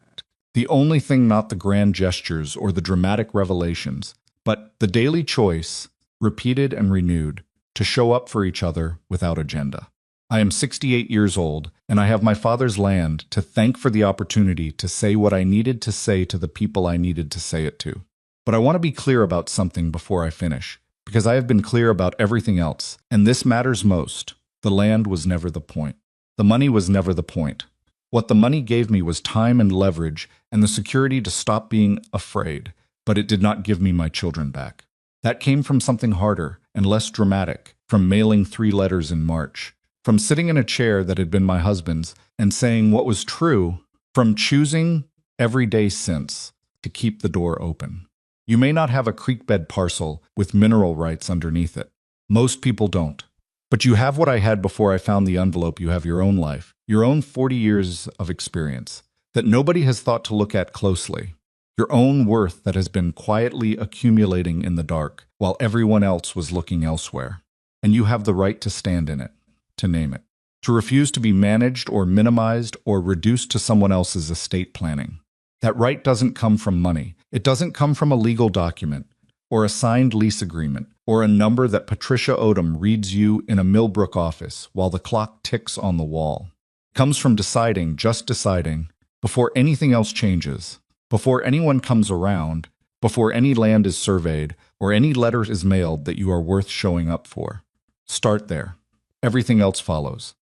the only thing, not the grand gestures or the dramatic revelations, but the daily choice, repeated and renewed, to show up for each other without agenda. I am 68 years old, and I have my father's land to thank for the opportunity to say what I needed to say to the people I needed to say it to. But I want to be clear about something before I finish, because I have been clear about everything else, and this matters most. The land was never the point. The money was never the point. What the money gave me was time and leverage and the security to stop being afraid, but it did not give me my children back. That came from something harder and less dramatic, from mailing 3 letters in March, from sitting in a chair that had been my husband's and saying what was true, from choosing every day since to keep the door open. You may not have a creekbed parcel with mineral rights underneath it. Most people don't. But you have what I had before I found the envelope. You have your own life, your own 40 years of experience that nobody has thought to look at closely, your own worth that has been quietly accumulating in the dark while everyone else was looking elsewhere. And you have the right to stand in it, to name it, to refuse to be managed or minimized or reduced to someone else's estate planning. That right doesn't come from money. It doesn't come from a legal document or a signed lease agreement or a number that Patricia Odom reads you in a Millbrook office while the clock ticks on the wall. It comes from deciding, just deciding, before anything else changes, before anyone comes around, before any land is surveyed or any letter is mailed, that you are worth showing up for. Start there. Everything else follows.